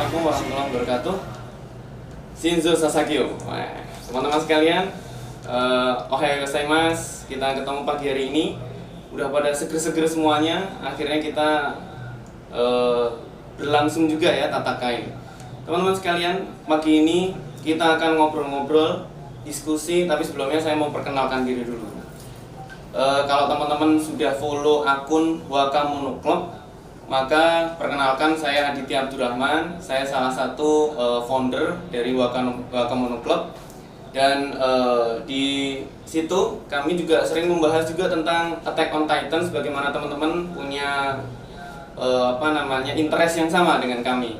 Assalamualaikum warahmatullahi wabarakatuh. Shinzo Sasagio. Teman-teman sekalian, ohayo gozaimasu. Kita ketemu pagi hari ini. Udah pada seger-seger semuanya. Akhirnya kita berlangsung juga ya tatakai. Teman-teman sekalian, pagi ini kita akan ngobrol-ngobrol, diskusi. Tapi sebelumnya saya mau perkenalkan diri dulu. Kalau teman-teman sudah follow akun Wakamono Club, maka perkenalkan, saya Aditya Abdurrahman. Saya salah satu founder dari Wakamono Club. Dan di situ kami juga sering membahas juga tentang Attack on Titan, sebagaimana teman-teman punya interest yang sama dengan kami.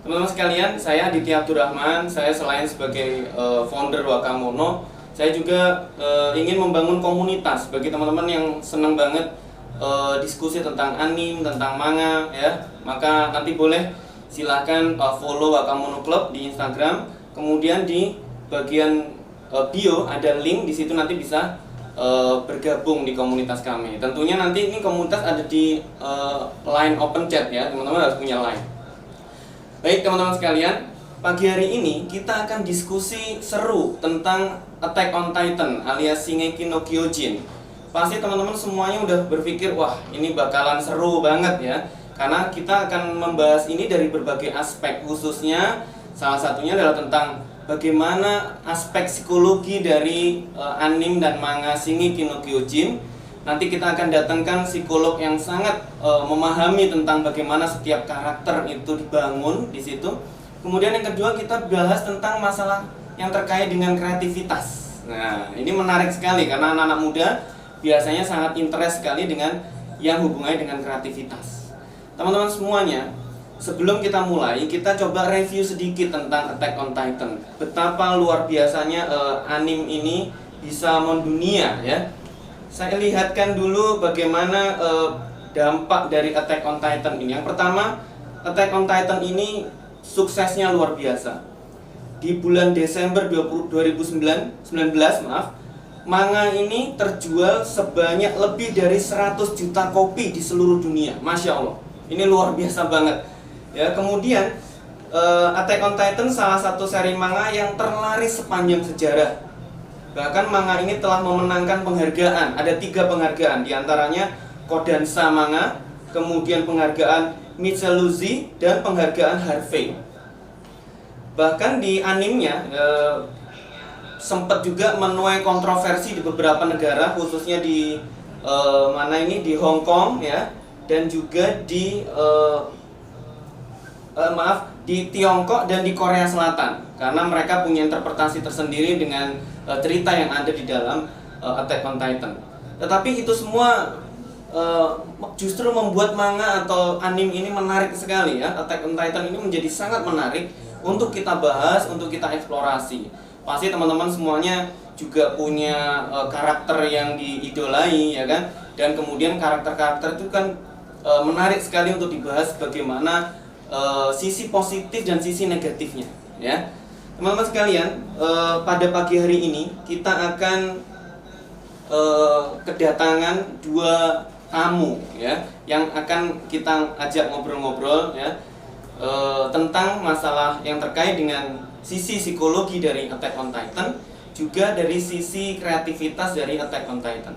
Teman-teman sekalian, saya Aditya Abdurrahman. Saya selain sebagai founder Wakamono, saya juga ingin membangun komunitas bagi teman-teman yang senang banget diskusi tentang anime, tentang manga ya. Maka nanti boleh silahkan follow Wakamono Club di Instagram. Kemudian di bagian bio ada link, di situ nanti bisa bergabung di komunitas kami. Tentunya nanti ini komunitas ada di line open chat ya, teman-teman harus punya line. Baik teman-teman sekalian, pagi hari ini kita akan diskusi seru tentang Attack on Titan alias Shingeki no Kyojin. Pasti teman-teman semuanya udah berpikir, wah ini bakalan seru banget ya, karena kita akan membahas ini dari berbagai aspek, khususnya salah satunya adalah tentang bagaimana aspek psikologi dari anime dan manga Shingeki no Kyojin. Nanti kita akan datangkan psikolog yang sangat memahami tentang bagaimana setiap karakter itu dibangun di situ. Kemudian yang kedua, kita bahas tentang masalah yang terkait dengan kreativitas. Nah, ini menarik sekali karena anak-anak muda biasanya sangat interest sekali dengan yang hubungannya dengan kreativitas. Teman-teman semuanya, sebelum kita mulai, kita coba review sedikit tentang Attack on Titan. Betapa luar biasanya anime ini bisa mendunia ya. Saya lihatkan dulu bagaimana dampak dari Attack on Titan ini. Yang pertama, Attack on Titan ini suksesnya luar biasa. Di bulan Desember 2019, manga ini terjual sebanyak lebih dari 100 juta kopi di seluruh dunia. Masya Allah, ini luar biasa banget ya. Kemudian Attack on Titan salah satu seri manga yang terlaris sepanjang sejarah. Bahkan manga ini telah memenangkan penghargaan. Ada 3 penghargaan, diantaranya Kodansha Manga, kemudian penghargaan Micheluzzi, dan penghargaan Harvey. Bahkan di animenya sempat juga menuai kontroversi di beberapa negara, khususnya di di Hong Kong ya, dan juga di di Tiongkok dan di Korea Selatan, karena mereka punya interpretasi tersendiri dengan cerita yang ada di dalam Attack on Titan. Tetapi itu semua justru membuat manga atau anime ini menarik sekali ya. Attack on Titan ini menjadi sangat menarik untuk kita bahas, untuk kita eksplorasi. Pasti teman-teman semuanya juga punya karakter yang diidolai ya kan. Dan kemudian karakter-karakter itu kan menarik sekali untuk dibahas bagaimana sisi positif dan sisi negatifnya ya. Teman-teman sekalian, pada pagi hari ini kita akan kedatangan 2 tamu ya, yang akan kita ajak ngobrol-ngobrol ya tentang masalah yang terkait dengan sisi psikologi dari Attack on Titan, juga dari sisi kreativitas dari Attack on Titan.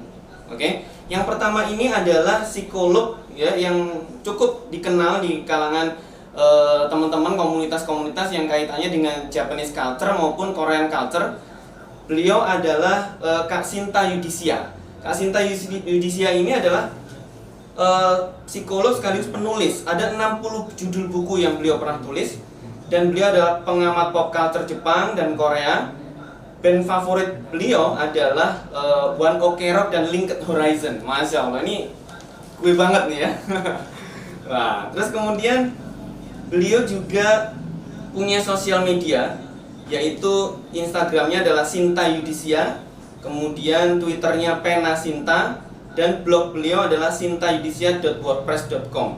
Oke, yang pertama ini adalah psikolog ya, yang cukup dikenal di kalangan teman-teman komunitas-komunitas yang kaitannya dengan Japanese culture maupun Korean culture. Beliau adalah Kak Sinta Yudisia. Kak Sinta Yudisia ini adalah psikolog sekaligus penulis. Ada 60 judul buku yang beliau pernah tulis. Dan beliau adalah pengamat pop culture Jepang dan Korea. Band favorit beliau adalah One Ok Rock dan Linked Horizon. Masya Allah, ini gue banget nih ya. Nah, terus kemudian beliau juga punya sosial media, yaitu Instagramnya adalah Sinta Yudisia, kemudian Twitternya Pena Sinta, dan blog beliau adalah sintayudisia.wordpress.com.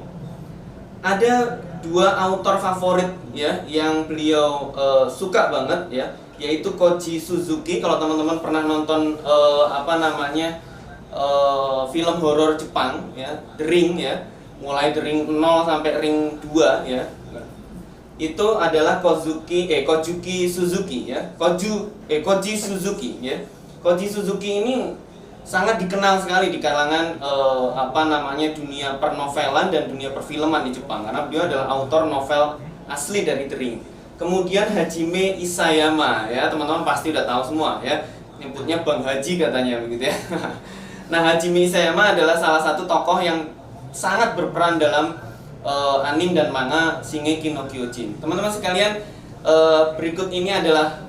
Ada 2 autor favorit ya yang beliau suka banget ya, yaitu Koji Suzuki. Kalau teman-teman pernah nonton film horor Jepang ya, The Ring ya, mulai The Ring 0 sampai Ring 2 ya. itu adalah Kojuki Suzuki ya. Koji Suzuki ya. Koji Suzuki ini sangat dikenal sekali di kalangan dunia pernovelan dan dunia perfilman di Jepang karena beliau adalah autor novel asli dari The Ring. Kemudian Hajime Isayama ya, teman-teman pasti udah tahu semua ya. Nyebutnya Bang Haji katanya begitu ya. Nah, Hajime Isayama adalah salah satu tokoh yang sangat berperan dalam anime dan manga Shingeki no Kyojin. Teman-teman sekalian, berikut ini adalah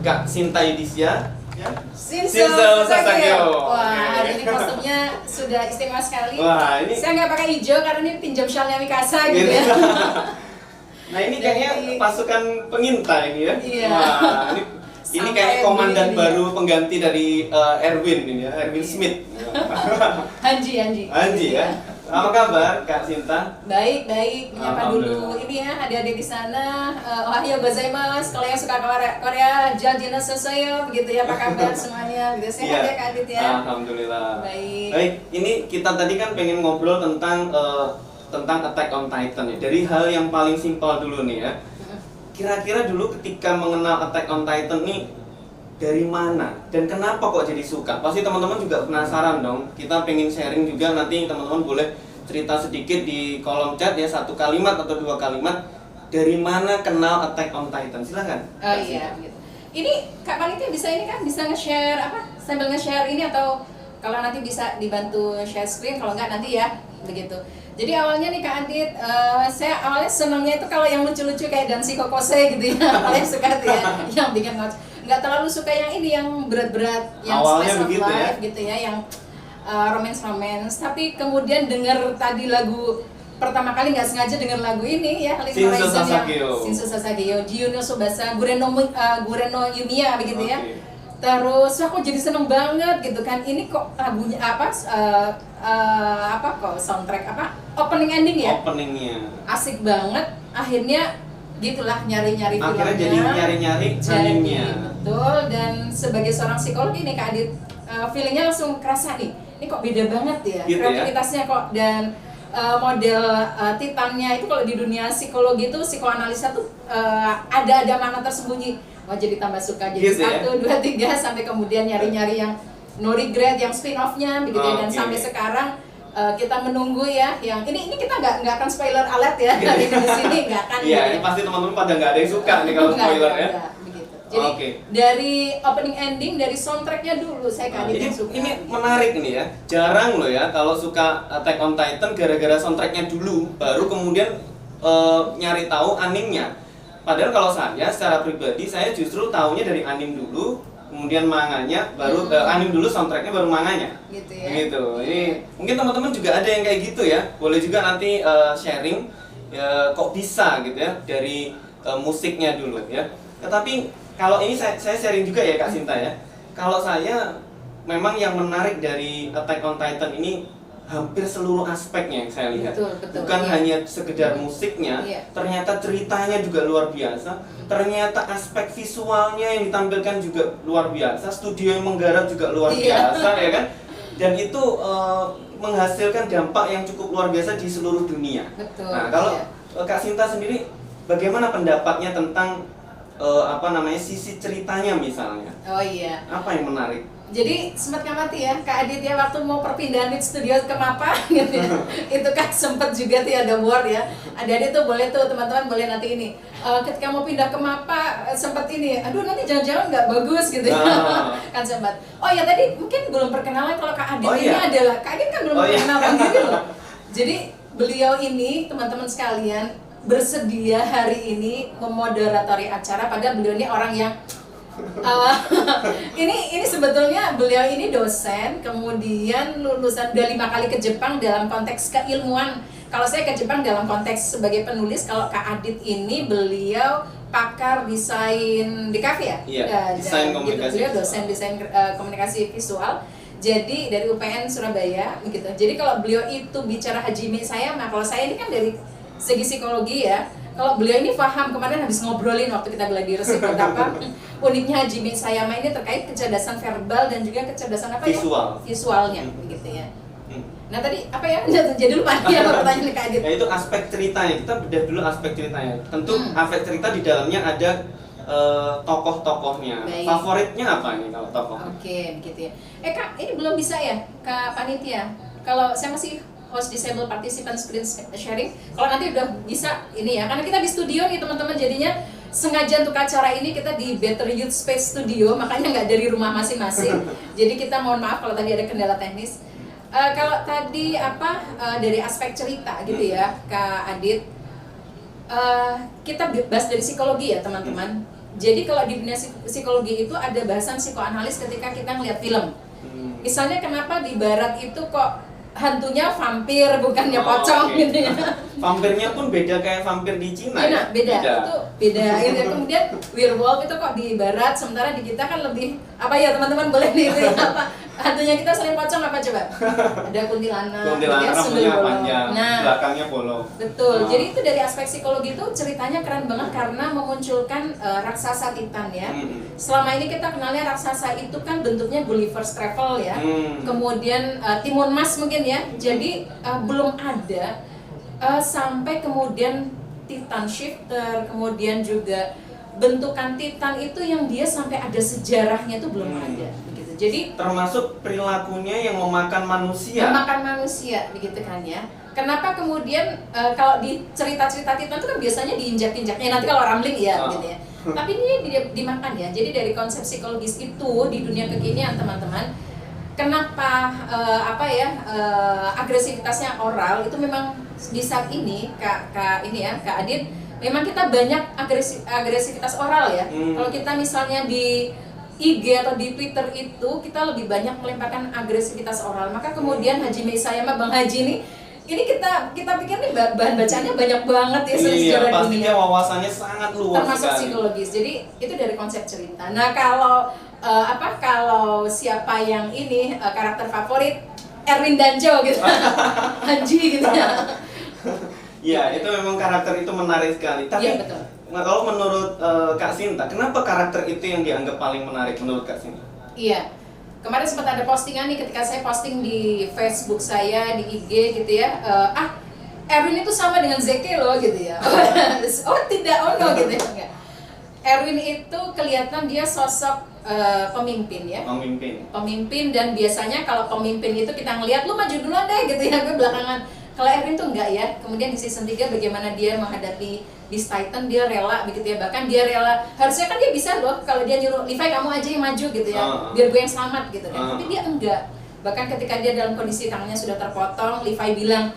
Kak Sinta Yudisya ya. Shinzo Sasageo. Wah, hari ini kostumnya sudah istimewa sekali. Wah, ini saya nggak pakai hijau karena ini pinjam shalnya Mikasa gitu ya. Nah, ini kayaknya pasukan pengintai ini ya. Iya. Wah, ini kayak komandan baru pengganti dari Erwin ini ya, Erwin Smith. Hanji ya. Apa kabar Kak Sinta? Baik. Menyapa dulu ini ya adik-adik di sana. Ohayou gozaimasu. Kalau yang suka Korea, Jajina Seseyo begitu ya. Apa kabar semuanya? Gitu sehat ya Kak Adit ya. Alhamdulillah. Baik. Ini kita tadi kan pengen ngobrol tentang Attack on Titan ya. Dari hal yang paling simpel dulu nih ya. Kira-kira dulu ketika mengenal Attack on Titan nih dari mana dan kenapa kok jadi suka? Pasti teman-teman juga penasaran dong. Kita pengen sharing juga, nanti teman-teman boleh cerita sedikit di kolom chat ya, 1 kalimat atau 2 kalimat dari mana kenal Attack on Titan. Silakan. Oh iya gitu. Ini Kak Panitia bisa nge-share sambil nge-share ini, atau kalau nanti bisa dibantu share screen, kalau enggak nanti ya begitu. Jadi awalnya nih Kak Adit, saya awalnya senangnya itu kalau yang lucu-lucu kayak Danshi Kokose gitu ya. Kalian suka tuh ya, yang bikin ngoceh. Nggak terlalu suka yang ini, yang berat-berat, yang slice of life gitu ya, yang romance. Tapi kemudian dengar tadi lagu pertama kali, nggak sengaja dengar lagu ini ya, Shinzo Sasageo, Jiyo no Sobasa, Gureno Yumiya begitu ya. Terus aku jadi seneng banget gitu kan. Ini kok lagunya soundtrack opening ending ya? Openingnya asik banget. Akhirnya gitulah nyari-nyari filmnya. Akhirnya jadi nyari-nyari animenya. Betul. Dan sebagai seorang psikolog ini Kak Adit, feelingnya langsung kerasa nih. Ini kok beda banget ya, gitu kreativitasnya kok. Dan model Titannya itu kalau di dunia psikologi itu, psikoanalisa tuh ada makna tersembunyi. Wah, jadi tambah suka. Jadi gitu 1, 2, 3 sampai kemudian nyari-nyari yang No Regret, yang spin-off-nya begitu ya. Dan sampai sekarang kita menunggu ya yang ini kita nggak akan spoiler alert ya di sini, nggak akan. Iya, ini pasti teman-teman pada nggak ada yang suka nih kalau spoiler ya. Begitu. Jadi dari opening ending, dari soundtracknya dulu saya kali suka. Ini menarik nih ya, jarang loh ya kalau suka Attack on Titan gara-gara soundtracknya dulu, baru kemudian nyari tahu animenya. Padahal kalau saya secara pribadi, saya justru taunya dari anime dulu, kemudian manganya, baru anime dulu, soundtracknya baru manganya. Gitu ya. Gitu. Ini mungkin teman-teman juga ada yang kayak gitu ya. Boleh juga nanti sharing kok bisa gitu ya dari musiknya dulu ya. Tapi kalau ini saya sharing juga ya Kak Sinta ya. Kalau saya memang yang menarik dari Attack on Titan ini hampir seluruh aspeknya yang saya lihat. Betul, bukan iya. hanya sekedar musiknya, Iya. ternyata ceritanya juga luar biasa. Ternyata aspek visualnya yang ditampilkan juga luar biasa. Studio yang menggarap juga luar biasa ya kan. Dan itu menghasilkan dampak yang cukup luar biasa di seluruh dunia. Betul. Nah, kalau Kak Sinta sendiri bagaimana pendapatnya tentang sisi ceritanya misalnya? Oh iya. Apa yang menarik? Jadi sempat ngamati ya Kak Adit ya, waktu mau perpindahan di studio ke MAPA gitu ya. Itu kan sempat juga tuh ada war ya. Adik-adik tuh boleh tuh, teman-teman boleh nanti ini. Ketika mau pindah ke MAPA sempat ini, aduh nanti jangan-jangan nggak bagus gitu ya. Kan sempat. Oh ya tadi mungkin belum perkenalan kalau Kak Adit ini adalah, Kak Adit kan belum perkenalan diri loh. Jadi beliau ini teman-teman sekalian bersedia hari ini memoderatori acara, padahal beliau ini orang yang ini sebetulnya beliau ini dosen, kemudian lulusan udah 5 kali ke Jepang dalam konteks keilmuan. Kalau saya ke Jepang dalam konteks sebagai penulis, kalau Kak Adit ini beliau pakar desain DKV ya? Iya, desain komunikasi. Beliau dosen desain komunikasi visual. Jadi dari UPN Surabaya gitu. Jadi kalau beliau itu bicara Hajime Isayama, kalau saya ini kan dari segi psikologi ya. Kalau beliau ini paham, kemarin habis ngobrolin waktu kita gladi resik apa uniknya Hajime Isayama ini terkait kecerdasan verbal dan juga kecerdasan visual. Visualnya begitu ya. Nah tadi apa ya? Jadi lupa nih apa pertanyaan Kak Adit. Ya itu aspek ceritanya. Kita bedah dulu aspek ceritanya. Tentu aspek cerita di dalamnya ada tokoh-tokohnya. Baik. Favoritnya apa nih kalau tokoh? Oke, begitu ya. Kak, ini belum bisa ya, Kak Panitia. Kalau saya masih host disable participant screen sharing, kalau nanti udah bisa ini ya, karena kita di studio nih teman-teman, jadinya sengaja untuk acara ini kita di Better Youth Space Studio, makanya nggak dari rumah masing-masing. Jadi kita mohon maaf kalau tadi ada kendala teknis. Kalau tadi dari aspek cerita gitu ya, Kak Adit, kita bahas dari psikologi ya teman-teman. Jadi kalau di dunia psikologi itu ada bahasan psikoanalis ketika kita ngeliat film. Misalnya kenapa di barat itu kok hantunya vampir bukannya pocong gitu ya. Vampirnya pun beda kayak vampir di Cina ya? Beda. Itu beda. Kemudian werewolf itu kok di barat, sementara di kita kan lebih apa ya teman-teman boleh nih apa hantunya kita selain pocong apa coba? Ada kuntilanak, rambutnya panjang, belakangnya bolong. Betul. Jadi itu dari aspek psikologi itu ceritanya keren banget karena memunculkan raksasa Titan ya. Selama ini kita kenalnya raksasa itu kan bentuknya Gulliver's Travel ya. Kemudian Timun Mas mungkin ya. Jadi belum ada sampai kemudian Titan Shifter, kemudian juga bentukan Titan itu yang dia sampai ada sejarahnya itu belum ada. Jadi termasuk perilakunya yang memakan manusia. Memakan manusia, begitu kan ya. Kenapa kemudian kalau di cerita-cerita Titan itu kan biasanya diinjak-injaknya, nanti kalau rambling ya, gitu ya. Tapi ini dimakan ya. Jadi dari konsep psikologis itu di dunia kekinian teman-teman, kenapa agresivitasnya oral itu memang di saat ini Kak Adit, memang kita banyak agresivitas oral ya. Kalau kita misalnya di IG atau di Twitter itu kita lebih banyak melemparkan agresivitas oral. Maka kemudian Haji Meisayama Bang Haji ini kita pikir nih bahan bacaannya banyak banget ya sejarah dunia. Pastinya wawasannya sangat luas termasuk sekali. Psikologis. Jadi itu dari konsep cerita. Nah kalau siapa yang ini karakter favorit Erwin Danjo gitu, Haji gitu ya. Iya itu memang karakter itu menarik sekali. Tapi ya, betul. Nah, kalau menurut Kak Sinta, kenapa karakter itu yang dianggap paling menarik menurut Kak Sinta? Iya, kemarin sempat ada postingan nih ketika saya posting di Facebook saya, di IG gitu ya. Erwin itu sama dengan Zeke loh gitu ya. Oh tidak, oh no gitu ya. Enggak. Erwin itu kelihatan dia sosok pemimpin ya. Pemimpin dan biasanya kalau pemimpin itu kita ngelihat lu maju duluan deh gitu ya, gue belakangan. Kalau Erwin tuh enggak ya. Kemudian di season 3 bagaimana dia menghadapi Beast Titan, dia rela begitu ya. Bahkan dia rela, harusnya kan dia bisa loh kalau dia nyuruh Levi kamu aja yang maju gitu ya. Biar gue yang selamat gitu kan. Tapi dia enggak. Bahkan ketika dia dalam kondisi tangannya sudah terpotong, Levi bilang,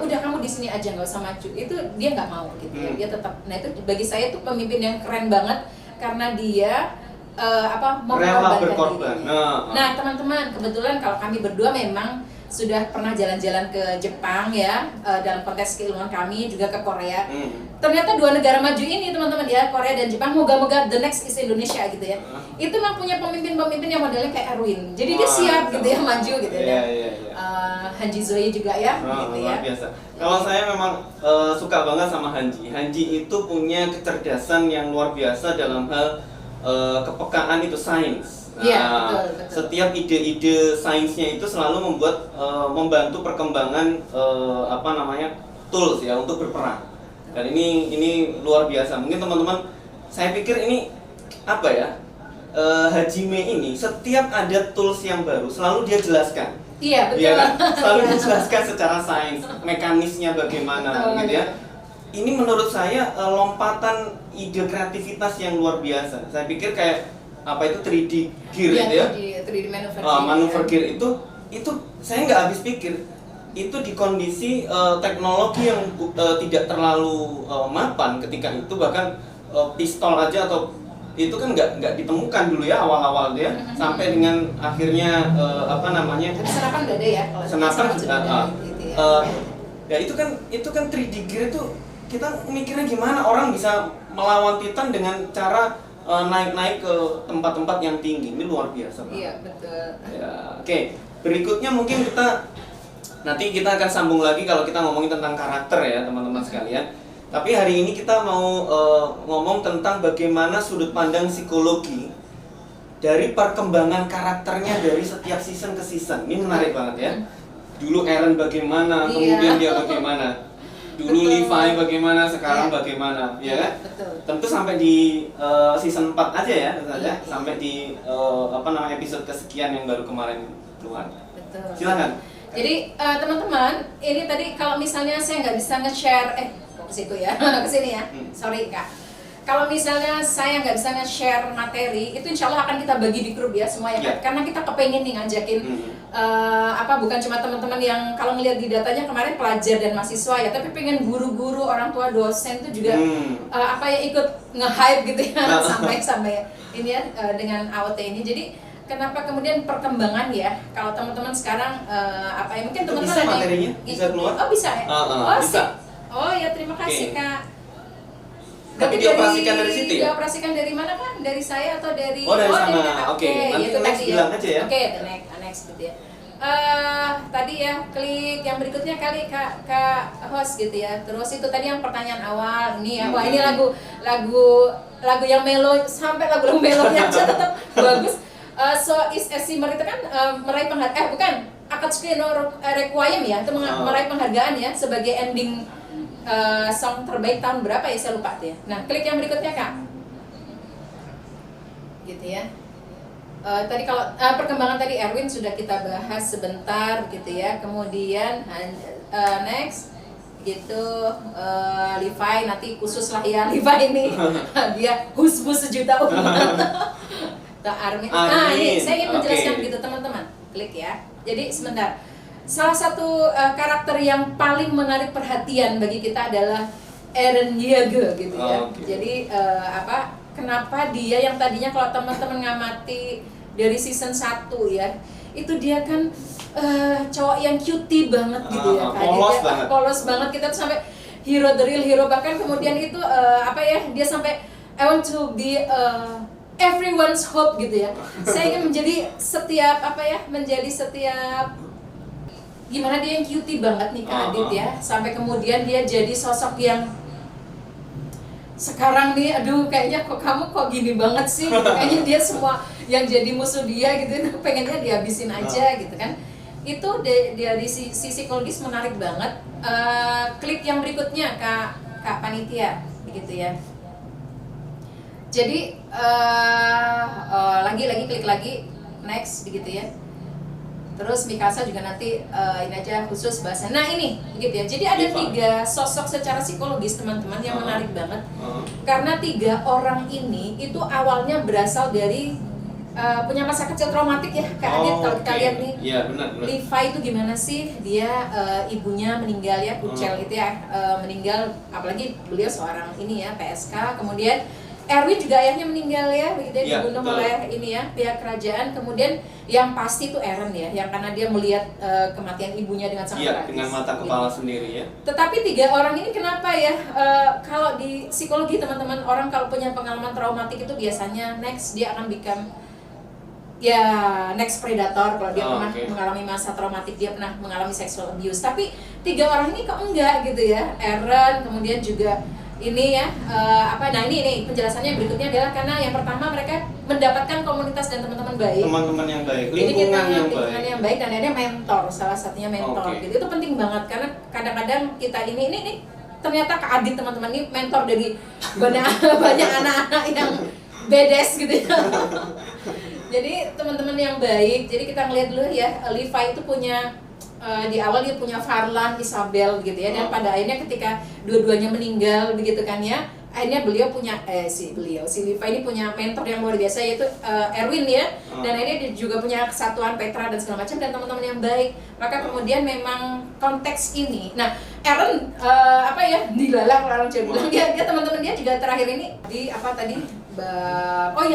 udah kamu di sini aja nggak usah maju. Itu dia nggak mau gitu ya. Dia tetap. Nah itu bagi saya tuh pemimpin yang keren banget karena dia rela berkorban. Nah teman-teman, kebetulan kalau kami berdua memang sudah pernah jalan-jalan ke Jepang ya, dalam konteks keilmuan kami juga ke Korea. Ternyata dua negara maju ini teman-teman ya, Korea dan Jepang, moga-moga the next is Indonesia gitu ya. Itu memang punya pemimpin-pemimpin yang modelnya kayak Erwin. Jadi dia siap gitu ya maju gitu ya. Hanji Zoe juga ya gitu ya. Luar biasa. Kalau saya memang suka banget sama Hanji. Hanji itu punya kecerdasan yang luar biasa dalam hal kepekaan itu sains. Iya, betul. Setiap ide-ide sainsnya itu selalu membantu perkembangan tools ya untuk berperang. Dan ini luar biasa. Mungkin teman-teman, saya pikir ini Hajime ini setiap ada tools yang baru selalu dia jelaskan. Iya, betul. Dia kan selalu dijelaskan secara sains, mekanisnya bagaimana gitu ya. Ini menurut saya lompatan ide kreativitas yang luar biasa. Saya pikir kayak itu 3D gear gitu ya. 3D maneuver. Maneuver gear itu saya nggak habis pikir. Itu di kondisi teknologi yang tidak terlalu mapan ketika itu, bahkan pistol aja atau itu kan nggak ditemukan dulu ya awal-awal dia sampai dengan akhirnya Tapi senapan nggak ada ya? Senapan sudah ada gitu ya. Ya itu kan 3D gear itu kita mikirnya gimana orang bisa melawan Titan dengan cara naik-naik ke tempat-tempat yang tinggi. Ini luar biasa. Iya, betul. Ya, oke. Berikutnya mungkin nanti kita akan sambung lagi kalau kita ngomongin tentang karakter ya teman-teman sekalian. Tapi hari ini kita mau ngomong tentang bagaimana sudut pandang psikologi dari perkembangan karakternya dari setiap season ke season. Ini menarik banget ya. dulu Eren bagaimana, kemudian dia bagaimana. Dulu Levi bagaimana, sekarang bagaimana, ya kan? Betul. Tentu sampai di season 4 aja ya, tentu saja. Iya. Sampai di episode kesekian yang baru kemarin keluar. Betul. Silakan. Jadi teman-teman, ini tadi kalau misalnya saya nggak bisa nge-share, ke situ ya, ke sini ya, sorry Kak. Kalau misalnya saya nggak bisa nge-share materi, itu insya Allah akan kita bagi di grup ya semua ya, Yeah. karena kita kepengen nih ngajakin bukan cuma teman-teman yang kalau ngelihat di datanya kemarin pelajar dan mahasiswa ya, tapi pengen guru-guru, orang tua, dosen itu juga ikut nge-hype gitu ya sampai ini ya dengan AOT ini. Jadi kenapa kemudian perkembangan ya? Kalau teman-teman sekarang mungkin teman-teman bisa ada yang materinya? Bisa keluar? Oh bisa ya? Bisa. Oh ya, terima kasih Kak. Tapi dioperasikan dari situ ya? Dioperasikan dari mana Kak? Dari saya atau dari? Oh dari sana. Kakak. Oke. Nanti itu next tadi bilang aja ya. Oke, next gitu ya. Tadi ya klik yang berikutnya kali Kak host gitu ya. Terus itu tadi yang pertanyaan awal ini ya. Wah ini lagu yang melo, sampai lagu melonya aja tetap bagus. So is a Simmer itu kan meraih penghargaan, bukan Akatsuki no Requiem ya, itu meraih penghargaan ya sebagai ending song terbaik tahun berapa ya, saya lupa tuh ya. Nah klik yang berikutnya Kak gitu ya. Tadi kalau perkembangan tadi Erwin sudah kita bahas sebentar gitu ya. Kemudian next gitu Levi nanti khusus lah ya Levi ini dia husbus sejuta umat. Armin. Ini saya ingin menjelaskan gitu teman-teman. Klik ya. Jadi sebentar. Salah satu karakter yang paling menarik perhatian bagi kita adalah Eren Yeager gitu ya. Jadi kenapa dia yang tadinya kalau teman-teman ngamati dari season 1 ya, itu dia kan cowok yang cutie banget gitu ya. Polos banget kita tuh sampai hero, the real hero, bahkan kemudian itu dia sampai I want to be everyone's hope gitu ya. Saya ingin menjadi setiap gimana dia yang cutie banget nih Kak Adit ya, sampai kemudian dia jadi sosok yang sekarang nih, aduh kayaknya kamu kok gini banget sih, gitu. Kayaknya dia semua yang jadi musuh dia gitu, pengennya dihabisin aja gitu kan. Itu dari sisi psikologis menarik banget. Klik yang berikutnya Kak Panitia begitu ya. Jadi lagi klik lagi next begitu ya. Terus Mikasa juga nanti ini aja khusus bahasa. Nah ini begitu ya. Jadi ada 3 sosok secara psikologis teman-teman yang menarik banget. Karena 3 orang ini itu awalnya berasal dari punya masa kecil traumatik ya Kak Adit. Kalau kita lihat nih, ya, benar. Levi itu gimana sih? Dia ibunya meninggal ya, Kucel itu ya meninggal. Apalagi beliau seorang ini ya PSK. Kemudian Erwin juga ayahnya meninggal ya, dia dibunuh oleh ini ya pihak kerajaan. Kemudian yang pasti itu Eren ya, yang karena dia melihat kematian ibunya dengan sangat tragis. Dengan mata kepala sendiri ya. Tetapi 3 orang ini kenapa ya? Kalau di psikologi teman-teman, orang kalau punya pengalaman traumatik itu biasanya next dia akan become next predator. Kalau dia pernah mengalami masa traumatik, dia pernah mengalami sexual abuse. Tapi 3 orang ini kok enggak gitu ya. Eren, kemudian juga ini ya nah ini penjelasannya berikutnya adalah karena yang pertama mereka mendapatkan komunitas dan teman-teman baik, teman-teman yang baik, lingkungan yang baik, dan akhirnya mentor, salah satunya mentor gitu. Itu penting banget karena kadang-kadang kita ini ternyata Kak Adit teman-teman ini mentor dari banyak anak-anak yang bedes gitu ya. Jadi teman-teman yang baik. Jadi kita ngeliat dulu ya, Levi itu punya di awal dia punya Farlan, Isabel gitu ya, dan pada akhirnya ketika dua-duanya meninggal begitu kan ya, akhirnya beliau punya si Levi ini punya mentor yang luar biasa, yaitu Erwin ya, dan akhirnya dia juga punya kesatuan Petra dan segala macam dan teman-teman yang baik. Maka kemudian memang konteks ini, nah Eren dilalah kalau orang Jawa bilang, dia teman-teman dia juga terakhir ini di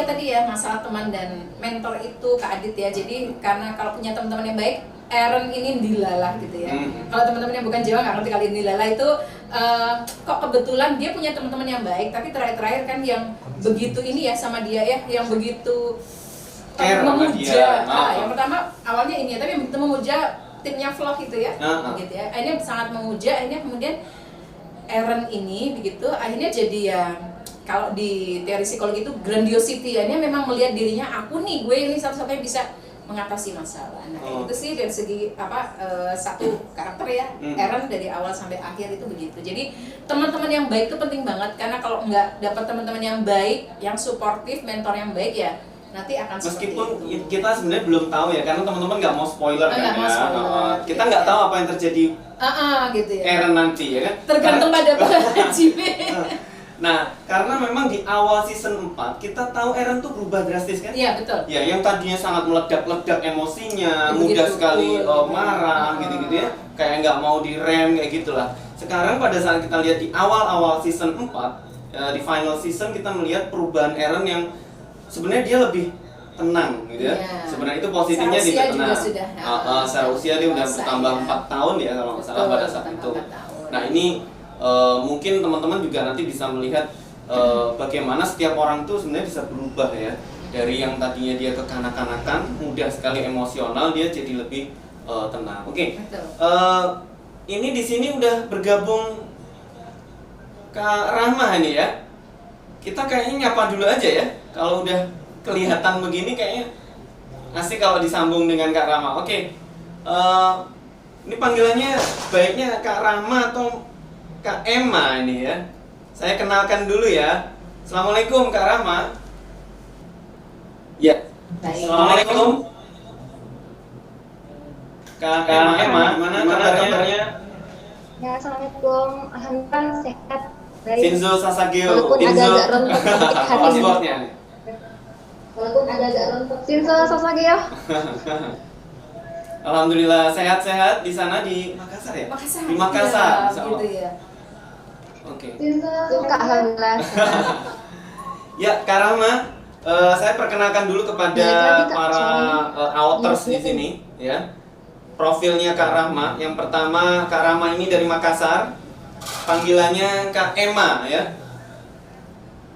tadi ya masalah teman dan mentor itu Kak Adit ya. Jadi karena kalau punya teman-teman yang baik, Eren ini dilalah gitu ya. Kalau teman-teman yang bukan Jawa nggak ngerti kali ini dilalah itu kok kebetulan dia punya teman-teman yang baik, tapi terakhir kan yang begitu ini ya sama dia ya, yang begitu memuja. Yang pertama awalnya ini ya, tapi yang begitu memuja timnya vlog itu ya, gitu ya. Akhirnya sangat memuja, akhirnya kemudian Eren ini begitu, akhirnya jadi ya kalau di teori psikologi itu grandiosity, akhirnya memang melihat dirinya, aku nih gue ini satu-satunya bisa mengatasi masalah. Nah, Oh. itu sih dari segi satu karakter ya. Eren dari awal sampai akhir itu begitu. Jadi teman-teman yang baik itu penting banget, karena kalau nggak dapat teman-teman yang baik, yang suportif, mentor yang baik ya nanti akan Meskipun seperti itu. kita sebenarnya belum tahu ya, karena teman-teman nggak mau spoiler kan Nggak mau ya. spoiler, Kita gitu nggak ya. tahu apa yang terjadi Gitu ya. Eren nanti ya kan. Tergantung pada Jimmy. Nah, karena memang di awal season 4 kita tahu Eren tuh berubah drastis kan? Iya, betul. Ya, yang tadinya sangat meledak-ledak emosinya, Ya, mudah begitu, sekali cool. marah gitu-gitu ya, kayak nggak mau direm kayak gitulah. Sekarang pada saat kita lihat di awal-awal season 4, di final season kita melihat perubahan Eren yang sebenarnya dia lebih tenang gitu ya. Iya. Sebenarnya itu positifnya Secara dia usia juga tenang. sudah, Secara usia dia udah dewasa, bertambah ya. 4 tahun ya kalau nggak salah Betul, pada saat bertambah itu. 4 tahun. Nah, ini mungkin teman-teman juga nanti bisa melihat bagaimana setiap orang tuh sebenarnya bisa berubah ya, dari yang tadinya dia kekanak-kanakan, mudah sekali emosional, dia jadi lebih tenang. Oke. Betul. Ini di sini udah bergabung Kak Rahma ini ya. Kita kayaknya nyapa dulu aja ya. Kalau udah kelihatan begini kayaknya asik kalau disambung dengan Kak Rahma. Oke. Ini panggilannya baiknya Kak Rahma atau Kak Emma ini ya. Saya kenalkan dulu ya. Assalamualaikum Kak Rahma. Ya. Baik. Assalamualaikum. Kak Emma, gimana kabarnya? Ya, assalamualaikum. Alhamdulillah sehat. Baik. Shinzo Sasageo. Walaupun agak-agak rontok sedikit hatinya. Pasportnya. Walaupun agak-agak rontok. Shinzo Sasageo. Alhamdulillah sehat-sehat di sana di Makassar ya? Makassar. Di Makassar, Ya, insya Allah. gitu ya. Oke. Shinzo suka alhamdulillah. Ya, Kak Rahma, saya perkenalkan dulu kepada Baik lagi, Kak. para Sorry. authors Iya, di sini, ya. Profilnya Kak Rahma. Yang pertama, Kak Rahma ini dari Makassar. Panggilannya Kak Emma, ya.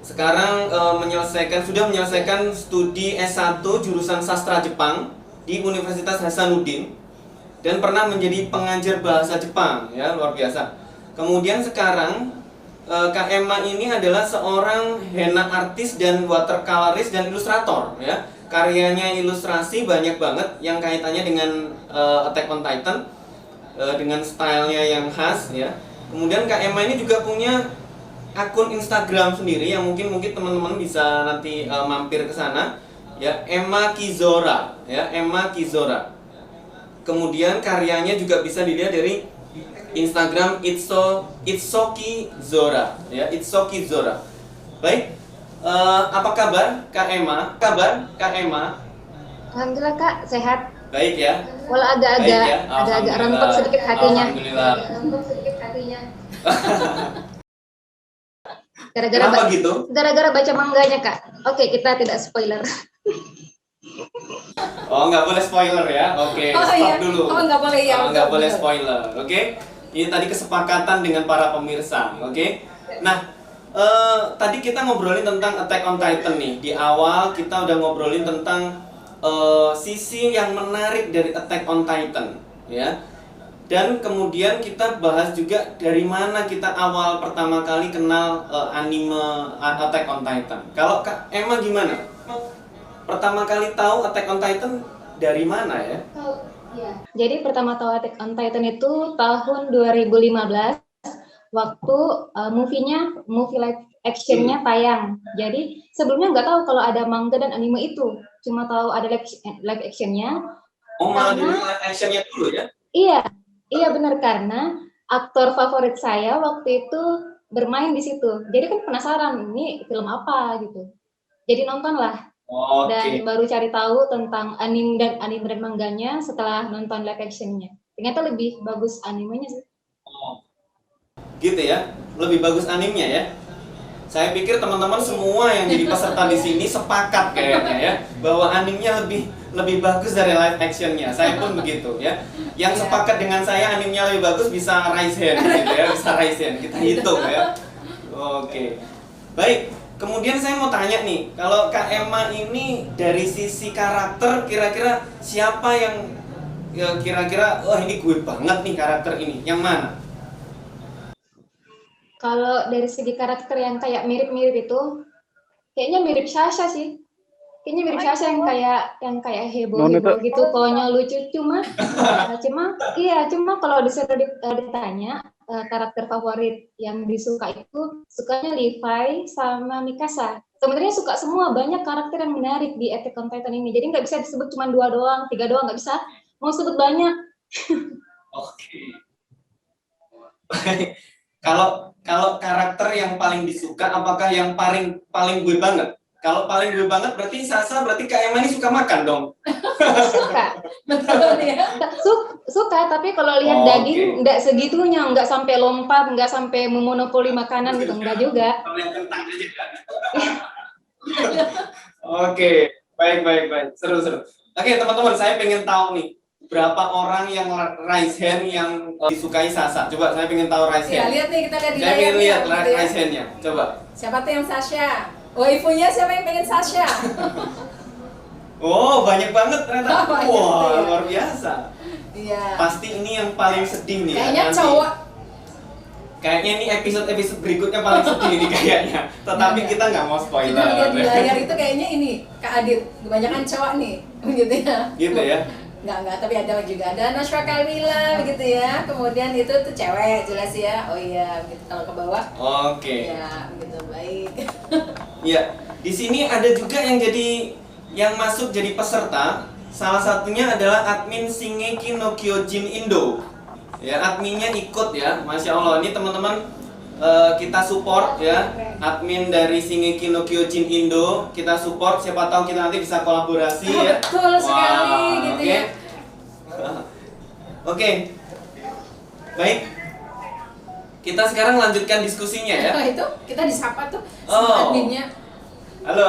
Sekarang sudah menyelesaikan studi S1 jurusan sastra Jepang di Universitas Hasanuddin dan pernah menjadi pengajar bahasa Jepang, ya, luar biasa. Kemudian sekarang Kak Emma ini adalah seorang henna artis dan watercolorist dan ilustrator, ya. Karyanya ilustrasi banyak banget yang kaitannya dengan Attack on Titan, dengan stylenya yang khas, ya. Kemudian Kak Emma ini juga punya akun Instagram sendiri yang mungkin teman-teman bisa nanti mampir ke sana, ya, Emma Kizora, ya, Emma Kizora. Kemudian karyanya juga bisa dilihat dari Instagram Itsoki Zora, ya, Itsoki Zora. Baik, apa kabar Kak Emma? Alhamdulillah Kak, sehat. Baik ya. Walau agak-agak Alhamdulillah. rontok sedikit hatinya. Alhamdulillah. Rontok sedikit hatinya. Kenapa gitu? Gara-gara baca mangganya Kak. Oke, kita tidak spoiler. Oh, nggak boleh spoiler ya. Oke, Oh, stop iya. dulu. Oh, nggak boleh ya, Nggak betul, boleh betul. spoiler. Oke. Ini tadi kesepakatan dengan para pemirsa. Oke. Nah, tadi kita ngobrolin tentang Attack on Titan nih. Di awal kita udah ngobrolin tentang sisi yang menarik dari Attack on Titan, ya. Dan kemudian kita bahas juga dari mana kita awal pertama kali kenal anime Attack on Titan. Kalau Kak Emma gimana? Pertama kali tahu Attack on Titan dari mana ya? Jadi pertama tahu Attack on Titan itu tahun 2015 waktu movie live actionnya tayang. Jadi sebelumnya nggak tahu kalau ada manga dan anime itu, cuma tahu ada live actionnya. Oh, malah dari Karena- live actionnya dulu ya? Iya benar, karena aktor favorit saya waktu itu bermain di situ. Jadi kan penasaran ini film apa gitu. Jadi nontonlah. Oke. Dan baru cari tahu tentang anime dan mangganya setelah nonton live actionnya. Ternyata lebih bagus animenya sih. Gitu ya, lebih bagus animenya ya. Saya pikir teman-teman semua yang jadi peserta di sini sepakat kayaknya ya, bahwa animenya lebih bagus dari live actionnya. Saya pun begitu ya. Yang Iya. sepakat dengan saya animenya lebih bagus bisa raise hand gitu ya, bisa raise hand. Kita hitung ya. Oke. Baik. Kemudian saya mau tanya nih, kalau Kak Emma ini dari sisi karakter kira-kira siapa yang ya kira-kira ini gue banget nih karakter ini? Yang mana? Kalau dari segi karakter yang kayak mirip-mirip itu, kayaknya mirip Sasha sih. Kayaknya mirip Sasha yang kayak heboh Non itu heboh gitu, konyol lucu cuma kalau disuruh ditanya karakter favorit yang disuka itu sukanya Levi sama Mikasa. Sebenarnya suka semua, banyak karakter yang menarik di Attack on Titan ini. Jadi nggak bisa disebut cuma 2 doang, 3 doang, nggak bisa. Mau sebut banyak. Oke. Baik. Kalau karakter yang paling disuka, apakah yang paling gue banget? Kalau paling gue banget berarti Sasa, berarti Kak Emma ini suka makan dong. Suka. Betul ya. Suka, tapi kalau lihat Oke. daging nggak segitunya, nggak sampai lompat, nggak sampai memonopoli makanan gitu, nggak juga. Kalau yang kentang aja kan. Oke, baik. Seru. Oke, teman-teman, saya pengen tahu nih, berapa orang yang raise hand yang disukai Sasa? Coba saya pengen tahu raise Ya, hand. lihat nih, kita lihat di Saya pengen layarnya, lihat gitu ya. raise hand-nya. Coba. Siapa tuh yang Sasha? Waifunya siapa yang pengen Sasha? Oh, banyak banget ternyata. Banyak, Wah, ya. luar biasa. Iya. Pasti ini yang paling sedih nih. Kayaknya nanti. cowok. Kayaknya ini episode berikutnya paling sedih ini kayaknya. Tetapi Iya. kita nggak mau Kita spoiler. lihat di layar itu kayaknya ini Kak Adit, kebanyakan cowok nih, gitu ya. Gitu ya. Enggak, tapi ada juga ada Nashwa Kalila begitu ya. Kemudian itu tuh cewek jelas ya. Oh iya, gitu kalau ke bawah. Oke. Ya, begitu baik. Iya. Di sini ada juga yang masuk jadi peserta. Salah satunya adalah admin Shingeki no Kyojin Indo. Ya, adminnya ikut ya. Masya Allah, ini teman-teman kita support ya. Admin dari Shingeki no Kyojin Indo kita support. Siapa tahu kita nanti bisa kolaborasi ya. Betul sekali gitu oke. ya. Oke. Baik. Kita sekarang lanjutkan diskusinya ya. Nah, itu kita disapa tuh Oh. sama adminnya. Halo.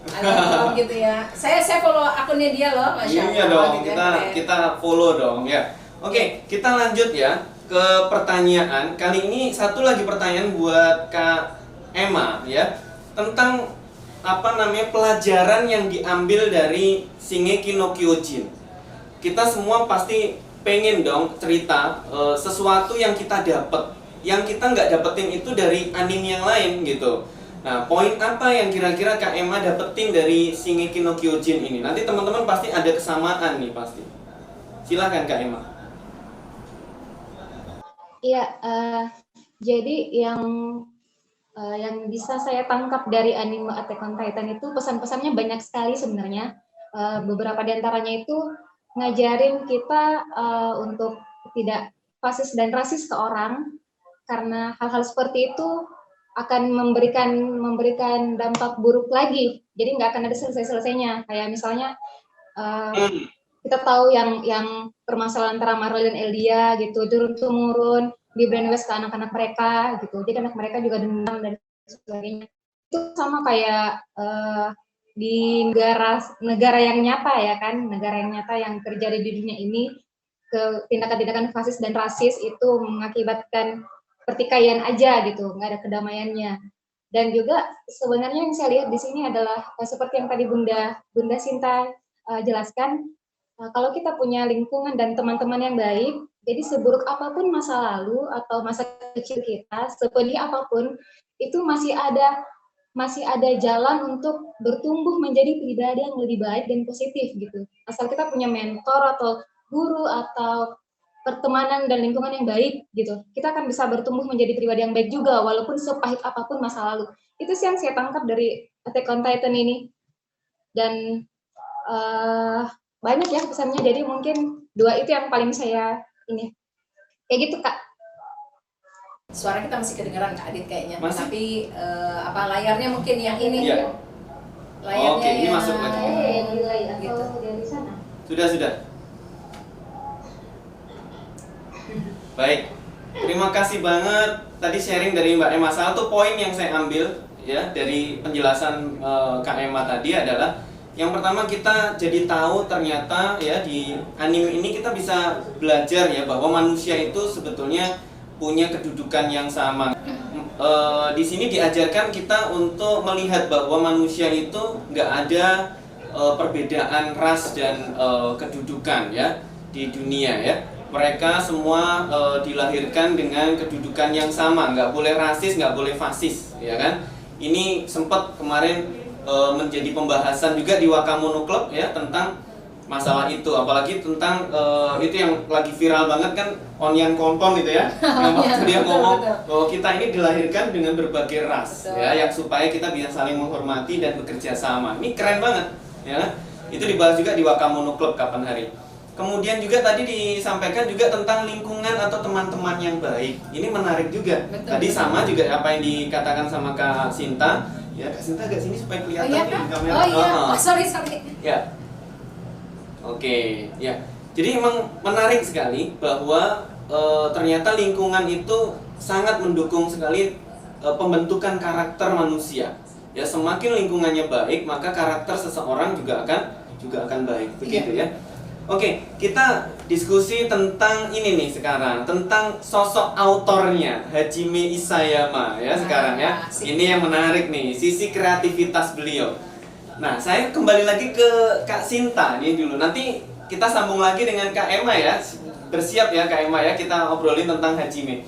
Halo gitu ya. Saya follow akunnya dia loh, Masya Allah. Iya dong, gitu ya, kita keren. kita follow dong ya. Oke, kita lanjut ya ke pertanyaan. Kali ini satu lagi pertanyaan buat Kak Emma ya, tentang apa namanya pelajaran yang diambil dari Shingeki no Kyojin. Kita semua pasti pengen dong cerita sesuatu yang kita dapat, yang kita nggak dapetin itu dari anime yang lain gitu. Nah, poin apa yang kira-kira Kak Emma dapetin dari Shingeki no Kyojin ini? Nanti teman-teman pasti ada kesamaan nih pasti. Silahkan Kak Emma. Iya, jadi yang bisa saya tangkap dari anime Attack on Titan itu pesan-pesannya banyak sekali sebenarnya. Beberapa di antaranya itu ngajarin kita untuk tidak fasis dan rasis ke orang, karena hal-hal seperti itu akan memberikan dampak buruk lagi. Jadi nggak akan ada selesai-selesainya. Kayak misalnya kita tahu yang permasalahan antara Marvel dan Eldia gitu, turun-temurun di brainwash ke anak-anak mereka gitu. Jadi anak mereka juga dendam dan sebagainya. Itu sama kayak di negara yang nyata ya kan, negara yang nyata yang terjadi di dunia ini, ke tindakan-tindakan fasis dan rasis itu mengakibatkan pertikaian aja gitu, nggak ada kedamaiannya. Dan juga sebenarnya yang saya lihat di sini adalah seperti yang tadi Bunda Sinta jelaskan, kalau kita punya lingkungan dan teman-teman yang baik, jadi seburuk apapun masa lalu atau masa kecil kita, sepedih apapun, itu masih ada jalan untuk bertumbuh menjadi pribadi yang lebih baik dan positif gitu. Asal kita punya mentor atau guru atau pertemanan dan lingkungan yang baik gitu, kita akan bisa bertumbuh menjadi pribadi yang baik juga walaupun sepahit apapun masa lalu. Itu sih yang saya tangkap dari Attack on Titan ini. Dan banyak ya pesannya, jadi mungkin 2 itu yang paling saya ini. Kayak gitu, Kak. Suara kita masih kedengaran Kak Adit kayaknya. Masih? Tapi layarnya mungkin yang ini. Iya. Layarnya Oke, ini yang masuk lagi. Delay atau gitu. dari sana. Sudah. Baik. Terima kasih banget tadi sharing dari Mbak Emma. Satu poin yang saya ambil ya dari penjelasan Kak Emma tadi adalah yang pertama kita jadi tahu ternyata ya di anime ini kita bisa belajar ya bahwa manusia itu sebetulnya punya kedudukan yang sama. Di sini diajarkan kita untuk melihat bahwa manusia itu nggak ada perbedaan ras dan kedudukan ya di dunia ya. Mereka semua dilahirkan dengan kedudukan yang sama, nggak boleh rasis, nggak boleh fasis, ya kan? Ini sempat kemarin menjadi pembahasan juga di Wakamono Club ya tentang masalah itu, apalagi tentang itu yang lagi viral banget kan, Onion Konton itu ya, yang waktu dia ngomong bahwa kita ini dilahirkan dengan berbagai ras, ya, yang supaya kita bisa saling menghormati dan bekerja sama. Ini keren banget, ya. Itu dibahas juga di Wakamono Club kapan hari. Kemudian juga tadi disampaikan juga tentang lingkungan atau teman-teman yang baik. Ini menarik juga. Tadi sama juga apa yang dikatakan sama Kak Sinta. Ya, Kak Sinta agak sini supaya kelihatan iya, di kan? kamera. Oh iya, sorry. Ya. Oke, ya. Jadi memang menarik sekali bahwa ternyata lingkungan itu sangat mendukung sekali pembentukan karakter manusia. Ya, semakin lingkungannya baik, maka karakter seseorang juga akan baik. Begitu ya. Oke, kita diskusi tentang ini nih sekarang, tentang sosok autornya Hajime Isayama ya sekarang ya. Ini yang menarik nih, sisi kreativitas beliau. Nah, saya kembali lagi ke Kak Sinta nih dulu. Nanti kita sambung lagi dengan Kak Emma ya. Bersiap ya Kak Emma ya, kita obrolin tentang Hajime.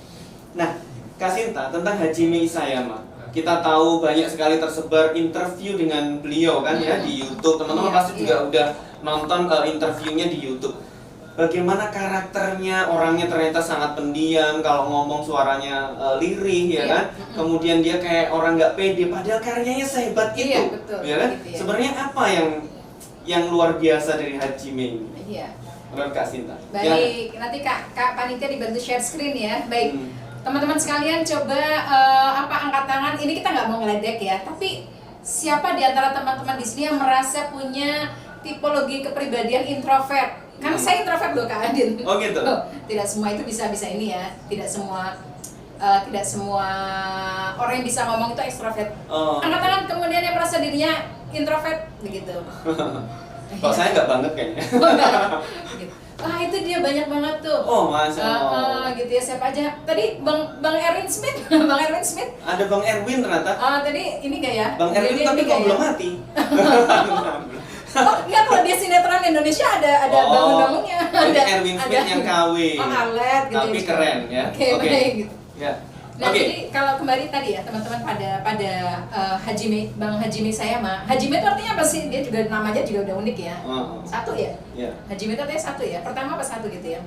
Nah, Kak Sinta, tentang Hajime Isayama. Kita tahu banyak sekali tersebar interview dengan beliau kan ya di YouTube. Teman-teman pasti juga udah nonton interviewnya di YouTube. Bagaimana karakternya, orangnya ternyata sangat pendiam, kalau ngomong suaranya lirih ya kan. Kemudian dia kayak orang nggak pede, padahal karyanya sehebat itu, betul, ya kan. gitu ya. Sebenarnya apa yang luar biasa dari Hajime ini? Iya. Menurut Kak Sinta. Baik, nanti Kak Panitia dibantu share screen ya. Baik. Teman-teman sekalian coba angkat tangan. Ini kita nggak mau ngeledek ya, tapi siapa di antara teman-teman di sini yang merasa punya tipologi kepribadian introvert? Karena saya introvert loh Kak Adin. Oh gitu. Tidak semua itu bisa ini ya. Tidak semua orang yang bisa ngomong itu ekstrovert. Angkat tangan kemudian yang merasa dirinya introvert begitu. Kalau saya nggak banget kayaknya. Gitu. Wah itu dia banyak banget tuh. Oh Masya Allah. Gitu ya, siapa aja? Tadi Bang Erwin Smith. Bang Erwin Smith. Ada Bang Erwin ternyata. Tadi ini gak ya? Bang Erwin Dia tapi kok belum ya? mati. Oh iya, kalau dia sinetron Indonesia ada bangun-bangunnya. Ada Erwin Smith yang KW. Oh Alet gitu. Tapi keren ya. Oke, baik gitu. Ya. Nah, jadi kalau kembali tadi ya teman-teman pada Bang Hajime Isayama. Hajime itu artinya apa sih? Dia juga namanya juga udah unik ya. Satu ya? Iya. Hajime itu artinya satu ya. Pertama apa satu gitu ya?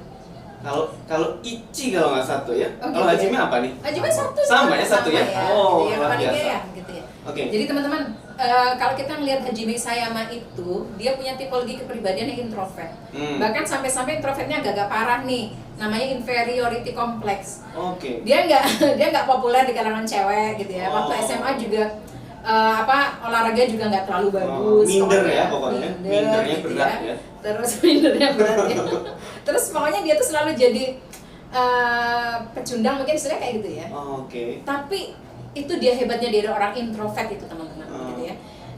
Kalau Ichi kalau nggak satu ya. Oh, kalau gitu Hajime ya? apa nih? Hajime satu. Sama ya satu ya. Oh, gitu ya. luar Panitia biasa. ya, gitu ya. Oke. Jadi teman-teman, kalau kita melihat Hajime Isayama itu, dia punya tipologi kepribadian yang introvert. Bahkan sampai-sampai introvertnya agak-agak parah nih, namanya inferiority complex. Oke. Dia nggak populer di kalangan cewek gitu ya. Waktu SMA juga olahraga juga nggak terlalu bagus. Minder ya pokoknya. Mindernya gitu berat ya. Terus mindernya berat ya. Terus pokoknya dia tuh selalu jadi pecundang mungkin istilahnya kayak gitu ya. Oke. Tapi itu dia hebatnya dari orang introvert itu teman-teman gitu ya.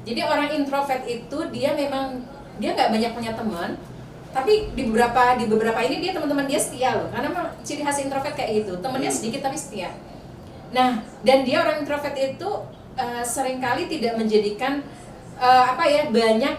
Jadi orang introvert itu dia nggak banyak punya teman, tapi di beberapa ini dia teman-teman dia setia loh, karena memang ciri khas introvert kayak gitu, temennya sedikit tapi setia. Nah, dan dia orang introvert itu seringkali tidak menjadikan banyak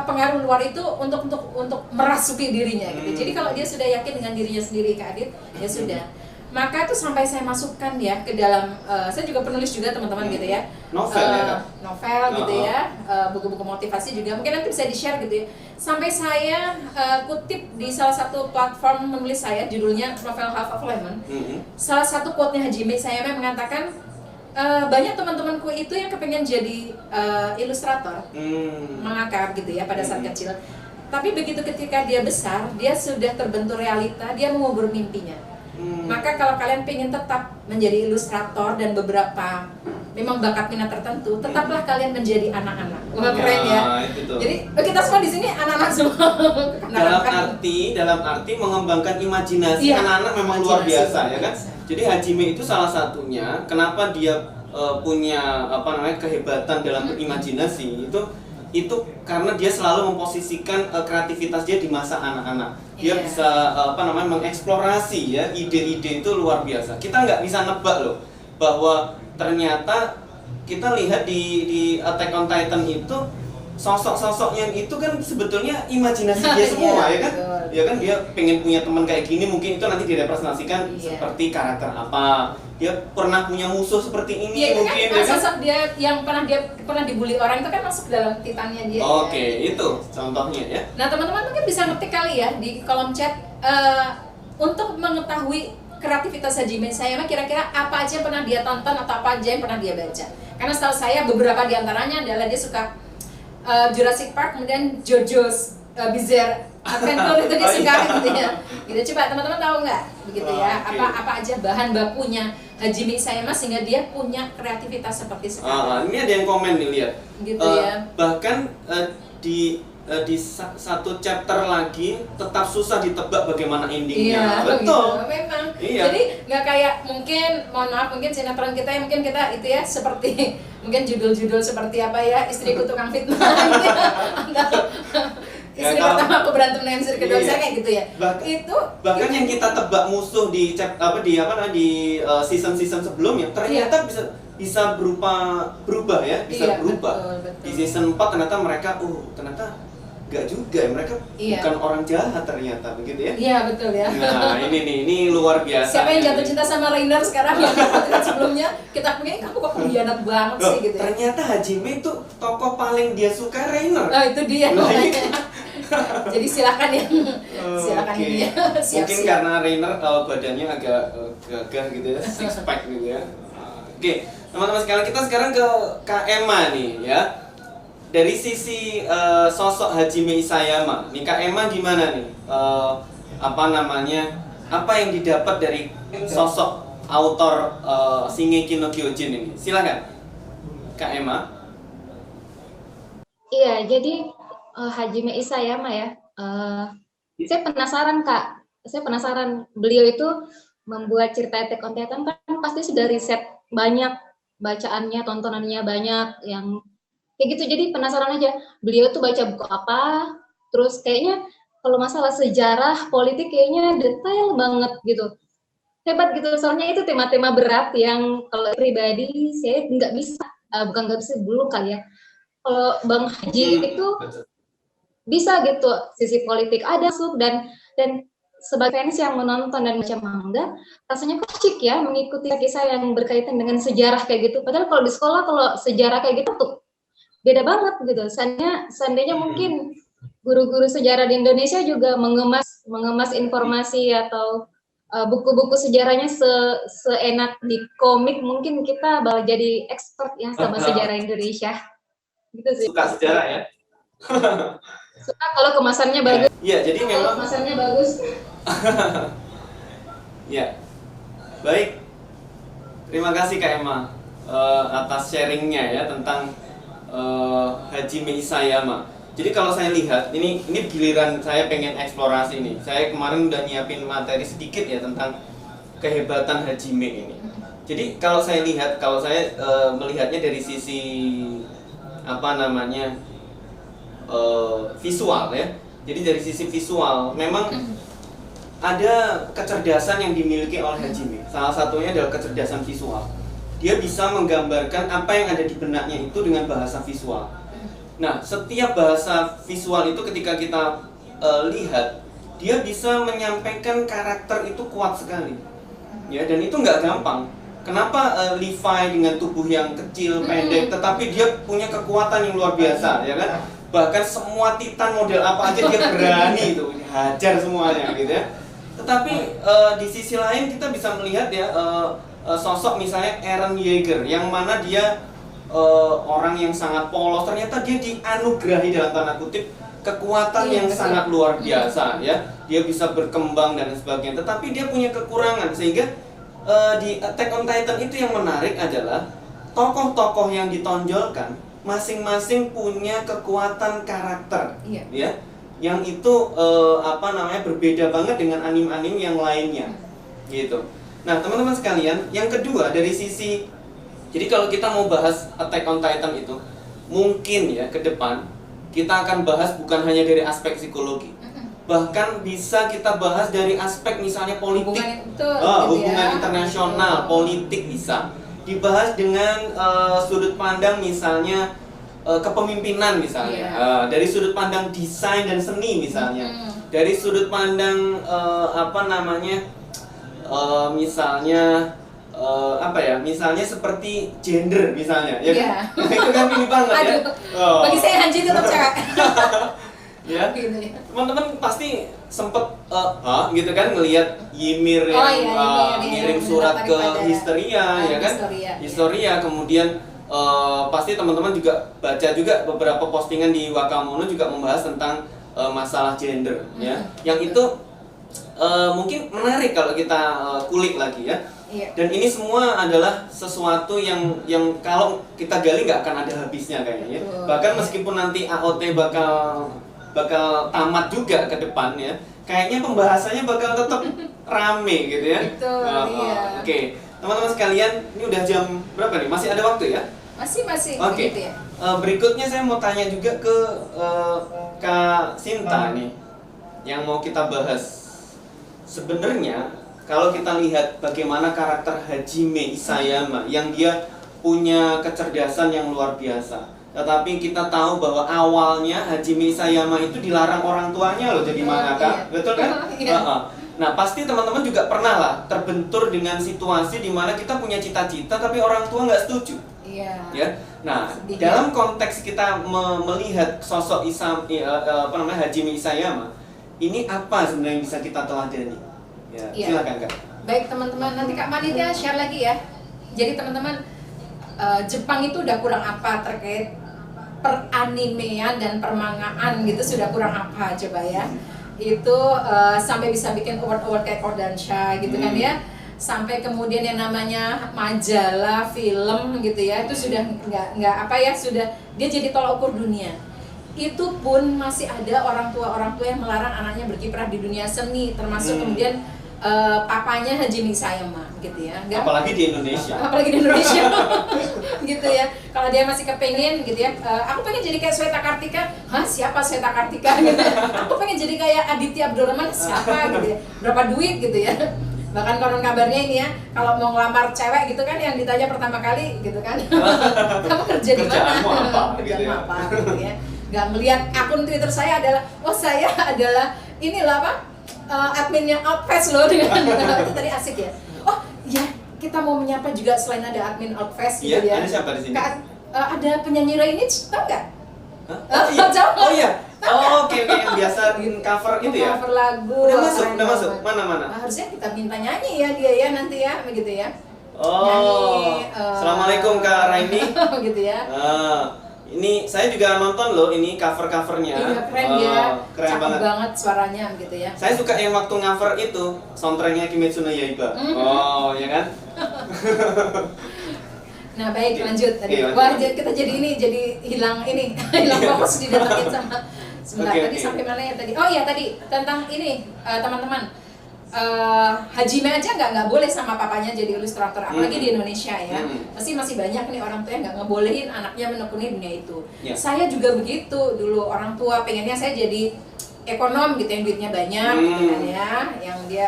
pengaruh luar itu untuk merasuki dirinya gitu. Jadi kalau dia sudah yakin dengan dirinya sendiri Kak Adit, ya sudah. Maka itu sampai saya masukkan ya ke dalam, saya juga penulis juga teman-teman gitu ya. Novel gitu ya, buku-buku motivasi juga, mungkin nanti bisa di-share gitu ya. Sampai saya kutip di salah satu platform menulis saya, judulnya Novel Half of Lemon. Salah satu quote-nya Hajime Isayama mengatakan, banyak teman-temanku itu yang kepengen jadi ilustrator, mengakar gitu ya pada saat kecil. Tapi begitu ketika dia besar, dia sudah terbentuk realita, dia mengubur mimpinya. Maka kalau kalian pengen tetap menjadi ilustrator dan beberapa memang bakat minat tertentu, tetaplah kalian menjadi anak-anak. Wah keren ya. Jadi kita semua di sini anak-anak semua. Dalam arti mengembangkan imajinasi anak-anak memang luar biasa ya kan. Jadi Hajime itu salah satunya kenapa dia punya kehebatan dalam berimajinasi itu karena dia selalu memposisikan kreativitas dia di masa anak-anak. Dia bisa mengeksplorasi ya ide-ide itu luar biasa. Kita nggak bisa nebak loh bahwa ternyata kita lihat di Attack on Titan itu sosok-sosoknya itu kan sebetulnya imajinasi dia semua ya kan. Ya kan dia pengen punya teman kayak gini, mungkin itu nanti direpresentasikan seperti karakter apa. dia pernah punya musuh seperti ini Iya, itu mungkin kan ya kan? sosok dia yang pernah dibully orang itu kan masuk dalam titannya dia. Oke, ya. itu contohnya ya. Nah, teman-teman mungkin bisa ngetik kali ya di kolom chat untuk mengetahui kreativitas Hajime Isayama kira-kira apa aja yang pernah dia tonton atau apa aja yang pernah dia baca. Karena setahu saya beberapa di antaranya adalah dia suka Jurassic Park, kemudian JoJo's Bizarre Adventure itu dia suka gitu ya. Gitu, coba teman-teman tahu nggak begitu ya? Oke. Apa aja bahan bakunya Hajime Isayama sehingga dia punya kreativitas seperti sekarang. Ini ada yang komen nih, lihat. Gitu ya. Bahkan di satu chapter lagi tetap susah ditebak bagaimana endingnya. Iya, Betul. gitu. Memang. Iya. Jadi nggak kayak mohon maaf, mungkin sinetron kita ya, mungkin kita itu ya seperti mungkin judul-judul seperti apa ya, istriku tukang fitnah gitu ya. Atau Ya, istri kalau- pertama aku berantem dengan istri kedua, Iya. misalnya kayak gitu ya. Bahkan yang kita tebak musuh di season-season sebelumnya ternyata bisa berubah ya, bisa Iya, berubah. betul. Di season 4 ternyata mereka ternyata enggak juga ya, mereka Iya. bukan orang jahat ternyata begitu ya. Iya, betul ya. Nah, ini luar biasa. Siapa yang ya. jatuh cinta sama Rainer sekarang yang kita sebelumnya kita punya kamu kok pengkhianat banget Loh, sih gitu ya. ternyata Hajime itu tokoh paling dia suka Rainer. Oh, itu dia. Nah, makanya. iya. Jadi silakan ya. Silakan Oke. ini ya. Mungkin Siap-siap. karena Rainer badannya agak gagah gitu ya, six pack gitu ya. Oke, teman-teman sekalian, kita sekarang ke Kak Emma nih ya. Dari sisi sosok Hajime Isayama, nih Kak Emma gimana nih? Apa yang didapat dari sosok autor Shingeki no Kyojin ini? Silakan, Kak Emma. Iya, jadi Hajime Isayama ya. Saya penasaran Kak. Saya penasaran beliau itu membuat cerita Attack on Titan kan pasti sudah riset banyak, bacaannya, tontonannya banyak yang kayak gitu. Jadi penasaran aja. Beliau tuh baca buku apa? Terus kayaknya kalau masalah sejarah politik kayaknya detail banget gitu. Hebat gitu. Soalnya itu tema-tema berat yang kalau pribadi saya nggak bisa, bukan nggak bisa belum kali ya. Kalau Bang Haji itu bisa gitu, sisi politik ada masuk dan sebagai fans yang menonton dan baca manga rasanya kok cik ya mengikuti kisah yang berkaitan dengan sejarah kayak gitu. Padahal kalau di sekolah kalau sejarah kayak gitu tuh beda banget gitu. Seandainya mungkin guru-guru sejarah di Indonesia juga mengemas informasi atau buku-buku sejarahnya seenak di komik, mungkin kita bakal jadi expert ya sama sejarah Indonesia. Gitu sih. Suka sejarah ya? Suka kalau kemasannya bagus. Iya, jadi Kalau memang kemasannya bagus. ya. Baik. Terima kasih Kak Emma atas sharingnya ya tentang Hajime Isayama. Jadi kalau saya lihat ini giliran saya pengen eksplorasi nih. Saya kemarin udah nyiapin materi sedikit ya tentang kehebatan Hajime ini. Jadi kalau saya melihatnya dari sisi visual ya. Jadi dari sisi visual memang ada kecerdasan yang dimiliki oleh Hajime. Salah satunya adalah kecerdasan visual. Dia bisa menggambarkan apa yang ada di benaknya itu dengan bahasa visual. Nah, setiap bahasa visual itu ketika kita lihat, dia bisa menyampaikan karakter itu kuat sekali. Ya, dan itu nggak gampang. Kenapa Levi dengan tubuh yang kecil, pendek, tetapi dia punya kekuatan yang luar biasa, ya kan? Bahkan semua titan model apa aja dia berani itu hajar semuanya, gitu ya. Tetapi di sisi lain kita bisa melihat ya sosok misalnya Eren Yeager, yang mana dia orang yang sangat polos, ternyata dia dianugerahi dalam tanda kutip kekuatan yang sangat luar biasa, ya. Dia bisa berkembang dan sebagainya, tetapi dia punya kekurangan sehingga di Attack on Titan itu yang menarik adalah tokoh-tokoh yang ditonjolkan masing-masing punya kekuatan karakter, ya, yang itu berbeda banget dengan anime-anime yang lainnya, gitu. Nah, teman-teman sekalian, yang kedua dari sisi, jadi kalau kita mau bahas Attack on Titan itu, mungkin ya ke depan kita akan bahas bukan hanya dari aspek psikologi, bahkan bisa kita bahas dari aspek misalnya politik, hubungan internasional, politik bisa dibahas dengan sudut pandang misalnya kepemimpinan misalnya, dari sudut pandang desain dan seni misalnya, dari sudut pandang misalnya apa ya, misalnya seperti gender misalnya, ya Iya. kan? Itu kan ini banget ya. Aduh, bagi saya Hanji tetap cewek. Ya, Gitu ya. teman-teman pasti sempet gitu kan ngelihat Ymir Oh, yang iya, Ymir, ngirim yang surat ke daripada- Histeria, ya kan? Histeria, Histeria, kemudian pasti teman-teman juga baca juga beberapa postingan di Wakamono juga membahas tentang masalah gender, ya. Yang itu mungkin menarik kalau kita kulik lagi ya. Iya. Dan ini semua adalah sesuatu yang kalau kita gali nggak akan ada habisnya kayaknya. Betul. Bahkan meskipun nanti AOT bakal tamat juga ke depan ya, kayaknya pembahasannya bakal tetap rame gitu ya. Betul, iya. Oke, teman-teman sekalian, ini udah jam berapa nih? Masih ada waktu ya? Masih Oke. begitu ya. Berikutnya saya mau tanya juga ke Kak Sinta nih, yang mau kita bahas. Sebenarnya kalau kita lihat bagaimana karakter Hajime Isayama yang dia punya kecerdasan yang luar biasa, tetapi kita tahu bahwa awalnya Hajime Isayama itu dilarang orang tuanya loh jadi mangaka, Iya. betul kan? Iya. Nah pasti teman-teman juga pernah lah terbentur dengan situasi di mana kita punya cita-cita tapi orang tua nggak setuju. Iya. Ya, nah Sedih, dalam konteks kita melihat sosok Hajime Isayama, ini apa sebenarnya yang bisa kita teladani? Ya, Iya. silakan Kak. Baik teman-teman, nanti Kak Manitia share lagi ya. Jadi teman-teman, Jepang itu udah kurang apa terkait peranimean dan permangaan gitu, sudah kurang apa coba ya. Itu sampai bisa bikin award-award kayak Kodansha gitu kan ya. Sampai kemudian yang namanya majalah, film gitu ya, itu sudah nggak apa ya, sudah dia jadi tolak ukur dunia. Itu pun masih ada orang tua yang melarang anaknya berkiprah di dunia seni, termasuk kemudian papanya Hajime Isayama gitu ya. Apalagi di Indonesia. Apalagi di Indonesia. Gitu ya. Kalau dia masih kepengen gitu ya, aku pengen jadi kayak Sweta Kartika. Hah, siapa Sweta Kartika gitu ya. Aku pengen jadi kayak Aditya Abdurrahman, siapa gitu ya. Berapa duit gitu ya. Bahkan konon kabarnya ini ya, kalau mau ngelamar cewek gitu kan yang ditanya pertama kali gitu kan. Kamu kerja di mana? Kerjaanmu apa? Gitu Kerjaanmu ya. apa gitu ya. Nggak melihat akun Twitter saya adalah, oh saya adalah inilah apa? Adminnya Outfest loh dengan itu tadi asik ya. Oh ya, kita mau menyapa juga selain ada admin Outfest gitu Iya, ya. ada siapa di sini? Ada penyanyi Rainic, tau nggak? Hah? Oh iya. Jauh. Oh iya. Oh, oke yang biasa cover itu ya. Cover lagu. Udah masuk, keren udah masuk. banget. Mana? Nah, harusnya kita minta nyanyi ya dia ya nanti ya, begitu ya. Oh. Nyanyi, Assalamualaikum Kak Raini. gitu ya. Ini saya juga nonton loh ini cover-covernya. Iya keren ya. Keren Cakep banget. banget suaranya begitu ya. Saya suka yang waktu cover itu soundtracknya Kimetsu no Yaiba. Oh, ya kan? Nah baik Oke. lanjut tadi. Oke, lanjut. Wah jadi ini jadi hilang hilang fokus didatengin sama sebentar Oke, tadi oke. sampai mana ya tadi? Oh iya tadi tentang ini teman-teman. Hajime aja nggak boleh sama papanya jadi ilustrator, apalagi di Indonesia ya. Pasti masih banyak nih orang tua yang nggak ngebolehin anaknya menekuni dunia itu. Ya. Saya juga begitu dulu, orang tua pengennya saya jadi ekonom gitu yang duitnya banyak gitu kan ya, yang dia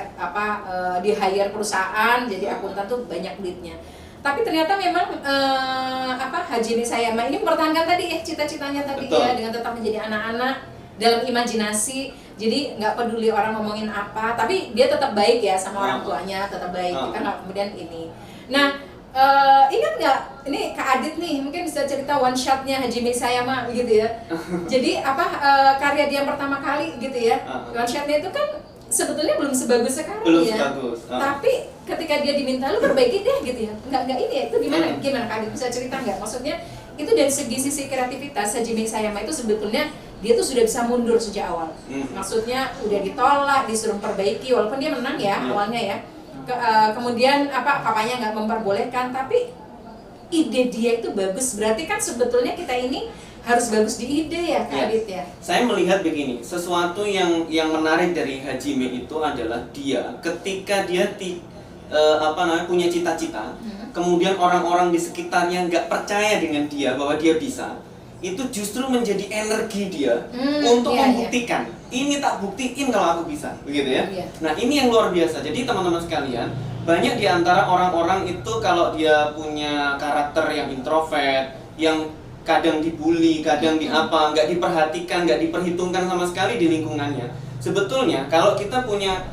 di hire perusahaan jadi akuntan tuh banyak duitnya. Tapi ternyata memang Hajime Isayama ini mempertahankan tadi cita-citanya tadi. Betul. Ya dengan tetap menjadi anak-anak dalam imajinasi. Jadi nggak peduli orang ngomongin apa, tapi dia tetap baik ya sama orang tuanya, tetap baik. Kita nggak kemudian ini. Nah, ingat nggak? Ini Kak Adit nih, mungkin bisa cerita one shotnya Hajime Isayama gitu ya. Jadi karya dia yang pertama kali gitu ya. One shotnya itu kan sebetulnya belum sebagus sekarang Belum ya. sebagus. Tapi ketika dia diminta lu perbaiki deh gitu ya. Nggak ini ya. Itu gimana Kak Adit bisa cerita nggak? Maksudnya itu dari sisi kreativitas Hajime Isayama itu sebetulnya dia tuh sudah bisa mundur sejak awal. Maksudnya udah ditolak, disuruh perbaiki walaupun dia menang ya awalnya ya. Kemudian papanya nggak memperbolehkan, tapi ide dia itu bagus. Berarti kan sebetulnya kita ini harus bagus di ide ya Kak Adit ya. Saya melihat begini, sesuatu yang menarik dari Hajime itu adalah dia ketika dia punya cita-cita, kemudian orang-orang di sekitarnya nggak percaya dengan dia bahwa dia bisa, itu justru menjadi energi dia untuk membuktikan. Ini tak buktiin kalau aku bisa, begitu ya. Iya. Nah ini yang luar biasa. Jadi teman-teman sekalian, banyak di antara orang-orang itu kalau dia punya karakter yang introvert, yang kadang dibully, kadang nggak diperhatikan, nggak diperhitungkan sama sekali di lingkungannya. Sebetulnya kalau kita punya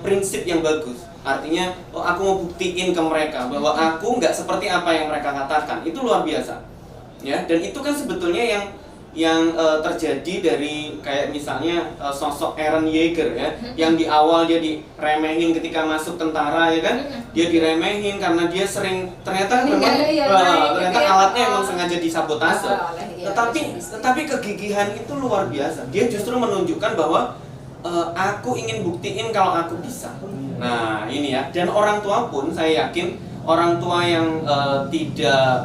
prinsip yang bagus, Artinya, oh, aku mau buktiin ke mereka bahwa aku nggak seperti apa yang mereka katakan. Itu luar biasa, ya. Dan itu kan sebetulnya yang terjadi dari kayak misalnya sosok Eren Yeager ya, yang di awal dia diremehin ketika masuk tentara ya kan, dia diremehin karena dia sering ternyata memang ternyata alatnya emang sengaja disabotase. Tetapi kegigihan itu luar biasa. Dia justru menunjukkan bahwa aku ingin buktiin kalau aku bisa. Nah ini ya, dan orang tua pun saya yakin orang tua yang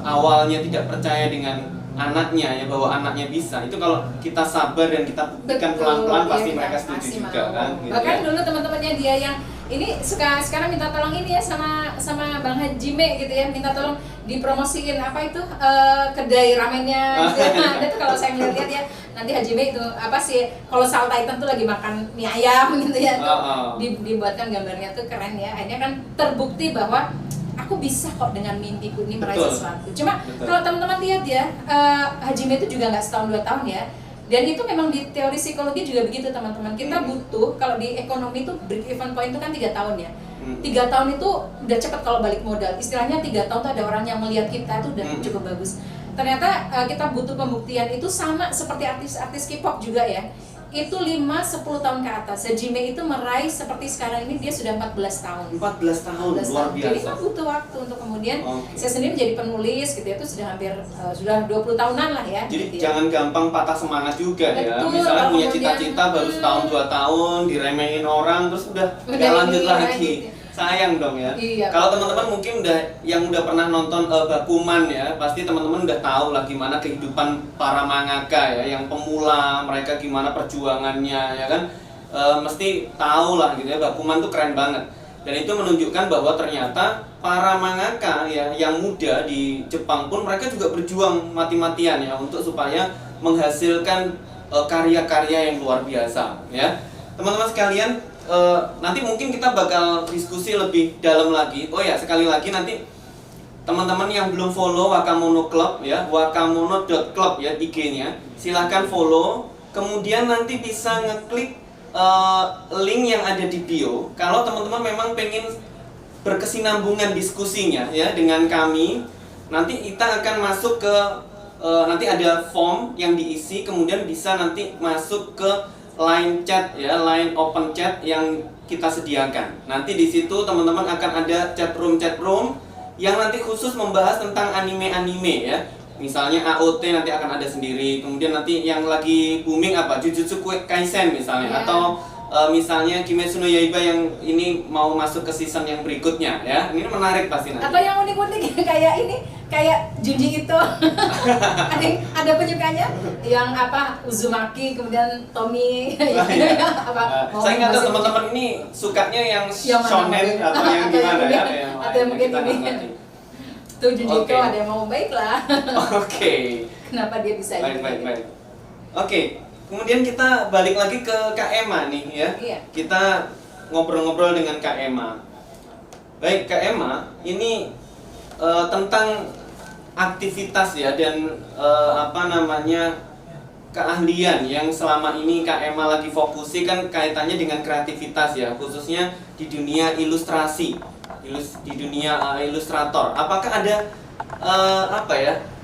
awalnya tidak percaya dengan anaknya ya, bahwa anaknya bisa, itu kalau kita sabar dan kita buktikan pelan-pelan pasti mereka setuju juga kan gitu. Bahkan dulu teman-temannya dia yang ini sekarang minta tolong ini ya sama Bang Hajime gitu ya, minta tolong dipromosiin apa itu kedai ramennya gitu. Ada tuh kalau saya ngeliat ya, nanti Hajime itu apa sih, kalau Sal Titan tuh lagi makan mie ayam gitu ya, dibuatkan gambarnya tuh keren ya. Akhirnya kan terbukti bahwa aku bisa kok dengan mimpiku ini meraih sesuatu. Cuma kalau teman-teman lihat ya, Hajime itu juga nggak setahun 2 tahun ya. Dan itu memang di teori psikologi juga begitu teman-teman. Kita butuh, kalau di ekonomi itu break even point itu kan 3 tahun ya. 3 tahun itu udah cepet kalau balik modal. Istilahnya 3 tahun tuh ada orang yang melihat kita itu udah cukup bagus. Ternyata kita butuh pembuktian itu sama seperti artis-artis K-pop juga ya. Itu 5-10 tahun ke atas. Hajime itu meraih seperti sekarang ini dia sudah 14 tahun. 14 tahun, luar biasa. Jadi kan butuh waktu untuk kemudian saya sendiri jadi penulis gitu ya, itu sudah hampir sudah 20 tahunan lah ya. Jadi gitu jangan gampang patah semangat juga. Betul, ya. Misalnya punya cita-cita baru setahun 2 tahun diremehin orang terus udah nggak lanjut lagi. Gitu. Sayang dong ya. Iya, kalau teman-teman mungkin yang udah pernah nonton Bakuman ya, pasti teman-teman udah tahu lah gimana kehidupan para mangaka ya, yang pemula, mereka gimana perjuangannya ya kan. Mesti tahu lah gitu ya, Bakuman tuh keren banget. Dan itu menunjukkan bahwa ternyata para mangaka ya yang muda di Jepang pun mereka juga berjuang mati-matian ya untuk supaya menghasilkan karya-karya yang luar biasa ya. Teman-teman sekalian, nanti mungkin kita bakal diskusi lebih dalam lagi. Oh ya, sekali lagi nanti teman-teman yang belum follow Wakamono Club ya, wakamono.club ya IG-nya, silahkan follow. Kemudian nanti bisa ngeklik link yang ada di bio. Kalau teman-teman memang pengen berkesinambungan diskusinya ya dengan kami, nanti kita akan masuk ke nanti ada form yang diisi, kemudian bisa nanti masuk ke line chat ya, line open chat yang kita sediakan. Nanti di situ teman-teman akan ada chat room yang nanti khusus membahas tentang anime-anime ya. Misalnya AOT nanti akan ada sendiri. Kemudian nanti yang lagi booming apa? Jujutsu Kaisen misalnya, atau misalnya Kimetsu no Yaiba yang ini mau masuk ke season yang berikutnya ya. Ini menarik pasti nanti. Atau yang unik-unik kayak ini, kayak Junji Ito. ada penyukanya yang apa, Uzumaki, kemudian Tommy. Saya nggak tahu teman-teman ini sukanya yang shonen atau yang gimana ya? Atau yang mungkin ini. Tuh Junji Ito ada yang mau baiklah. Oke. Kenapa dia bisa baik. Oke. Kemudian kita balik lagi ke Kak Emma nih ya. Iya. Kita ngobrol-ngobrol dengan Kak Emma. Baik Kak Emma, ini tentang aktivitas ya dan keahlian yang selama ini Kak Emma lagi fokusi kan kaitannya dengan kreativitas ya, khususnya di dunia ilustrasi, di dunia ilustrator. Apakah ada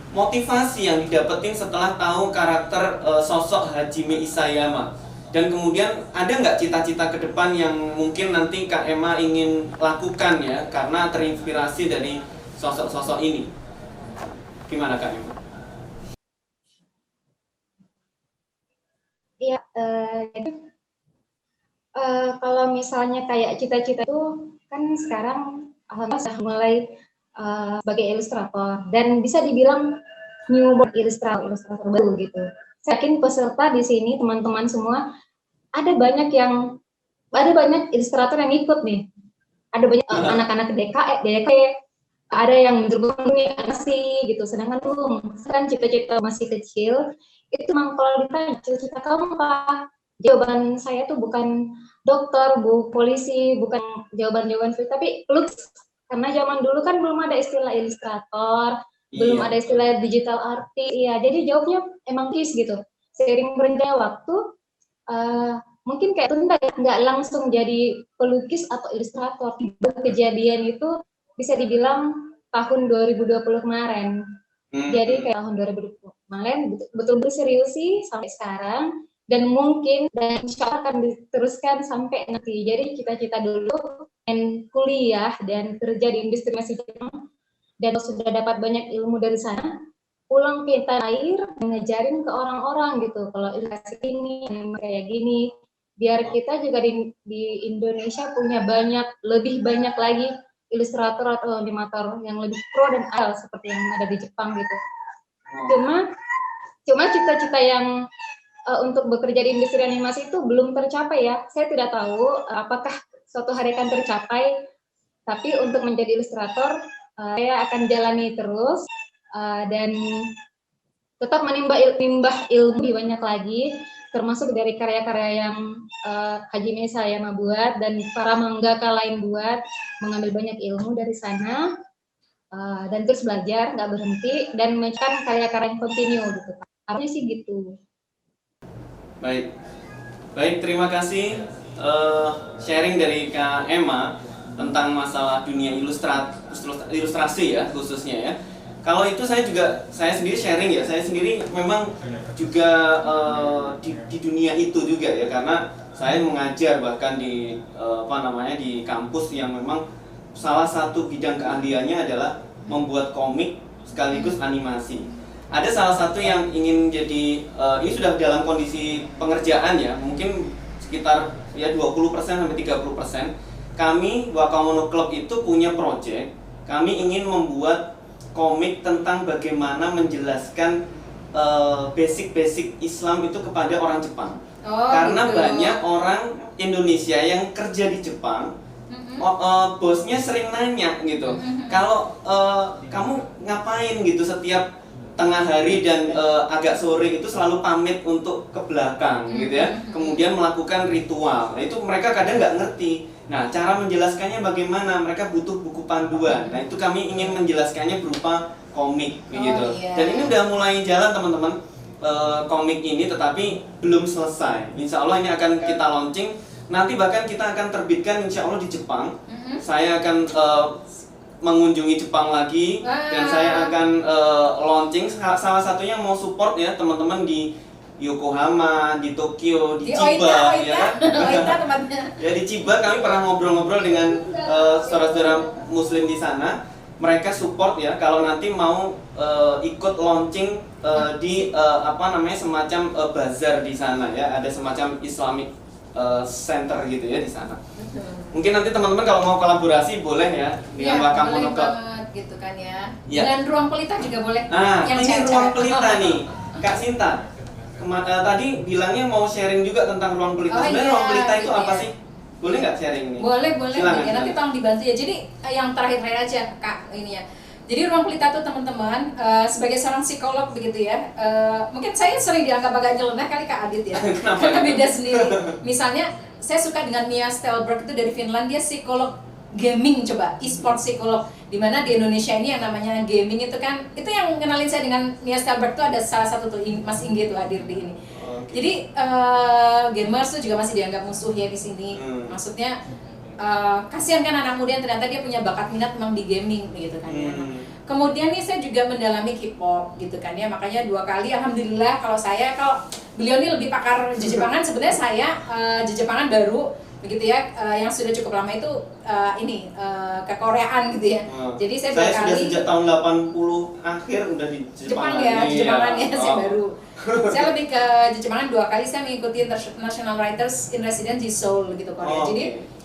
motivasi yang didapetin setelah tahu karakter sosok Hajime Isayama? Dan kemudian ada nggak cita-cita ke depan yang mungkin nanti Kak Emma ingin lakukan ya karena terinspirasi dari sosok-sosok ini? Gimana Kak Emma? Iya, jadi kalau misalnya kayak cita-cita itu kan sekarang alhamdulillah sudah mulai sebagai ilustrator dan bisa dibilang newborn ilustrator baru gitu. Saya yakin peserta di sini teman-teman semua ada banyak ilustrator yang ikut nih. Ada banyak anak-anak DKE, ada yang berbunyi animasi gitu. Sedangkan tuh kan cita-cita masih kecil. Itu memang kalau ditanya cita-cita kamu apa? Jawaban saya tuh bukan dokter, polisi, bukan jawaban-jawaban tapi lukis. Karena zaman dulu kan belum ada istilah ilustrator, belum ada istilah digital artist. Iya, jadi jawabnya emang lukis gitu. Seiring berjalannya waktu, mungkin kayak tunda ya, nggak langsung jadi pelukis atau ilustrator. Kejadian itu bisa dibilang tahun 2020 kemarin. Jadi kayak tahun 2020 kemarin betul-betul serius sih sampai sekarang, dan mungkin dan insya Allah akan diteruskan sampai nanti. Jadi cita-cita dulu kuliah dan kerja di industri musik Jepang, dan sudah dapat banyak ilmu dari sana, pulang ke tanah air ngejarin ke orang-orang gitu kalau ilustrasi ini kayak gini, biar kita juga di Indonesia punya lebih banyak lagi ilustrator atau animator yang lebih pro dan al seperti yang ada di Jepang gitu. Cuma cita-cita yang untuk bekerja di industri animasi itu belum tercapai ya. Saya tidak tahu apakah suatu hari akan tercapai, tapi untuk menjadi ilustrator saya akan jalani terus dan tetap menimba ilmu banyak lagi, termasuk dari karya-karya yang Hajime Sayama buat dan para mangaka lain buat, mengambil banyak ilmu dari sana dan terus belajar, nggak berhenti, dan menciptakan karya-karya yang kontinu gitu. Harusnya sih gitu. Baik, terima kasih sharing dari Kak Emma tentang masalah dunia ilustrasi ya khususnya ya. Kalau itu saya sendiri sharing ya, saya sendiri memang juga di dunia itu juga ya, karena saya mengajar bahkan di di kampus yang memang salah satu bidang keahliannya adalah membuat komik sekaligus animasi. Ada salah satu yang ingin jadi ini sudah dalam kondisi pengerjaan ya, mungkin sekitar ya 20% sampai 30%. Kami Wakamono Club itu punya project, kami ingin membuat komik tentang bagaimana menjelaskan basic-basic Islam itu kepada orang Jepang. Karena gitu. Banyak orang Indonesia yang kerja di Jepang, bosnya sering nanya gitu, kalau kamu ngapain gitu setiap tengah hari dan agak sore itu selalu pamit untuk ke belakang gitu ya, kemudian melakukan ritual. Nah, itu mereka kadang nggak ngerti. Nah, cara menjelaskannya bagaimana? Mereka butuh buku panduan. Nah, itu kami ingin menjelaskannya berupa komik gitu. Dan ini udah mulai jalan teman-teman, komik ini, tetapi belum selesai. Insya Allah ini akan kita launching. Nanti bahkan kita akan terbitkan insya Allah di Jepang. Saya akan mengunjungi Jepang lagi, dan saya akan launching. Salah satunya mau support ya teman-teman di Yokohama, di Tokyo, di Chiba, ya. Ya di Chiba kami pernah ngobrol-ngobrol dengan saudara-saudara Muslim di sana. Mereka support ya kalau nanti mau ikut launching di semacam bazar di sana ya, ada semacam Islamic center gitu ya di sana. Mungkin nanti teman-teman kalau mau kolaborasi boleh ya dengan Wakamono Club gitu kan ya. Dengan Ruang Pelita juga boleh. Nah, ini Ruang Pelita nih, Kak Sinta. Tadi bilangnya mau sharing juga tentang Ruang Pelita. Sebenarnya Ruang Pelita itu apa sih? Boleh nggak sharing ini? Boleh. Silakan, Ya, nanti tolong dibantu ya. Jadi yang terakhir aja Kak ini ya. Jadi Ruang Pelita tuh teman-teman, sebagai seorang psikolog begitu ya, mungkin saya sering dianggap agak nyeleneh kali Kak Adit ya. Karena beda sendiri. Misalnya saya suka dengan Mia Stelberg itu dari Finlandia, psikolog gaming, coba e-sport psikolog, dimana di Indonesia ini yang namanya gaming itu kan, itu yang kenalin saya dengan Mia Stelberg tuh ada salah satu tuh Mas Inggi tuh hadir di ini. Jadi gamers tuh juga masih dianggap musuh ya di sini. Maksudnya kasihan kan anak muda yang ternyata dia punya bakat minat memang di gaming gitu kan ya. Kemudian nih saya juga mendalami K-pop gitu kan ya, makanya 2 kali alhamdulillah. Kalau beliau ini lebih pakar Jepangan, sebenarnya saya Jepangan baru begitu ya, yang sudah cukup lama itu kekoreaan gitu ya. Jadi saya 2 kali sudah sejak tahun 80 akhir udah di Jepang ya, Jepangan ya, saya baru. Saya lebih ke Jepangan 2 kali, saya mengikuti International Writers in Residence di Seoul gitu Korea. Jadi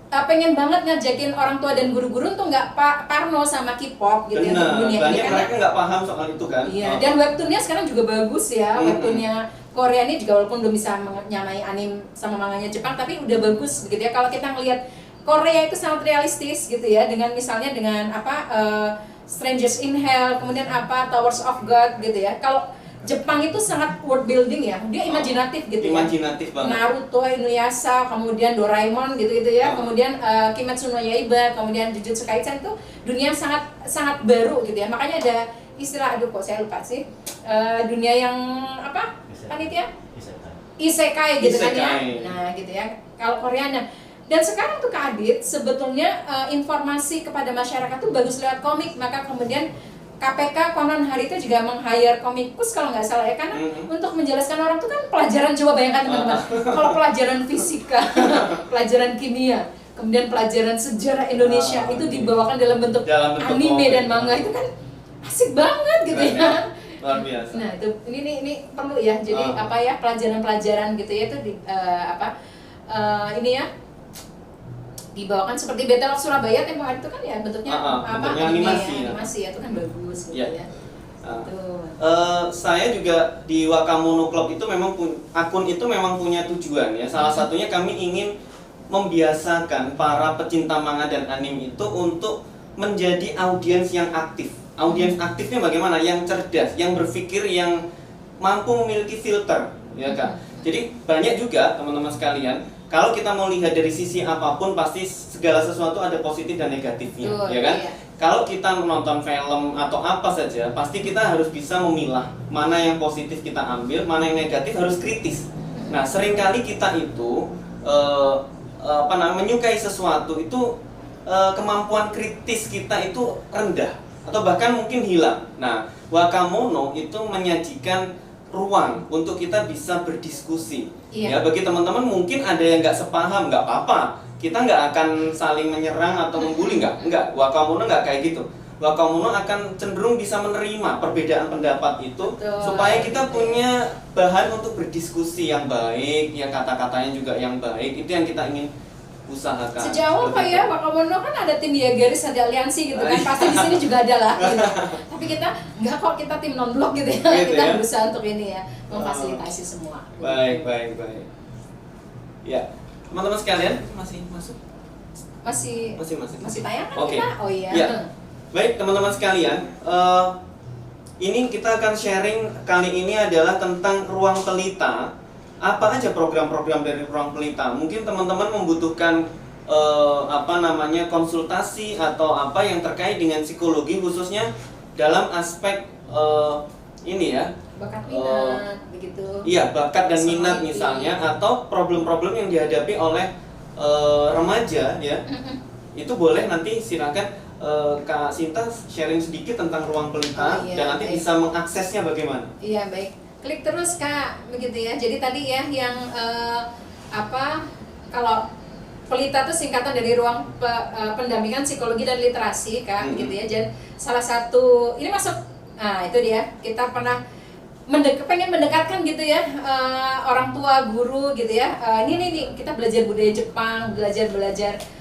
pengen banget ngajakin orang tua dan guru-guru tuh nggak parno sama K-pop gitu ya, dunia ini kan. Mereka nggak paham soal itu kan. Iya, dan webtoonnya sekarang juga bagus ya. Webtoonnya Korea ini juga walaupun belum bisa menyamai anime sama manganya Jepang, tapi udah bagus begitu ya. Kalau kita ngelihat Korea itu sangat realistis gitu ya, dengan misalnya dengan Strangers in Hell, kemudian Towers of God gitu ya. Kalau Jepang itu sangat world building ya, dia imajinatif gitu ya. Imajinatif banget. Naruto, Inuyasha, kemudian Doraemon gitu ya. Kemudian Kimetsu no Yaiba, kemudian Jujutsu Kaisen itu dunia sangat sangat baru gitu ya. Makanya ada istilah, aduh kok saya lupa sih, dunia yang apa? Panitia? isekai gitu kan ya. Isekai. Nah gitu ya, kalau Koreanya. Dan sekarang tuh Kak Adit, sebetulnya informasi kepada masyarakat tuh bagus lewat komik. Maka kemudian KPK konon hari itu juga meng-hire komikus kalau nggak salah ya. Karena untuk menjelaskan orang tuh kan pelajaran, coba bayangkan teman-teman. Kalau pelajaran fisika, pelajaran kimia, kemudian pelajaran sejarah Indonesia itu dibawakan dalam bentuk anime komik. dan manga, itu kan asik banget gitu ya. Luar biasa. Nah itu ini perlu ya, jadi apa ya, pelajaran-pelajaran gitu ya itu ini ya dibawakan seperti Battle of Surabaya tempo hari itu kan ya bentuknya bentuknya animasi ya, itu kan bagus gitu ya. Saya juga di Wakamono Club itu memang akun itu memang punya tujuan ya. Salah satunya kami ingin membiasakan para pecinta manga dan anime itu untuk menjadi audiens yang aktif. Audiens aktifnya bagaimana? Yang cerdas, yang berpikir, yang mampu memiliki filter, ya Kak. Jadi banyak juga teman-teman sekalian, kalau kita mau lihat dari sisi apapun pasti segala sesuatu ada positif dan negatifnya, ya kan? Iya. Kalau kita menonton film atau apa saja, pasti kita harus bisa memilah mana yang positif kita ambil, mana yang negatif harus kritis. Nah, seringkali kita itu menyukai sesuatu itu kemampuan kritis kita itu rendah atau bahkan mungkin hilang. Nah, Wakamono itu menyajikan ruang untuk kita bisa berdiskusi. Ya, bagi teman-teman mungkin ada yang nggak sepaham, nggak apa-apa. Kita nggak akan saling menyerang atau membuli, nggak. Wakamono nggak kayak gitu. Wakamono akan cenderung bisa menerima perbedaan pendapat itu. Supaya kita punya bahan untuk berdiskusi yang baik, ya kata-katanya juga yang baik. Itu yang kita ingin usahakan. Sejak awal Pak ya, Wakamono kan ada tim Diagaris, ada aliansi gitu kan. Pasti di sini juga ada lah gitu. Tapi kita nggak kok, kita tim non blok gitu ya. Gitu kita ya? berusaha untuk ini ya, memfasilitasi semua. Baik. Ya, teman-teman sekalian masih masuk? Masih tayang kan Oke. kita? Oh iya. Ya. Baik, teman-teman sekalian, ini kita akan sharing kali ini adalah tentang ruang pelita. Apa aja program-program dari ruang pelita? Mungkin teman-teman membutuhkan konsultasi atau apa yang terkait dengan psikologi, khususnya dalam aspek ini ya, bakat minat begitu. Iya, bakat dan minat Personality. misalnya, atau problem-problem yang dihadapi oleh remaja ya. Itu boleh nanti silakan Kak Sinta sharing sedikit tentang ruang pelita dan nanti bisa mengaksesnya bagaimana. Iya, baik. Klik terus Kak, begitu ya. Jadi tadi ya yang kalau pelita itu singkatan dari ruang pendampingan psikologi dan literasi Kak, gitu ya. Dan salah satu ini masuk, nah itu dia. Kita pernah pengen mendekatkan gitu ya, orang tua, guru gitu ya. Ini kita belajar budaya Jepang, belajar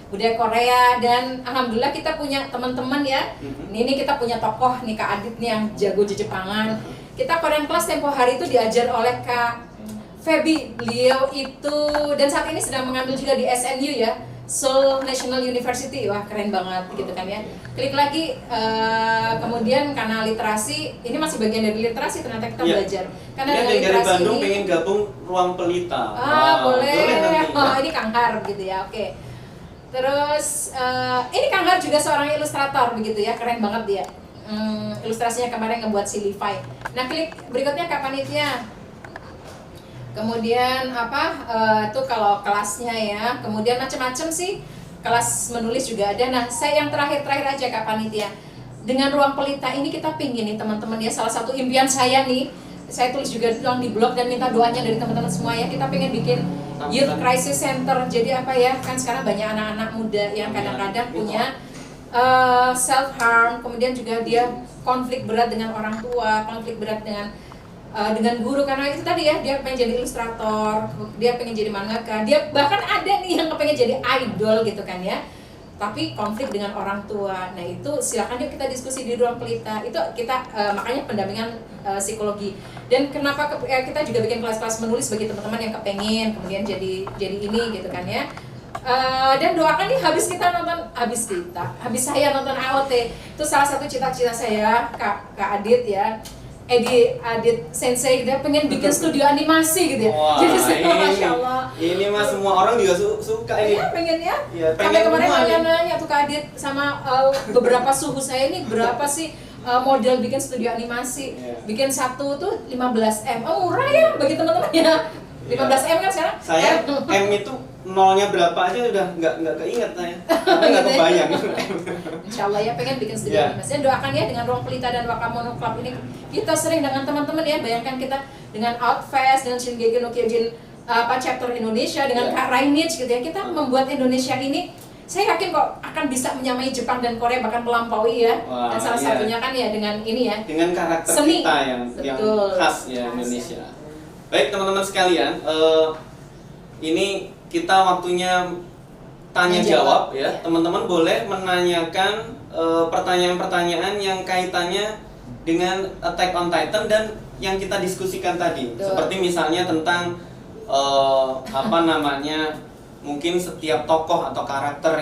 budaya Korea, dan alhamdulillah kita punya teman-teman ya. Ini kita punya tokoh nih Kak Adit nih yang jago Jepangan. Kita Korean Class tempo hari itu diajar oleh Kak Feby. Beliau itu dan saat ini sedang mengambil juga di SNU ya, Seoul National University. Wah, keren banget gitu kan ya. Klik lagi, kemudian kanal literasi. Ini masih bagian dari literasi, ternyata kita belajar. Karena dari Bandung pengen gabung ruang pelita. Boleh nanti. Ini Kang Har gitu ya. Oke. Terus ini Kang Har juga seorang ilustrator begitu ya, keren banget dia. Ilustrasinya kemarin ngebuat si Levi. Nah, klik berikutnya Kak Panitia. Kemudian itu kalau kelasnya ya. Kemudian macam-macam sih, kelas menulis juga ada. Nah, saya yang terakhir aja Kak Panitia. Dengan ruang pelita ini kita pingin nih teman-teman ya, salah satu impian saya nih, saya tulis juga di blog dan minta doanya dari teman-teman semua ya. Kita pengen bikin Youth Crisis Center. Jadi apa ya, kan sekarang banyak anak-anak muda yang kadang-kadang punya self harm, kemudian juga dia konflik berat dengan orang tua, konflik berat dengan guru, karena itu tadi ya, dia pengen jadi ilustrator, dia pengen jadi mangaka, dia bahkan ada nih yang pengen jadi idol gitu kan ya, tapi konflik dengan orang tua. Nah itu silakan yuk kita diskusi di ruang pelita. Itu kita makanya pendampingan psikologi. Dan kenapa kita juga bikin kelas-kelas menulis bagi teman-teman yang kepengen kemudian jadi ini gitu kan ya. Dan doakan nih habis saya nonton AOT, itu salah satu cita-cita saya Kak Adit ya, Adit Sensei, dia pengen bikin studio animasi gitu ya. Wah, jadi saya Masya Allah, ini mah semua orang juga suka ini. Iya pengen ya, pengen kemarin nanya tuh Kak Adit sama beberapa suhu saya, ini berapa sih model bikin studio animasi. Bikin satu tuh 15M, murah ya bagi teman-teman ya. 15M kan sekarang? Saya M itu nolnya berapa aja udah nggak keinget saya, tapi nggak kebayang. Insya Allah ya pengen bikin sendiri. Yeah. Maksudnya doakan ya dengan Ruang Pelita dan Wakamono Club ini kita sering dengan teman-teman ya, bayangkan kita dengan Outfest, dengan Shingeki no Kyojin chapter Indonesia, dengan Kak Rainich gitu ya, kita membuat Indonesia ini saya yakin kok akan bisa menyamai Jepang dan Korea, bahkan melampaui ya. Wah, dan salah satunya kan ya dengan ini ya, dengan karakter seni. kita yang khas ya Indonesia. Baik teman-teman sekalian, ini kita waktunya tanya jawab ya. Teman-teman boleh menanyakan pertanyaan-pertanyaan yang kaitannya dengan Attack on Titan dan yang kita diskusikan tadi. Seperti misalnya tentang mungkin setiap tokoh atau karakter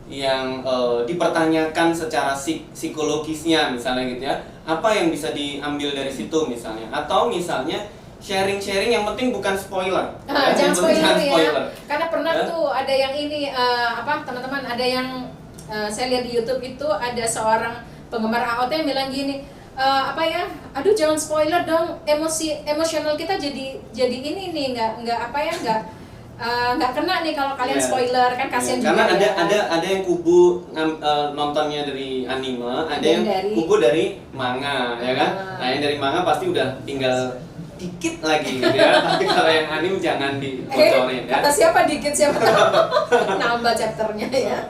yang dipertanyakan secara psikologisnya misalnya gitu ya. Apa yang bisa diambil dari situ misalnya, atau misalnya sharing-sharing yang penting bukan spoiler. Jangan spoiler ya. Karena pernah ya. tuh ada yang ini teman-teman, ada yang saya lihat di YouTube itu ada seorang penggemar AOT yang bilang gini, aduh jangan spoiler dong, emosional kita jadi ini nih, nggak kena nih kalau kalian spoiler, kan kasihan juga. Karena ada yang kubu nontonnya dari anime, ada yang kubu dari manga, ya kan? Nah yang dari manga pasti udah tinggal dikit lagi gitu ya. Tapi kalau yang anime jangan dibocorin ya. Kata siapa dikit, siapa tahu nambah chapternya ya.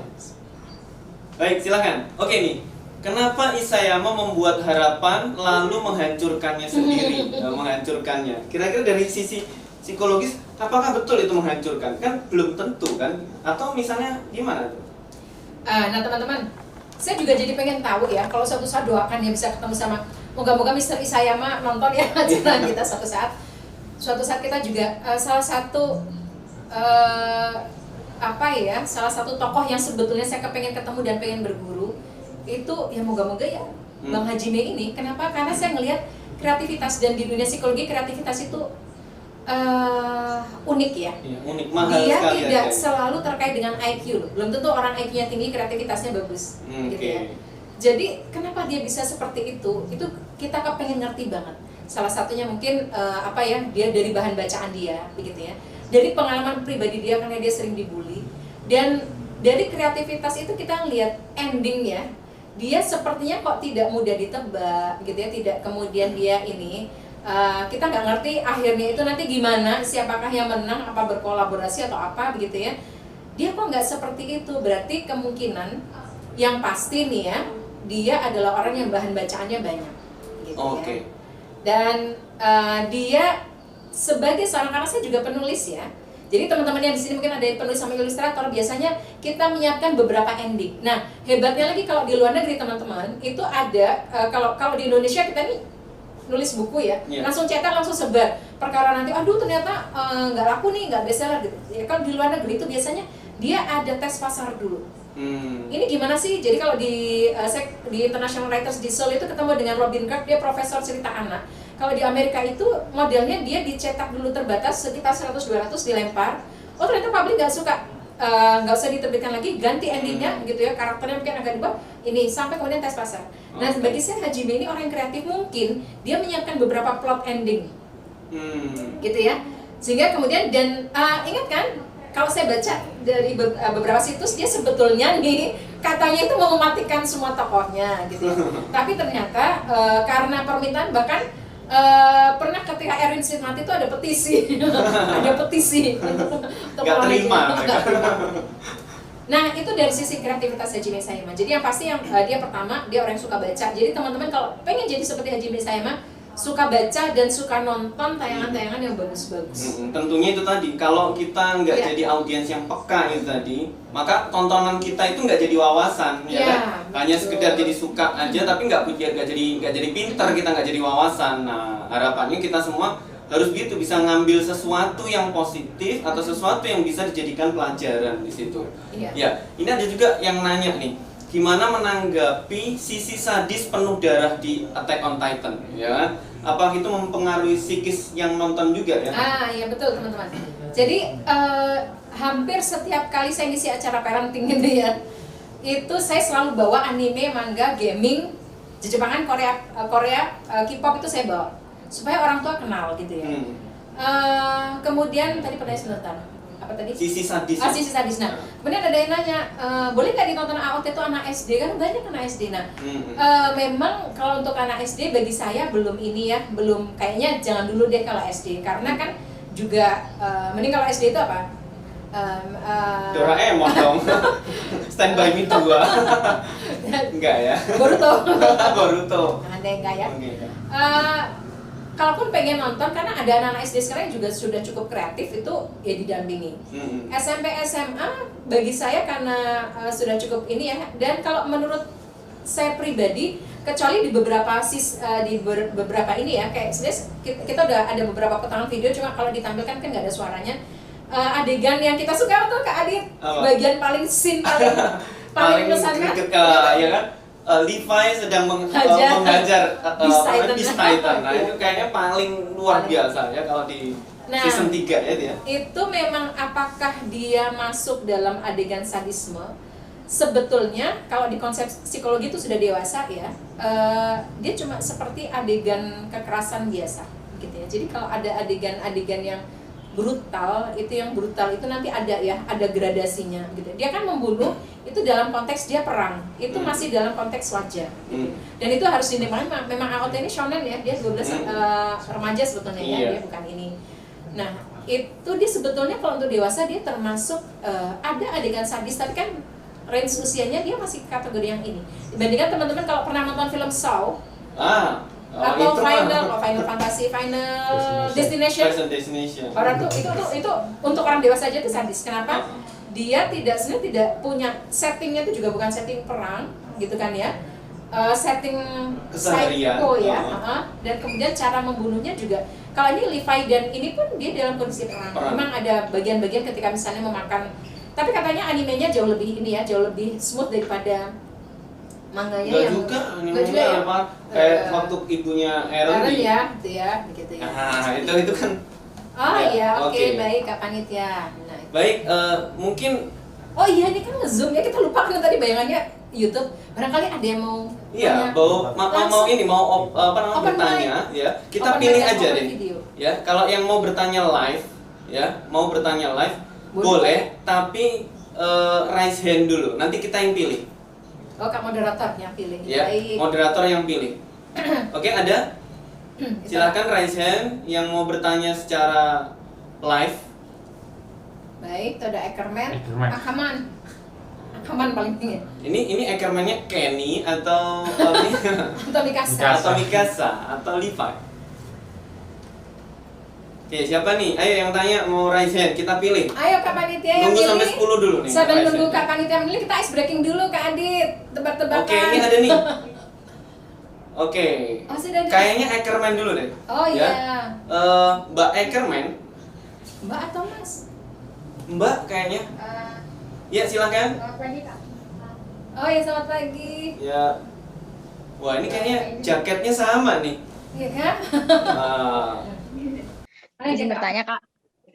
Baik, silakan. Oke nih. Kenapa Isayama membuat harapan lalu menghancurkannya sendiri? Menghancurkannya. Kira-kira dari sisi psikologis apakah betul itu menghancurkan? Kan belum tentu kan? Atau misalnya gimana tuh? Nah teman-teman, saya juga jadi pengen tahu ya, kalau suatu saat doakan ya bisa ketemu sama, moga-moga Mr. Isayama nonton ya acara kita suatu saat kita juga salah satu salah satu tokoh yang sebetulnya saya kepengen ketemu dan pengen berguru itu ya, moga-moga ya Bang Hajime ini. Kenapa? Karena saya ngelihat kreativitas, dan di dunia psikologi kreativitas itu unik ya. Unik, mahal dia sekali tidak ya. selalu terkait dengan IQ loh. Belum tentu orang IQ-nya tinggi kreativitasnya bagus gitu ya. Okay. Jadi kenapa dia bisa seperti itu kita kepengen ngerti banget. Salah satunya mungkin dia dari bahan bacaan dia begitu ya, dari pengalaman pribadi dia karena dia sering dibully, dan dari kreativitas itu kita ngelihat endingnya dia sepertinya kok tidak mudah ditebak gitu ya, tidak kemudian dia ini kita nggak ngerti akhirnya itu nanti gimana, siapakah yang menang, apa berkolaborasi atau apa begitu ya. Dia kok nggak seperti itu, berarti kemungkinan yang pasti nih ya, dia adalah orang yang bahan bacaannya banyak gitu ya. Dan dia sebagai seorang, karena saya juga penulis ya, jadi teman-teman yang di sini mungkin ada yang penulis sama ilustrator, biasanya kita menyiapkan beberapa ending. Nah hebatnya lagi kalau di luar negeri teman-teman itu ada, kalau di Indonesia kita nih nulis buku ya, langsung cetak, langsung sebar. Perkara nanti, aduh ternyata nggak laku nih, nggak bestseller gitu. Ya, kalau di luar negeri itu biasanya dia ada tes pasar dulu. Ini gimana sih? Jadi kalau di International Writers di Seoul itu ketemu dengan Robin Kirk, dia profesor cerita anak. Kalau di Amerika itu modelnya dia dicetak dulu terbatas sekitar 100-200 dilempar. Oh ternyata publik nggak suka, nggak usah diterbitkan lagi, ganti endingnya gitu ya, karakternya mungkin agak diubah, ini sampai kemudian tes pasar. Nah bagi saya Hajime ini orang yang kreatif, mungkin dia menyiapkan beberapa plot ending gitu ya, sehingga kemudian dan ingat kan kalau saya baca dari beberapa situs, dia sebetulnya nih katanya itu mau mematikan semua tokohnya gitu ya. Tapi ternyata karena permintaan, bahkan pernah ketika Erwin Smith mati itu ada petisi ada petisi untuk nggak terima. Nah itu dari sisi kreativitas Hajime Isayama. Jadi yang pasti dia pertama, dia orang yang suka baca. Jadi teman-teman kalau pengen jadi seperti Hajime Isayama, suka baca dan suka nonton tayangan-tayangan yang bagus-bagus. Tentunya itu tadi, kalau kita nggak jadi audiens yang peka itu tadi, maka tontonan kita itu nggak jadi wawasan, ya kan? Hanya sekedar jadi suka aja, tapi nggak jadi pinter, kita nggak jadi wawasan. Nah harapannya kita semua harus gitu, bisa ngambil sesuatu yang positif atau sesuatu yang bisa dijadikan pelajaran di situ. Ya, ini ada juga yang nanya nih, gimana menanggapi sisi sadis penuh darah di Attack on Titan, ya kan? Apa itu mempengaruhi psikis yang nonton juga ya? Iya betul teman-teman. Jadi hampir setiap kali saya ngisi acara parenting gitu ya, itu saya selalu bawa anime, manga, gaming, Jepangan, Korea, K-pop itu saya bawa supaya orang tua kenal gitu ya. Kemudian tadi pertanyaan sebentar. Apa tadi? Sisi sadis. Sisi sadis. Nah, kemudian ada yang nanya, boleh nggak ditonton AOT itu anak SD? Kan banyak anak SD. Nah, memang kalau untuk anak SD bagi saya belum ini ya, belum kayaknya jangan dulu deh kalau SD, karena kan juga mending kalau SD itu apa? Doraemon dong. Stand by Me 2. Enggak ya? Boruto. Boruto. Ada enggak ya? Oke. Kalaupun pengen nonton, karena ada anak-anak SD sekarang yang juga sudah cukup kreatif, itu ya didampingi. SMP SMA bagi saya karena sudah cukup ini ya, dan kalau menurut saya pribadi, kecuali di beberapa beberapa ini ya, kayak sebenarnya kita udah ada beberapa potongan video, cuma kalau ditampilkan kan nggak ada suaranya. Adegan yang kita suka tuh Kak Adit, bagian paling scene paling mengesankan, ya kan? Levi sedang menghajar Beast Titan. Nah, itu kayaknya paling luar biasa ya kalau di season 3 ya dia. Itu memang apakah dia masuk dalam adegan sadisme? Sebetulnya kalau di konsep psikologi itu sudah dewasa ya, dia cuma seperti adegan kekerasan biasa gitu ya. Jadi kalau ada adegan-adegan yang brutal, itu nanti ada gradasinya gitu. Dia kan membunuh itu dalam konteks dia perang, itu masih dalam konteks wajar gitu. Dan itu harus dinikmati. Memang AOT ini shonen ya, dia 12 remaja sebetulnya ya, dia bukan ini. Nah, itu dia sebetulnya kalau untuk dewasa dia termasuk ada adegan sadis, tapi kan range usianya dia masih kategori yang ini. Dibandingkan teman-teman kalau pernah nonton film Saw, atau Final Fantasy, Final Destination. Orang tuh itu untuk orang dewasa aja tuh sadis. Kenapa? Dia sebenarnya tidak punya settingnya, itu juga bukan setting perang gitu kan ya. Setting psycho ya. Dan kemudian cara membunuhnya juga. Kalau ini Levi dan ini pun dia dalam kondisi perang. Memang ada bagian-bagian ketika misalnya memakan. Tapi katanya animenya jauh lebih ini ya, jauh lebih smooth daripada manganya Nggak yang juga, juga ya, apa kayak waktu ibunya Aaron ya, gitu ya, begitu ya. Itu kan. Oke, baik Kak Panitia. Nah, baik, mungkin. Oh iya, ini kan ngezoom ya, kita lupa kan tadi bayangannya YouTube. Barangkali ada yang mau. Iya, mau bertanya, ya. Kita pilih aja deh. Ya, kalau yang mau bertanya live, boleh, tapi raise hand dulu. Nanti kita yang pilih. Oh, Kak moderator yang pilih. Ya, baik. moderator yang pilih. Oke, ada? Silakan raise hand yang mau bertanya secara live. Baik, itu ada Ackerman. Akaman paling tinggi. Ini Ackerman-nya Kenny atau atau Mikasa atau Levi? Oke, siapa nih? Ayo yang tanya mau raise hand, kita pilih. Ayo Kak Panitia yang nunggu pilih. Sampai 10 dulu nih. Sampai nunggu Kak Panitia milih, kita ice breaking dulu Kak Adit. Tebak-tebakan. Oke, ini ada nih. Oke. Kayaknya Ackerman dulu deh. Oh iya. Mbak Ackerman. Mbak atau Mas? Mbak kayaknya. Ya, silakan. Selamat pagi Kak. Oh iya, selamat pagi. Ya. Wah, ini kayaknya jaketnya sama nih. Iya kan? Izin bertanya Kak,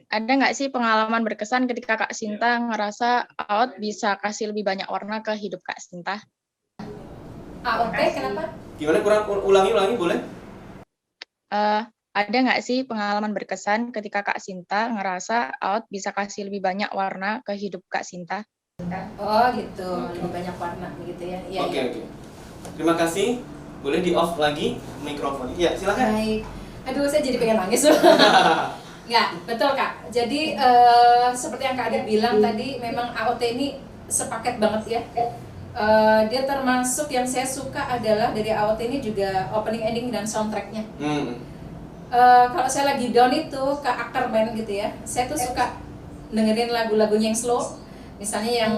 ada nggak sih pengalaman berkesan ketika Kak Sinta ngerasa AOT bisa kasih lebih banyak warna ke hidup Kak Sinta? AOT kenapa? Gimana, kurang ulangi boleh? Ada nggak sih pengalaman berkesan ketika Kak Sinta ngerasa AOT bisa kasih lebih banyak warna ke hidup Kak Sinta? Oh gitu, lebih banyak warna begitu ya. Oke. Terima kasih. Boleh di off lagi mikrofon. Ya, silakan. Baik. Aduh, saya jadi pengen nangis. Nggak, betul Kak. Jadi seperti yang Kak Adit bilang tadi, memang AOT ini sepaket banget ya. Dia termasuk yang saya suka adalah dari AOT ini juga opening, ending, dan soundtracknya. Kalau saya lagi down itu ke Ackerman gitu ya, saya tuh suka dengerin lagu-lagunya yang slow. Misalnya yang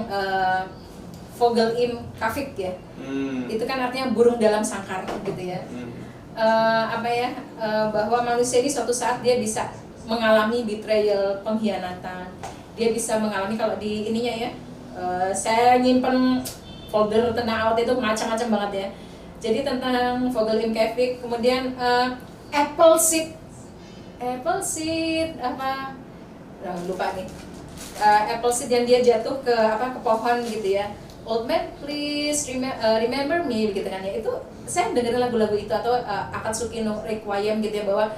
Vogel im Kavik ya. Itu kan artinya burung dalam sangkar gitu ya. Bahwa manusia ini suatu saat dia bisa mengalami betrayal, pengkhianatan. Dia bisa mengalami, kalau di ininya ya, saya nyimpen folder tentang AOT itu macam-macam banget ya. Jadi tentang Vogel im Kavik, kemudian apple seed apa? Lupa nih. Apple seed yang dia jatuh ke pohon gitu ya. Old man please remember me gitu kan ya. Itu saya dengerin lagu-lagu itu, atau Akatsuki no Requiem gitu ya, bahwa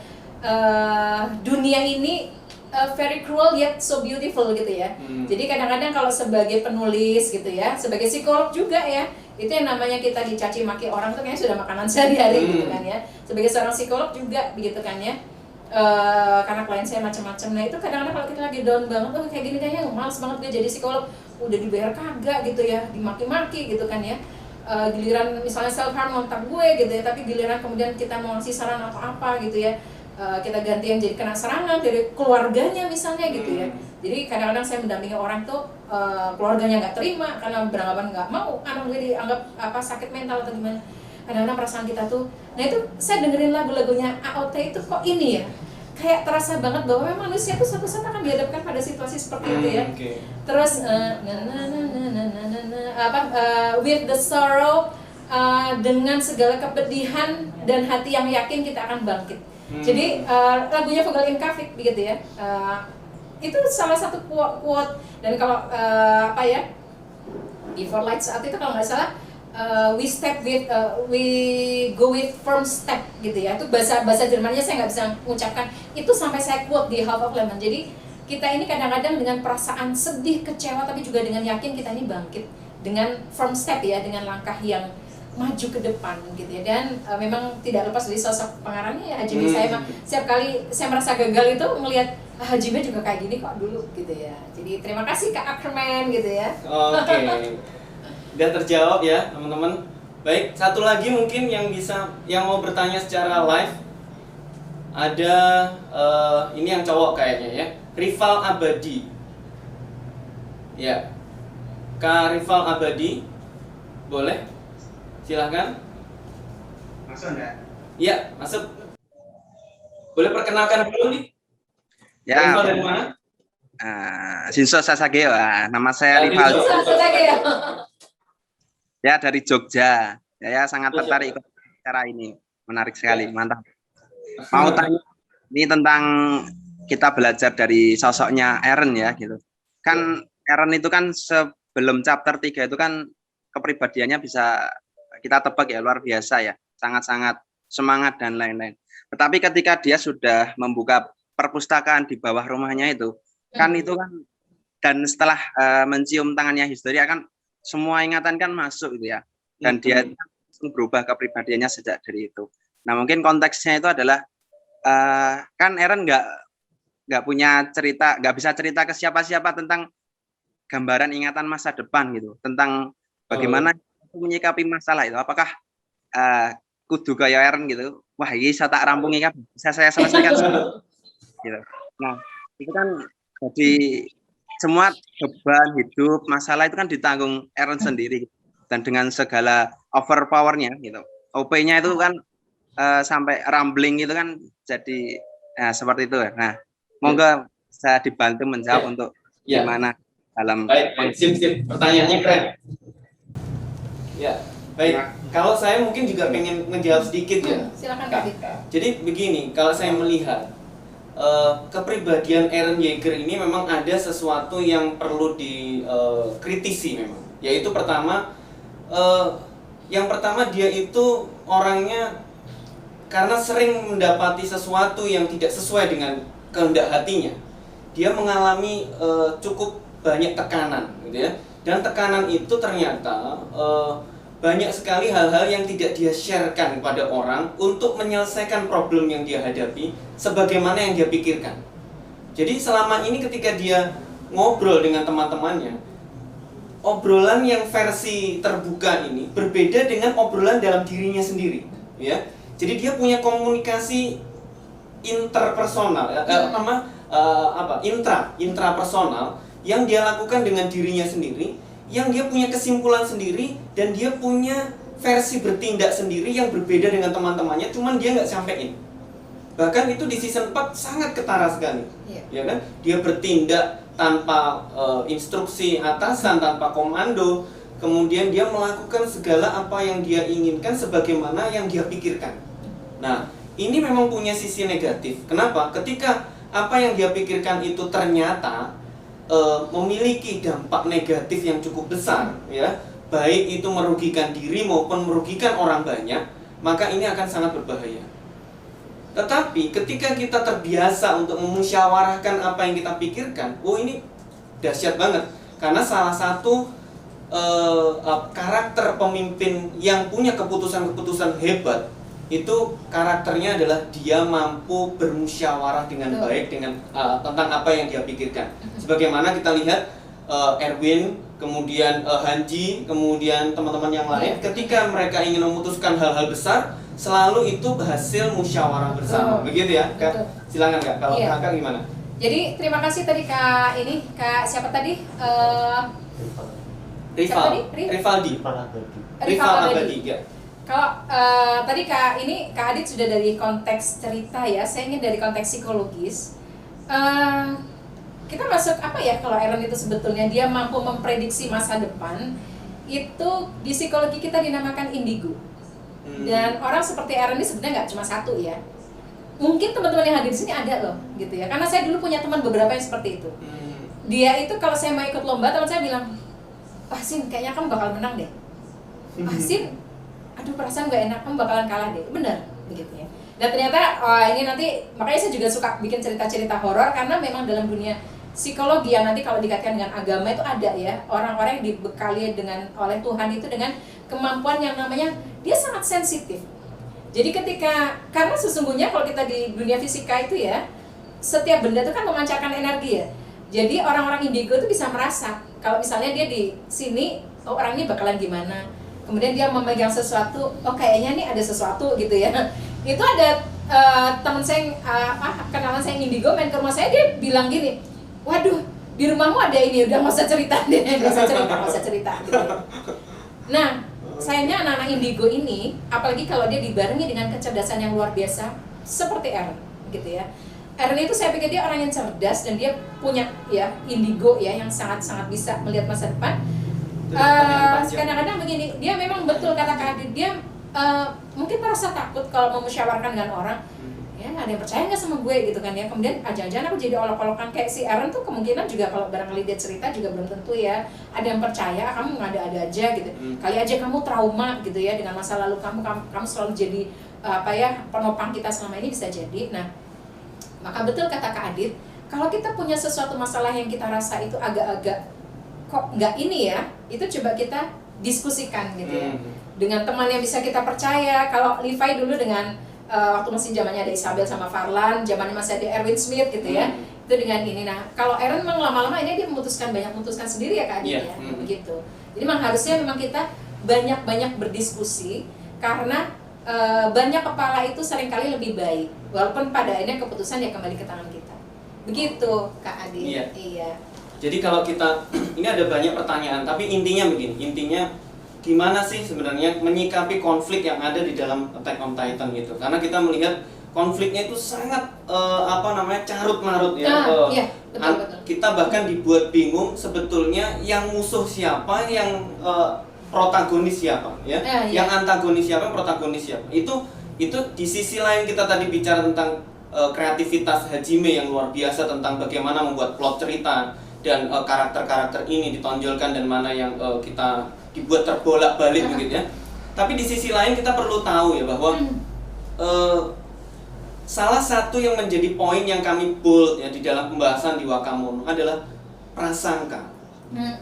dunia ini very cruel yet so beautiful gitu ya. Jadi kadang-kadang kalau sebagai penulis gitu ya, sebagai psikolog juga ya, itu yang namanya kita dicaci maki orang tuh kayaknya sudah makanan sehari-hari gitu kan ya. Sebagai seorang psikolog juga begitu kan ya. Karena klien saya macam-macam. Nah itu kadang-kadang kalau kita lagi down banget, oh kayak gini kayaknya males banget gue jadi psikolog, udah dibayar kagak gitu ya, dimaki-maki gitu kan ya. Giliran misalnya self harm ngontak gue gitu ya, tapi giliran kemudian kita mau ngasih saran apa-apa gitu ya, kita ganti yang jadi kena serangan dari keluarganya misalnya gitu ya. Jadi kadang-kadang saya mendampingi orang tuh keluarganya nggak terima karena beranggapan nggak mau anak gue dianggap sakit mental atau gimana. Kadang-kadang perasaan kita tuh, nah itu saya dengerin lagu-lagunya AOT itu kok ini ya, kayak terasa banget bahwa memang manusia tuh suatu saat akan dihadapkan pada situasi seperti itu ya. Terus with the sorrow, dengan segala kepedihan dan hati yang yakin kita akan bangkit. Jadi lagunya Vogel in Kafik begitu ya. Itu salah satu quote dan kalau Before Lights Out itu kalau nggak salah we go with firm step gitu ya. Itu bahasa Jermannya saya nggak bisa mengucapkan. Itu sampai saya quote di Half of Lemon. Jadi kita ini kadang-kadang dengan perasaan sedih, kecewa, tapi juga dengan yakin kita ini bangkit dengan firm step ya, dengan langkah yang maju ke depan gitu ya. Dan memang tidak lepas dari sosok pengarangnya ya Haji B. Saya setiap kali saya merasa gagal itu melihat Haji B juga kayak gini kok dulu gitu ya. Jadi terima kasih Kak Ackerman gitu ya. Oke. Udah terjawab ya teman-teman. Baik, satu lagi mungkin yang mau bertanya secara live. Ada ini yang cowok kayaknya ya, Rival Abadi. Ya, Kak Rival Abadi, boleh? Silahkan. Masuk enggak? Iya, masuk. Boleh perkenalkan dulu nih. Ya. Rival dari mana? Shinso Sasageo, nama saya Rival. Ya, dari Jogja. Ya sangat tertarik ikut acara ini. Menarik sekali, mantap. Mau tanya ini tentang kita belajar dari sosoknya Eren ya gitu. Kan Eren itu kan sebelum chapter 3 itu kan kepribadiannya bisa kita tebak ya, luar biasa ya, sangat-sangat semangat dan lain-lain. Tetapi ketika dia sudah membuka perpustakaan di bawah rumahnya itu kan dan setelah mencium tangannya Historia kan semua ingatan kan masuk gitu ya, dan dia berubah kepribadiannya sejak dari itu. Nah mungkin konteksnya itu adalah kan Eren nggak punya cerita, nggak bisa cerita ke siapa-siapa tentang gambaran ingatan masa depan gitu, tentang bagaimana menyikapi masalah itu. Apakah kudu kaya Eren gitu, wah ini saya tak rampungi kan, bisa saya selesaikan semua gitu. Nah itu kan jadi semua beban hidup, masalah itu kan ditanggung Eren sendiri dan dengan segala overpowernya gitu. OP-nya itu kan sampai rambling itu kan jadi seperti itu. Nah, monggo saya dibantu menjawab untuk gimana dalam. Baik, sip. Pertanyaannya keren. Ya, baik. Kalau saya mungkin juga pengen ngejawab sedikit ya. Silakan Kak. Jadi begini, kalau saya melihat kepribadian Eren Yeager ini memang ada sesuatu yang perlu dikritisi memang. Yaitu yang pertama dia itu orangnya karena sering mendapati sesuatu yang tidak sesuai dengan kehendak hatinya, dia mengalami cukup banyak tekanan, gitu ya. Dan tekanan itu ternyata banyak sekali hal-hal yang tidak dia sharekan kepada orang untuk menyelesaikan problem yang dia hadapi, sebagaimana yang dia pikirkan. Jadi selama ini ketika dia ngobrol dengan teman-temannya, obrolan yang versi terbuka ini berbeda dengan obrolan dalam dirinya sendiri, ya. Jadi dia punya komunikasi interpersonal, intrapersonal yang dia lakukan dengan dirinya sendiri, yang dia punya kesimpulan sendiri, dan dia punya versi bertindak sendiri yang berbeda dengan teman-temannya, cuman dia nggak sampein. Bahkan itu di season 4 sangat ketara sekali, ya kan? Dia bertindak tanpa instruksi atasan, tanpa komando, kemudian dia melakukan segala apa yang dia inginkan sebagaimana yang dia pikirkan. Nah, ini memang punya sisi negatif. Kenapa? Ketika apa yang dia pikirkan itu ternyata memiliki dampak negatif yang cukup besar, ya, baik itu merugikan diri maupun merugikan orang banyak, maka ini akan sangat berbahaya. Tetapi ketika kita terbiasa untuk memusyawarahkan apa yang kita pikirkan, ini dahsyat banget. Karena salah satu karakter pemimpin yang punya keputusan-keputusan hebat itu karakternya adalah dia mampu bermusyawarah dengan baik dengan tentang apa yang dia pikirkan. Sebagaimana kita lihat Erwin, kemudian Hanji, kemudian teman-teman yang lain, ketika mereka ingin memutuskan hal-hal besar, selalu itu hasil musyawarah bersama. Begitu ya, Kak? Silakan Kak, kalau Kakak gimana? Jadi terima kasih tadi Kak siapa tadi? Rivaldi. Ya. Kalau tadi Kak Adit sudah dari konteks cerita ya, saya ingin dari konteks psikologis. Kita masuk apa ya, kalau Aaron itu sebetulnya dia mampu memprediksi masa depan, itu di psikologi kita dinamakan indigo. Dan orang seperti Aaron ini sebenarnya nggak cuma satu ya. Mungkin teman-teman yang hadir di sini ada loh, gitu ya. Karena saya dulu punya teman beberapa yang seperti itu. Dia itu kalau saya mau ikut lomba, teman saya bilang, "Wah Sin, kayaknya kamu bakal menang deh." "Wah Sin, aduh perasaan gak enak, kamu bakalan kalah deh." Bener, begitu ya. Dan ternyata ini nanti, makanya saya juga suka bikin cerita-cerita horor, karena memang dalam dunia psikologi yang nanti kalau dikaitkan dengan agama itu ada ya, orang-orang yang dibekali oleh Tuhan itu dengan kemampuan yang namanya dia sangat sensitif. Jadi karena sesungguhnya kalau kita di dunia fisika itu ya, setiap benda itu kan memancarkan energi ya. Jadi orang-orang indigo itu bisa merasa kalau misalnya dia di sini, orang ini bakalan gimana. Kemudian dia memegang sesuatu, kayaknya nih ada sesuatu gitu ya. Itu ada teman saya, kenalan saya yang indigo main ke rumah saya, dia bilang gini, "Waduh, di rumahmu ada ini, udah nggak usah cerita deh, nggak usah cerita gitu ya." Nah, sayangnya anak-anak indigo ini, apalagi kalau dia dibarengi dengan kecerdasan yang luar biasa, seperti Aaron gitu ya. Aaron itu saya pikir dia orang yang cerdas dan dia punya ya indigo ya yang sangat-sangat bisa melihat masa depan. Kadang-kadang begini, dia memang betul kata Kak Adit, dia mungkin merasa takut kalau memusyawarahkan dengan orang. Ya ada yang percaya nggak sama gue gitu kan ya. Kemudian jangan-jangan aku jadi olok-olokan kayak si Aaron tuh, kemungkinan juga kalau barangkali dia cerita juga belum tentu ya. Ada yang percaya, kamu ngada-ada aja gitu. Kali aja kamu trauma gitu ya dengan masa lalu kamu selalu jadi penopang kita selama ini, bisa jadi. Nah, maka betul kata Kak Adit, kalau kita punya sesuatu masalah yang kita rasa itu agak-agak kok nggak ini ya, itu coba kita diskusikan gitu ya. Dengan teman yang bisa kita percaya. Kalau Levi dulu dengan waktu masih zamannya ada Isabel sama Farlan, zamannya masih ada Erwin Smith gitu ya. Itu dengan ini. Nah, kalau Aaron memang lama-lama ini dia memutuskan sendiri ya Kak Adit ya. Begitu. Jadi memang harusnya memang kita banyak-banyak berdiskusi, karena banyak kepala itu seringkali lebih baik, walaupun pada akhirnya keputusan ya kembali ke tangan kita. Begitu Kak Adi. Iya. Jadi kalau kita ini ada banyak pertanyaan, tapi intinya begini, gimana sih sebenarnya menyikapi konflik yang ada di dalam Attack on Titan gitu? Karena kita melihat konfliknya itu sangat carut marut ya. Iya, betul. Kita bahkan dibuat bingung sebetulnya yang musuh siapa, yang protagonis siapa ya, yang antagonis siapa, protagonis siapa. Itu di sisi lain kita tadi bicara tentang kreativitas Hajime yang luar biasa, tentang bagaimana membuat plot cerita dan karakter-karakter ini ditonjolkan dan mana yang kita dibuat terbolak-balik begitu ya. Tapi di sisi lain kita perlu tahu ya bahwa salah satu yang menjadi poin yang kami bold ya di dalam pembahasan di Wakamono adalah prasangka.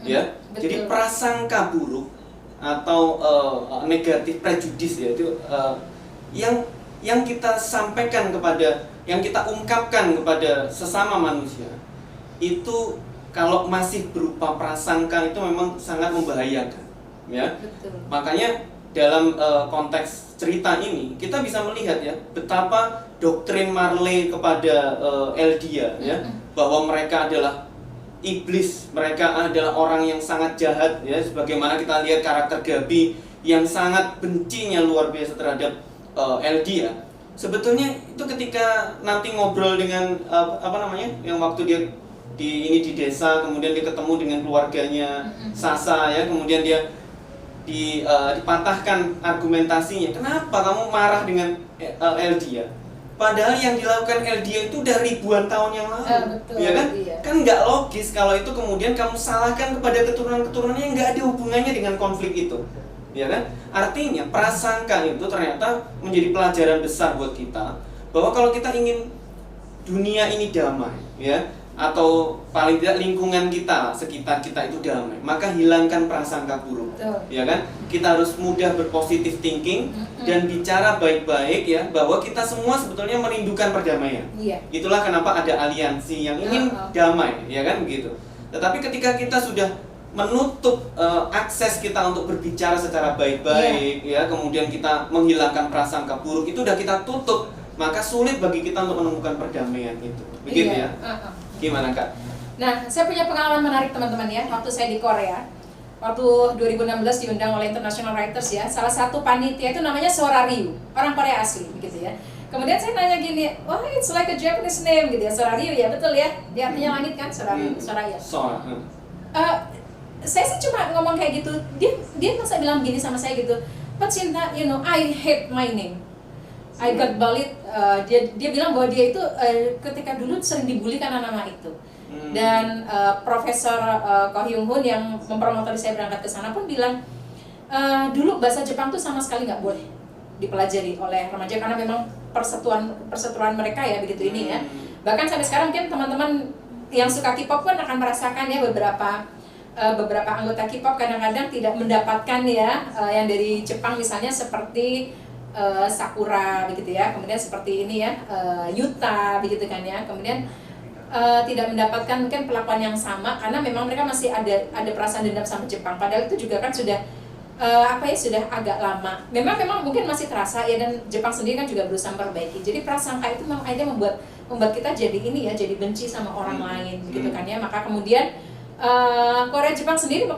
Ya. Betul. Jadi prasangka buruk atau negatif prejudis ya itu yang kita sampaikan yang kita ungkapkan kepada sesama manusia itu kalau masih berupa prasangka itu memang sangat membahayakan ya. Betul. Makanya dalam konteks cerita ini kita bisa melihat ya betapa doktrin Marley kepada Eldia ya, bahwa mereka adalah iblis, mereka adalah orang yang sangat jahat ya, sebagaimana kita lihat karakter Gabi yang sangat bencinya luar biasa terhadap Eldia. Sebetulnya itu ketika nanti ngobrol dengan yang waktu dia di desa, kemudian dia ketemu dengan keluarganya Sasa ya, kemudian dia dipatahkan argumentasinya, kenapa kamu marah dengan Eldia? Padahal yang dilakukan Eldia itu udah ribuan tahun yang lalu, betul, ya kan? iya. Kan nggak logis kalau itu kemudian kamu salahkan kepada keturunan-keturunan yang nggak ada hubungannya dengan konflik itu, ya kan? Artinya prasangka itu ternyata menjadi pelajaran besar buat kita bahwa kalau kita ingin dunia ini damai, ya, atau paling tidak lingkungan kita, sekitar kita itu damai, maka hilangkan prasangka buruk, Betul. ya kan? Kita harus mudah berpositif thinking dan bicara baik-baik, ya, bahwa kita semua sebetulnya merindukan perdamaian. Iya. Itulah kenapa ada aliansi yang ingin damai, ya kan begitu. Tetapi ketika kita sudah menutup akses kita untuk berbicara secara baik-baik, ya, kemudian kita menghilangkan prasangka buruk, itu udah kita tutup, maka sulit bagi kita untuk menemukan perdamaian itu. Begitu Iya. ya? Gimana Kak? Nah, saya punya pengalaman menarik teman-teman ya, waktu saya di Korea. Waktu 2016 diundang oleh International Writers ya, salah satu panitia itu namanya Sora Ryu, orang Korea asli gitu ya. Kemudian saya nanya gini, wah it's like a Japanese name gitu ya, Sora Ryu ya, betul ya? Dia artinya langit kan, Sora Ryu, Soraya. Saya sih cuma ngomong kayak gitu, dia masa bilang gini sama saya gitu, Pak Cinta, you know, I hate my name. I got bullied. Dia bilang bahwa dia itu ketika dulu sering dibully karena nama itu. Dan Profesor Ko Hyung Hoon yang mempromotori saya berangkat ke sana pun bilang dulu bahasa Jepang tuh sama sekali nggak boleh dipelajari oleh remaja karena memang perseteruan mereka ya begitu ini ya. Bahkan sampai sekarang mungkin teman-teman yang suka K-pop pun akan merasakan ya beberapa anggota K-pop kadang-kadang tidak mendapatkan ya yang dari Jepang misalnya seperti Sakura begitu ya, kemudian seperti ini ya Yuta begitu kan ya, kemudian tidak mendapatkan mungkin perlakuan yang sama karena memang mereka masih ada perasaan dendam sama Jepang, padahal itu juga kan sudah sudah agak lama. Memang mungkin masih terasa ya, dan Jepang sendiri kan juga berusaha memperbaiki. Jadi prasangka itu memang akhirnya membuat kita jadi ini ya, jadi benci sama orang lain gitu kan ya. Maka kemudian Korea sendiri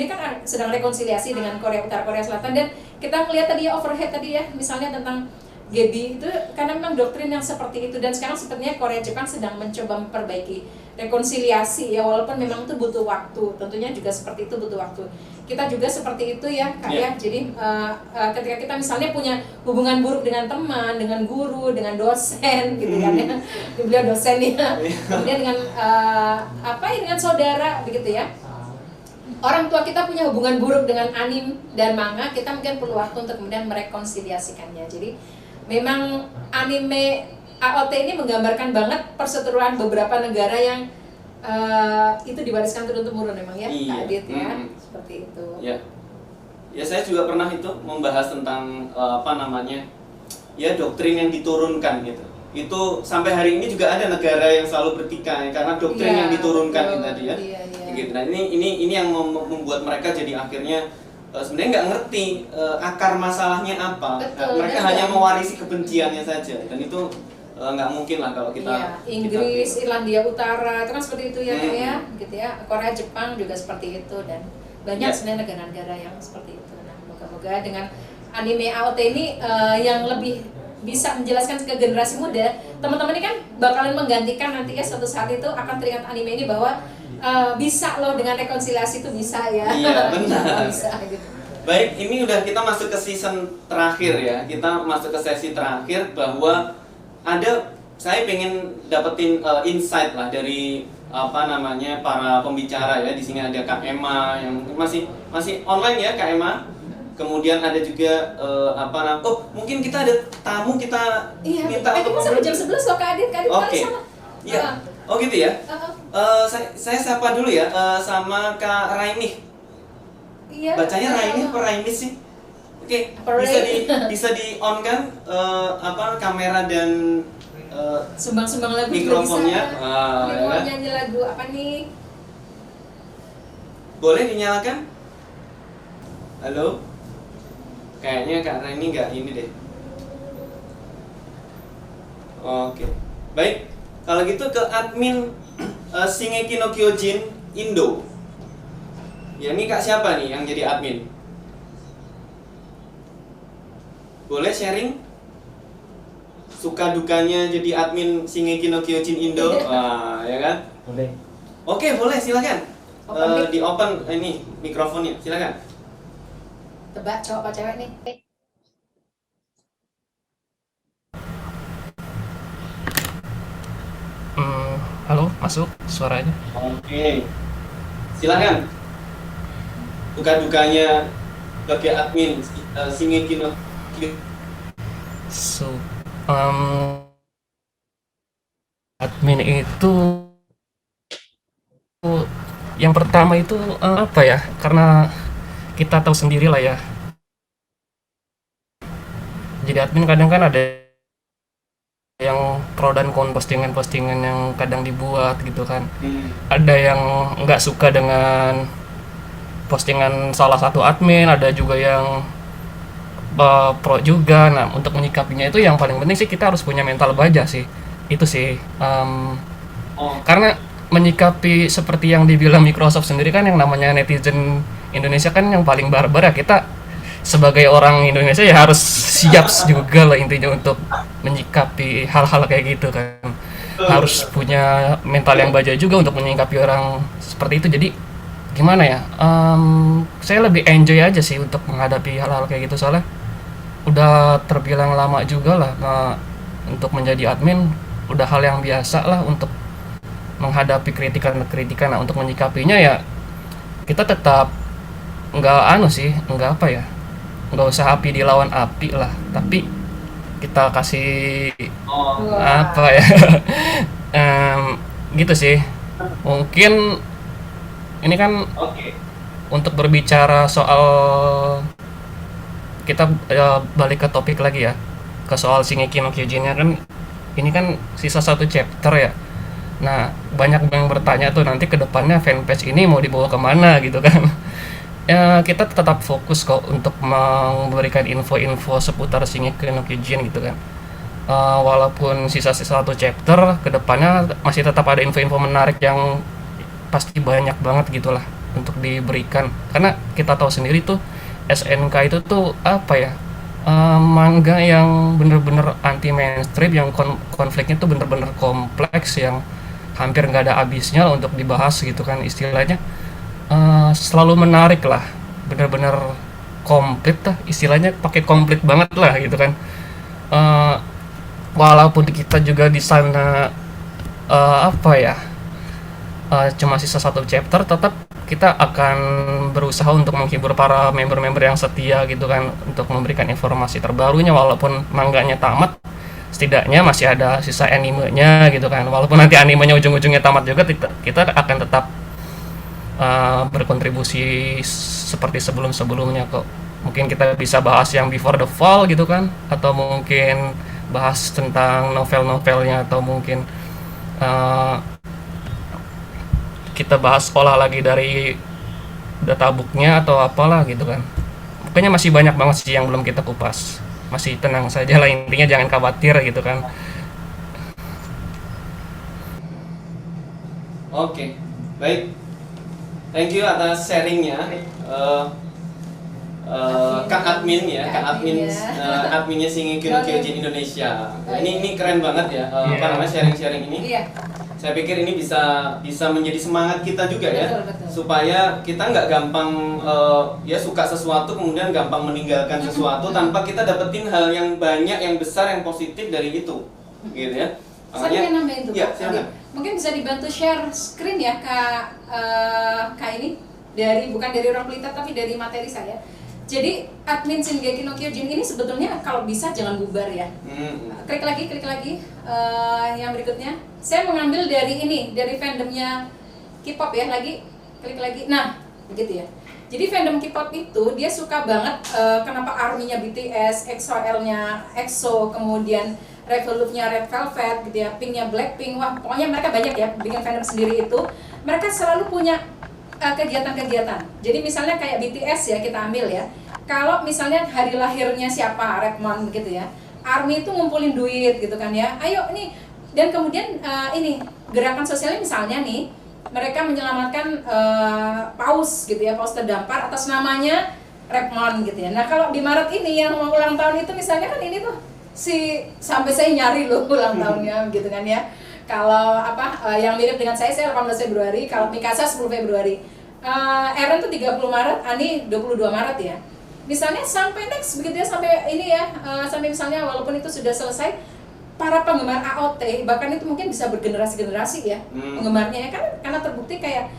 kan sedang rekonsiliasi dengan Korea Utara, Korea Selatan, dan kita melihat tadi ya overhead tadi ya misalnya tentang Gebi itu karena memang doktrin yang seperti itu, dan sekarang sepertinya Korea Jepang sedang mencoba memperbaiki rekonsiliasi ya, walaupun memang itu butuh waktu, tentunya juga seperti itu butuh waktu. Kita juga seperti itu ya Kak ya. Jadi ketika kita misalnya punya hubungan buruk dengan teman, dengan guru, dengan dosen gitu kan ya. Beliau dosen ya. Kemudian dengan dengan saudara begitu ya. Orang tua kita punya hubungan buruk dengan anime dan manga, kita mungkin perlu waktu untuk kemudian merekonsiliasikannya. Jadi memang anime AOT ini menggambarkan banget perseteruan beberapa negara yang itu diwariskan turun-temurun memang ya, Kak Adit ya, seperti itu. Ya, saya juga pernah itu membahas tentang doktrin yang diturunkan gitu. Itu sampai hari ini juga ada negara yang selalu bertikai karena doktrin yang diturunkan itu tadi ya. Gitu. Nah ini yang membuat mereka jadi akhirnya sebenarnya nggak ngerti akar masalahnya apa. Mereka hanya mewarisi kebenciannya saja, dan itu nggak mungkin lah kalau kita Inggris, Irlandia Utara itu kan seperti itu ya, gitu ya. Korea, Jepang juga seperti itu, dan banyak sebenarnya negara-negara yang seperti itu. Nah, moga-moga dengan anime AOT ini yang lebih bisa menjelaskan ke generasi muda, teman-teman ini kan bakalan menggantikan nanti ya, suatu saat itu akan teringat anime ini bahwa bisa loh dengan rekonsiliasi itu bisa ya. Iya benar. Bisa gitu. Baik, ini udah kita masuk ke season terakhir ya. Kita masuk ke sesi terakhir bahwa saya pengen dapetin insight lah dari para pembicara ya. Di sini ada Kak Emma yang masih online ya, Kak Emma. Kemudian ada juga mungkin kita ada tamu, kita minta kita sampai jam 11 loh Kak Adit Oke. Iya. Oh gitu ya. Saya sapa dulu ya sama Kak Raini. Iya. Bacanya Raini apa Raini sih? Oke, bisa di on kan kamera dan sumbang-sumbang lagu mikrofonnya. Mau nyanyi lagu apa nih? Boleh dinyalakan? Halo? Kayaknya Kak Raini nggak ini deh. Oke. Baik, kalau gitu ke admin Shingeki no Kyojin Indo. Ya ini Kak siapa nih yang jadi admin? Boleh sharing? Suka dukanya jadi admin Shingeki no Kyojin Indo? Ya kan? Boleh. Oke, boleh, silakan. Di open ini mikrofonnya, silakan. Tebak cowok apa cewek nih? Halo, masuk suaranya? Oke. Silakan. Duka-dukanya sebagai admin Shingeki no Kyojin. Em, admin itu yang pertama itu apa ya? Karena kita tahu sendiri lah ya. Jadi admin kadang kan ada yang pro dan kontra postingan-postingan yang kadang dibuat gitu kan. Ada yang nggak suka dengan postingan salah satu admin, ada juga yang pro juga. Nah, untuk menyikapinya itu yang paling penting sih kita harus punya mental baja sih. Itu sih. Karena menyikapi seperti yang dibilang Microsoft sendiri kan, yang namanya netizen Indonesia kan yang paling barbar ya. Kita sebagai orang Indonesia ya harus siap juga lah intinya untuk menyikapi hal-hal kayak gitu kan. Harus punya mental yang baja juga untuk menyikapi orang seperti itu. Jadi gimana ya? Saya lebih enjoy aja sih untuk menghadapi hal-hal kayak gitu, soalnya udah terbilang lama juga lah untuk menjadi admin. Udah hal yang biasa lah untuk menghadapi kritikan-kritikan. Nah, untuk menyikapinya ya kita tetap nggak nggak usah api dilawan api lah, tapi kita kasih apa ya gitu sih. Mungkin ini kan untuk berbicara soal, kita balik ke topik lagi ya, ke soal Shingeki no Kyojin-nya kan. Ini kan sisa satu chapter ya. Nah, banyak yang bertanya tuh nanti ke depannya fanpage ini mau dibawa kemana gitu kan. Ya, kita tetap fokus kok untuk memberikan info-info seputar Shingeki no Kyojin gitu kan. Walaupun sisa-sisa satu chapter, kedepannya masih tetap ada info-info menarik yang pasti banyak banget gitulah untuk diberikan. Karena kita tahu sendiri tuh SNK itu tuh apa ya, manga yang bener-bener anti mainstream, yang konfliknya tuh bener-bener kompleks, yang hampir nggak ada habisnya untuk dibahas gitu kan. Istilahnya selalu menarik lah, bener-bener komplit lah, istilahnya pakai komplit banget lah gitu kan. Walaupun kita juga di sana cuma sisa satu chapter, tetap kita akan berusaha untuk menghibur para member-member yang setia gitu kan, untuk memberikan informasi terbarunya. Walaupun mangganya tamat, setidaknya masih ada sisa animenya gitu kan. Walaupun nanti animenya ujung-ujungnya tamat juga, kita akan tetap berkontribusi seperti sebelum-sebelumnya kok. Mungkin kita bisa bahas yang Before the Fall gitu kan, atau mungkin bahas tentang novel-novelnya, atau mungkin kita bahas sekolah lagi dari databooknya atau apalah gitu kan. Pokoknya masih banyak banget sih yang belum kita kupas. Masih tenang saja lah, intinya jangan khawatir gitu kan. Oke, baik. Thank you atas sharingnya, Kak Admin ya, adminnya Shingeki no Kyojin Indonesia. Ini keren banget ya, sharing-sharing ini. Saya pikir ini bisa menjadi semangat kita juga ya, betul. supaya kita nggak gampang ya suka sesuatu kemudian gampang meninggalkan sesuatu tanpa kita dapetin hal yang banyak, yang besar, yang positif dari itu, gitu ya. Saya ingin nambahin tuh, ya, Kak. Mungkin bisa dibantu share screen ya, Kak ini, bukan dari orang pelita tapi dari materi saya. Jadi admin Shingeki no Kyojin ini sebetulnya kalau bisa jangan bubar ya. Klik lagi yang berikutnya. Saya mengambil dari fandomnya K-pop ya, klik lagi. Nah, begitu ya. Jadi fandom K-pop itu dia suka banget kenapa ARMY-nya BTS, EXO-L-nya EXO, kemudian Revolve-nya Red Velvet gitu ya, Pink-nya Blackpink. Wah, pokoknya mereka banyak ya bikin fandom sendiri itu. Mereka selalu punya kegiatan-kegiatan. Jadi misalnya kayak BTS ya, kita ambil ya. Kalau misalnya hari lahirnya siapa, Redmond gitu ya, ARMY itu ngumpulin duit gitu kan ya. Ayo nih. Dan kemudian gerakan sosialnya misalnya nih, mereka menyelamatkan paus gitu ya, paus terdampar atas namanya Redmond gitu ya. Nah, kalau di Maret ini yang mau ulang tahun itu misalnya kan ini tuh sampai saya nyari loh ulang tahunnya gitu kan ya. Kalau yang mirip dengan saya 18 Februari, kalau Mikasa 10 Februari. Eren tuh 30 Maret, Ani 22 Maret ya. Misalnya sampai next begitu ya, sampai ini ya, sampai misalnya walaupun itu sudah selesai, para penggemar AOT bahkan itu mungkin bisa bergenerasi-generasi ya penggemarnya ya kan, karena terbukti kayak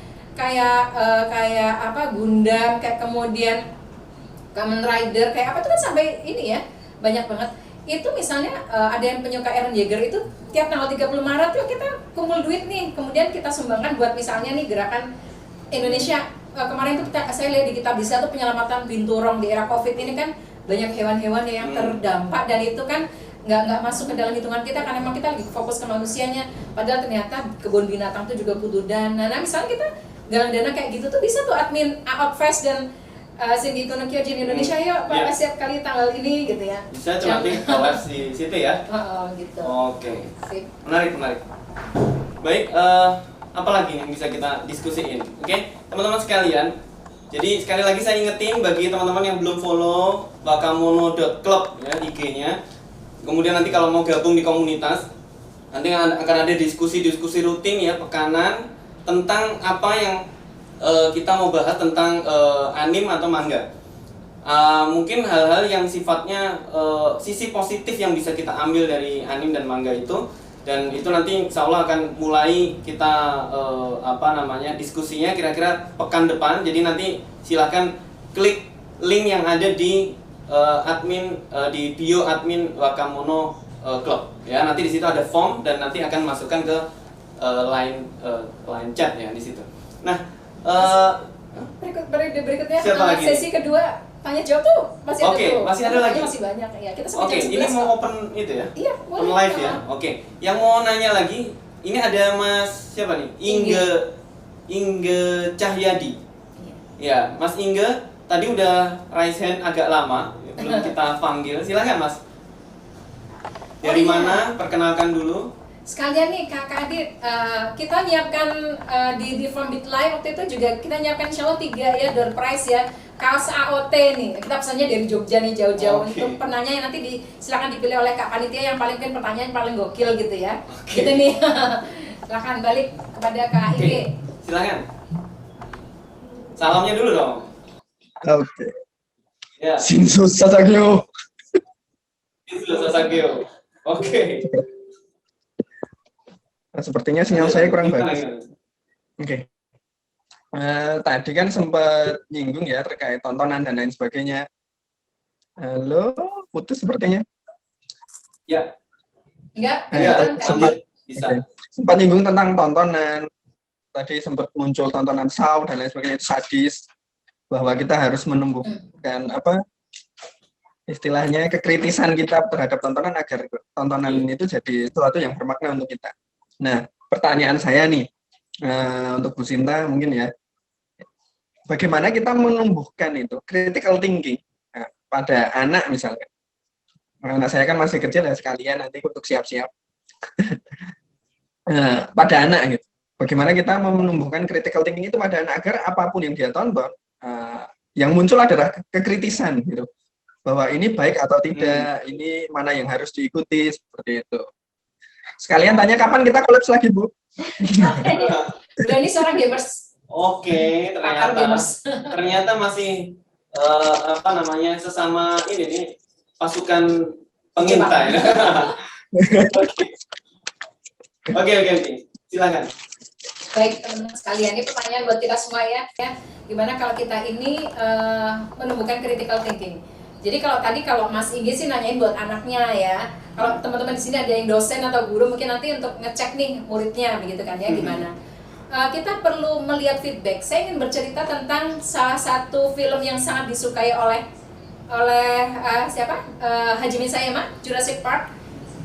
Gundam, kayak kemudian Kamen Rider, kayak apa itu kan sampai ini ya, banyak banget. itu misalnya ada yang penyuka Eren Yeager itu tiap tanggal 30 Maret yuk kita kumpul duit nih, kemudian kita sumbangkan buat misalnya nih gerakan Indonesia. Kemarin tuh saya lihat di Kitabisa tuh penyelamatan binturong di era Covid ini kan banyak hewan-hewan yang terdampak, dan itu kan nggak masuk ke dalam hitungan kita karena memang kita lagi fokus ke manusianya, padahal ternyata kebun binatang tuh juga butuh dana. Nah misalnya kita galang dana kayak gitu tuh bisa tuh admin Outfest dan Shingi Kono Kyojin Indonesia, yuk Pak siap kali tanggal ini gitu ya. Bisa cuma nanti collab di situ ya. Gitu. Oke. Sip. Menarik. Baik, apa lagi yang bisa kita diskusiin? Oke, teman-teman sekalian. Jadi sekali lagi saya ingetin bagi teman-teman yang belum follow wakamono.club ya IG-nya. Kemudian nanti kalau mau gabung di komunitas, nanti akan ada diskusi-diskusi rutin ya, pekanan tentang apa yang kita mau bahas tentang anime atau manga. Mungkin hal-hal yang sifatnya sisi positif yang bisa kita ambil dari anime dan manga itu, dan itu nanti insya Allah akan mulai kita diskusinya kira-kira pekan depan. Jadi nanti silakan klik link yang ada di admin di bio admin Wakamono Club ya. Nanti di situ ada form dan nanti akan masukkan ke line chat ya di situ. Nah, berikutnya siapa lagi? Sesi kedua tanya jawab tuh masih ada tuh. Masih ada lagi. Masih banyak ya. Kita sampai Oke, jam 11 ini mau kok. open itu ya? Iya, boleh. On live ya. Oke. Yang mau nanya lagi, ini ada Mas siapa nih? Inge Cahyadi. Ya, Mas Inge tadi udah raise hand agak lama, belum kita panggil. Silakan Mas. Dari mana? Perkenalkan dulu. Sekalian nih Kakak Adit, kita nyiapkan di From Beat Live waktu itu juga kita nyiapkan insya Allah 3 ya door prize ya, kaos AOT nih. Kita pesannya dari Jogja nih jauh-jauh. Untuk penanya yang nanti silakan dipilih oleh Kak Panitia yang paling mungkin pertanyaan paling gokil gitu ya. Gitu nih. Silakan balik kepada Kak Ige. Silakan. Salamnya dulu dong. Oke. Ya. Shinzo Sasageo. Sasageo. Oke. Nah, sepertinya sinyal saya kurang bagus. Oke. Tadi kan sempat nyinggung ya terkait tontonan dan lain sebagainya. Halo, putus sepertinya. Ya. Enggak? Bisa. Sempat nyinggung tentang tontonan. Tadi sempat muncul tontonan saw dan lain sebagainya, itu sadis. Bahwa kita harus menumbuhkan istilahnya kekritisan kita terhadap tontonan agar tontonan itu jadi sesuatu yang bermakna untuk kita. Nah, pertanyaan saya nih untuk Bu Sinta mungkin ya, bagaimana kita menumbuhkan itu critical thinking pada anak misalnya? Anak saya kan masih kecil ya, sekalian nanti untuk siap-siap. Pada anak gitu, bagaimana kita menumbuhkan critical thinking itu pada anak agar apapun yang dia tonton, yang muncul adalah kekritisan gitu, bahwa ini baik atau tidak, ini mana yang harus diikuti seperti itu. Sekalian tanya kapan kita kolaps lagi, Bu? Udah ini seorang gamers. Oke, ternyata masih sesama ini nih pasukan pengintai. Oke. Silakan. Baik teman-teman sekalian, ini pertanyaan buat kita semua ya. Gimana kalau kita ini menumbuhkan critical thinking? Jadi kalau Mas Igi sih nanyain buat anaknya ya. Kalau teman-teman di sini ada yang dosen atau guru, mungkin nanti untuk ngecek nih muridnya begitu kan ya, gimana? Kita perlu melihat feedback. Saya ingin bercerita tentang salah satu film yang sangat disukai oleh Hajime Sayama, Jurassic Park.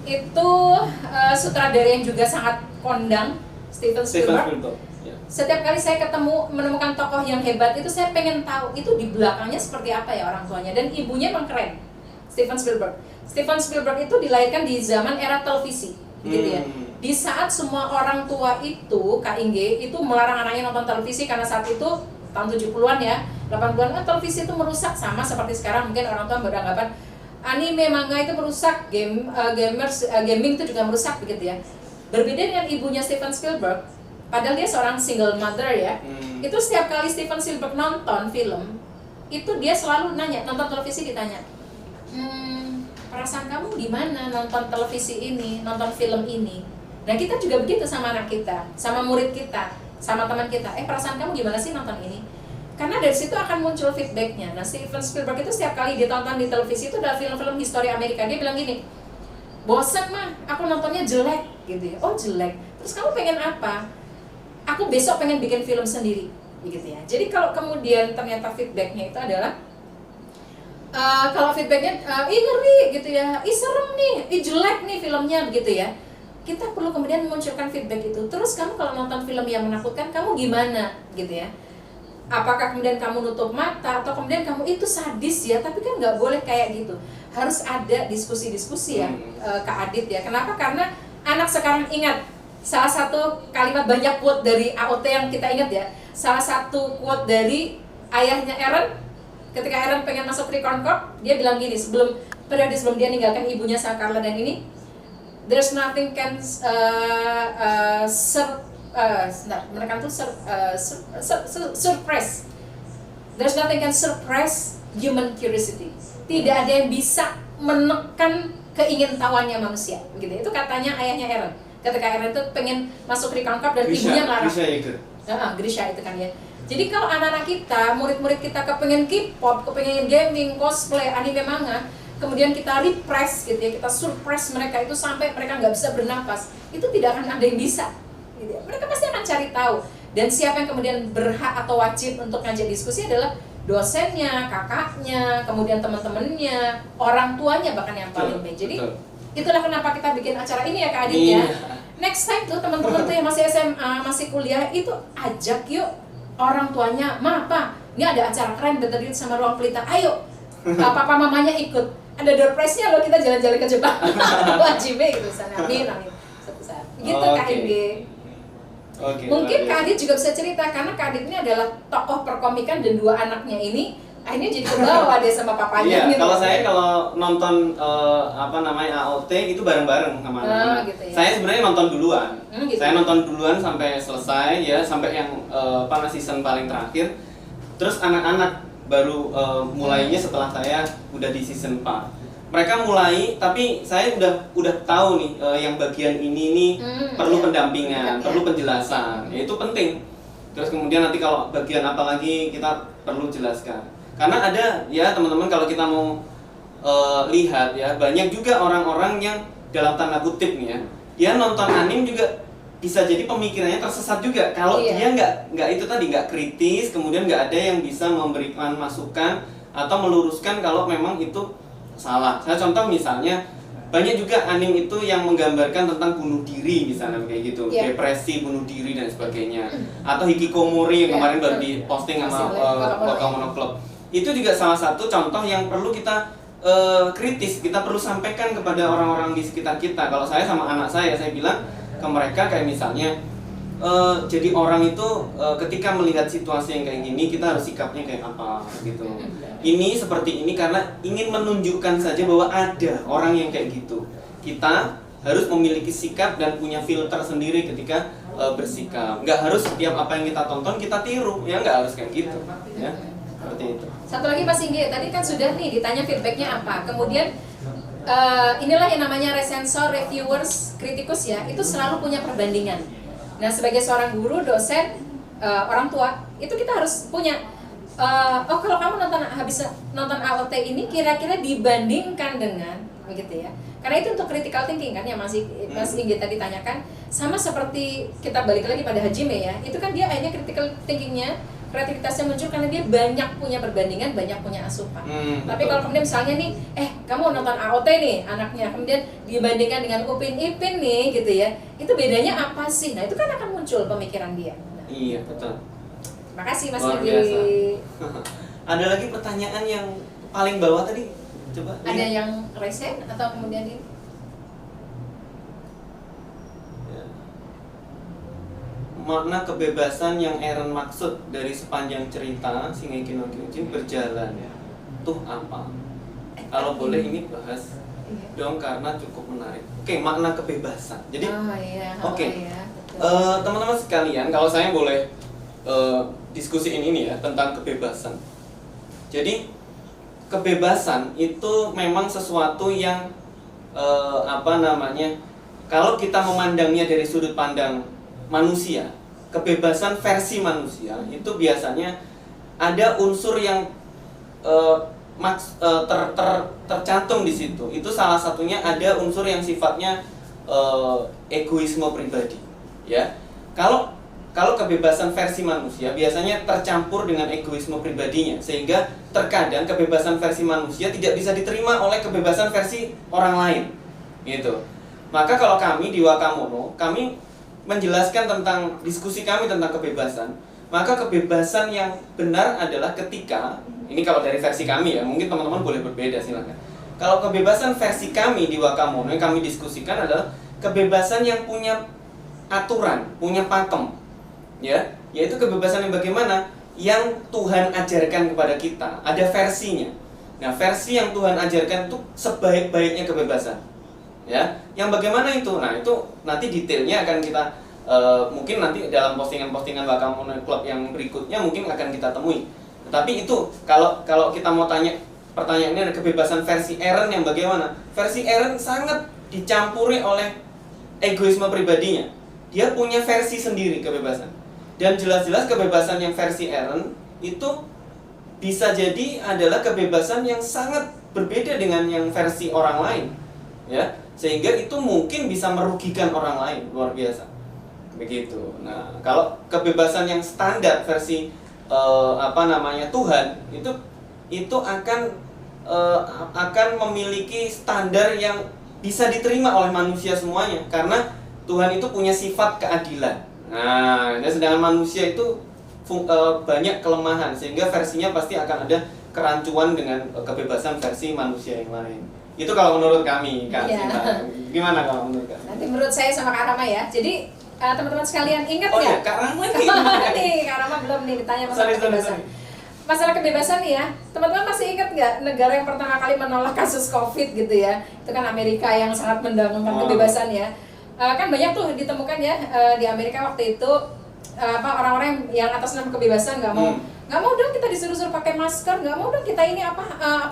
Itu sutradara yang juga sangat kondang, Steven Spielberg. Setiap kali saya menemukan tokoh yang hebat itu, saya pengen tahu itu di belakangnya seperti apa ya orang tuanya, dan ibunya emang keren. Steven Spielberg itu dilahirkan di zaman era televisi, gitu ya. Di saat semua orang tua itu, Kak Inge, itu melarang anaknya nonton televisi karena saat itu tahun 70-an ya, 80-an televisi itu merusak, sama seperti sekarang mungkin orang tua beranggapan anime, manga itu merusak, gaming itu juga merusak begitu ya. Berbeda dengan ibunya Steven Spielberg, padahal dia seorang single mother ya. Itu setiap kali Steven Spielberg nonton film, itu dia selalu nanya, nonton televisi ditanya, perasaan kamu gimana nonton televisi ini, nonton film ini? Nah kita juga begitu sama anak kita, sama murid kita, sama teman kita. Perasaan kamu gimana sih nonton ini? karena dari situ akan muncul feedbacknya. Nah, Steven Spielberg itu setiap kali ditonton di televisi itu adalah film-film histori Amerika, dia bilang gini, bosan mah, aku nontonnya jelek gitu ya. Oh jelek, terus kamu pengen apa? Aku besok pengen bikin film sendiri gitu ya. Jadi kalau kemudian ternyata feedbacknya itu adalah kalau feedbacknya, ih ngeri gitu ya, ih serem nih, ih jelek nih filmnya gitu ya, kita perlu kemudian memunculkan feedback itu. Terus kamu kalau nonton film yang menakutkan, kamu gimana gitu ya? Apakah kemudian kamu nutup mata atau kemudian kamu itu sadis ya? Tapi kan nggak boleh kayak gitu. Harus ada diskusi-diskusi ya, Kak Adit ya. Kenapa? Karena anak sekarang ingat salah satu kalimat banyak quote dari AOT yang kita ingat ya. Salah satu quote dari ayahnya Aaron ketika Aaron pengen masuk Recon Corps, dia bilang gini sebelum dia ninggalkan ibunya sama Carla dan ini, there's nothing can mereka tuh surprise. There's nothing can suppress human curiosity. Tidak ada yang bisa menekan keingintahuannya manusia. Begitu. Itu katanya ayahnya Aaron. Ketika Aaron itu pengen masuk Recon Corps dan ibunya melarang. Grisha itu kan ya. Jadi kalau anak-anak kita, murid-murid kita kepengen K-pop, kepengen gaming, cosplay, anime, manga, kemudian kita repress gitu ya, kita suppress mereka itu sampai mereka nggak bisa bernafas, itu tidak akan ada yang bisa. Gitu ya. Mereka pasti akan cari tahu. Dan siapa yang kemudian berhak atau wajib untuk ngajak diskusi adalah dosennya, kakaknya, kemudian teman-temannya, orang tuanya bahkan yang paling baik. Jadi itulah kenapa kita bikin acara ini ya Kak Adit ya. Next time tuh teman-teman tuh yang masih SMA, masih kuliah itu ajak yuk orang tuanya, Ma, Pa, ini ada acara keren bentar duit sama Ruang Pelita, ayo papa mamanya ikut. Ada door prize-nya loh, kita jalan-jalan ke Jepang. Wajib gitu sana. Amin, amin. Suatu saat. Gitu Kak Indi. Mungkin Kak Adit juga bisa cerita karena Kak Adit ini adalah tokoh perkomikan dan dua anaknya ini akhirnya jadi kebawa deh sama papanya. Iya, gitu. kalau nonton AOT itu bareng-bareng sama anak-anak. Gitu ya. Saya sebenarnya nonton duluan. Gitu. Saya nonton duluan sampai selesai ya, sampai yang season paling terakhir. Terus anak-anak baru mulainya setelah saya udah di season 4. Mereka mulai, tapi saya udah tahu nih yang bagian ini nih perlu pendampingan, perlu penjelasan. Ya, itu penting. Terus kemudian nanti kalau bagian apa lagi kita perlu jelaskan. Karena ada ya teman-teman, kalau kita mau lihat ya, banyak juga orang-orang yang dalam tanda kutip nih ya, dia nonton anime juga bisa jadi pemikirannya tersesat juga kalau dia nggak itu tadi, nggak kritis, kemudian nggak ada yang bisa memberikan masukan atau meluruskan kalau memang itu salah. Saya contoh misalnya banyak juga anime itu yang menggambarkan tentang bunuh diri misalnya kayak gitu, depresi, bunuh diri dan sebagainya. Atau hikikomori yang kemarin baru diposting sama Wakamono Club. Itu juga salah satu contoh yang perlu kita kritis, kita perlu sampaikan kepada orang-orang di sekitar kita. Kalau saya sama anak saya bilang ke mereka kayak misalnya jadi orang itu ketika melihat situasi yang kayak gini kita harus sikapnya kayak apa gitu. Ini seperti ini karena ingin menunjukkan saja bahwa ada orang yang kayak gitu. Kita harus memiliki sikap dan punya filter sendiri ketika bersikap. Nggak harus setiap apa yang kita tonton kita tiru, ya nggak harus kayak gitu. Ya, seperti itu. Satu lagi Mas Inggi, tadi kan sudah nih ditanya feedbacknya apa. Kemudian inilah yang namanya resensor, reviewers, kritikus ya. Itu selalu punya perbandingan. Nah, sebagai seorang guru, dosen, orang tua, itu kita harus punya kalau kamu habis nonton AOT ini kira-kira dibandingkan dengan begitu ya. Karena itu untuk critical thinking kan yang Mas Inggi tadi tanyakan, sama seperti kita balik lagi pada Hajime ya. Itu kan dia akhirnya critical thinkingnya, kreativitasnya muncul karena dia banyak punya perbandingan, banyak punya asupan. Tapi kalau kemudian misalnya nih, kamu nonton AOT nih anaknya, kemudian dibandingkan dengan Upin Ipin nih gitu ya, itu bedanya apa sih? Nah itu kan akan muncul pemikiran dia. Nah, iya betul. Makasih Mas Luar Inggi. biasa. Ada lagi pertanyaan yang paling bawah tadi? Coba. Ada yang resen atau kemudian ini? Makna kebebasan yang Aaron maksud dari sepanjang cerita Shingeki no Kyojin berjalan tuh apa? Kalau boleh ini bahas dong karena cukup menarik. Oke, makna kebebasan. Jadi, teman-teman sekalian, kalau saya boleh diskusiin ini ya tentang kebebasan. Jadi kebebasan itu memang sesuatu yang kalau kita memandangnya dari sudut pandang manusia, kebebasan versi manusia itu biasanya ada unsur yang tercantum di situ. Itu salah satunya ada unsur yang sifatnya egoisme pribadi, ya. Kalau kebebasan versi manusia biasanya tercampur dengan egoisme pribadinya, sehingga terkadang kebebasan versi manusia tidak bisa diterima oleh kebebasan versi orang lain, gitu. Maka kalau kami di Wakamono, kami menjelaskan tentang diskusi kami tentang kebebasan. Maka kebebasan yang benar adalah ketika, ini kalau dari versi kami ya, mungkin teman-teman boleh berbeda, silakan. Kalau kebebasan versi kami di Wakamono yang kami diskusikan adalah kebebasan yang punya aturan, punya pakem, ya, yaitu kebebasan yang bagaimana? Yang Tuhan ajarkan kepada kita, ada versinya. Nah, versi yang Tuhan ajarkan itu sebaik-baiknya kebebasan, ya. Yang bagaimana itu? Nah, itu nanti detailnya akan kita mungkin nanti dalam postingan-postingan Wakamono Club yang berikutnya mungkin akan kita temui. Tetapi itu kalau kita mau tanya, pertanyaannya ada kebebasan versi Aaron yang bagaimana? Versi Aaron sangat dicampuri oleh egoisme pribadinya. Dia punya versi sendiri kebebasan. Dan jelas-jelas kebebasan yang versi Aaron itu bisa jadi adalah kebebasan yang sangat berbeda dengan yang versi orang lain, ya. Sehingga itu mungkin bisa merugikan orang lain, luar biasa. Begitu. Nah, kalau kebebasan yang standar versi Tuhan itu akan memiliki standar yang bisa diterima oleh manusia semuanya, karena Tuhan itu punya sifat keadilan. Nah, sedangkan manusia itu banyak kelemahan, sehingga versinya pasti akan ada kerancuan dengan kebebasan versi manusia yang lain. Itu kalau menurut kami, Kak Sinta. Gimana kalau menurut Kak? Nanti menurut saya sama Kak Rama ya. Jadi teman-teman sekalian ingat Oh nggak? ya, Kak Rama nih, Kak Rama belum nih ditanya masalah kebebasan. Masalah kebebasan nih ya, teman-teman masih ingat nggak negara yang pertama kali menolak kasus COVID gitu ya? Itu kan Amerika yang sangat mendengungkan kebebasan ya. Kan banyak tuh ditemukan ya di Amerika waktu itu orang-orang yang atas nama kebebasan nggak mau dong kita disuruh-suruh pakai masker, nggak mau dong kita ini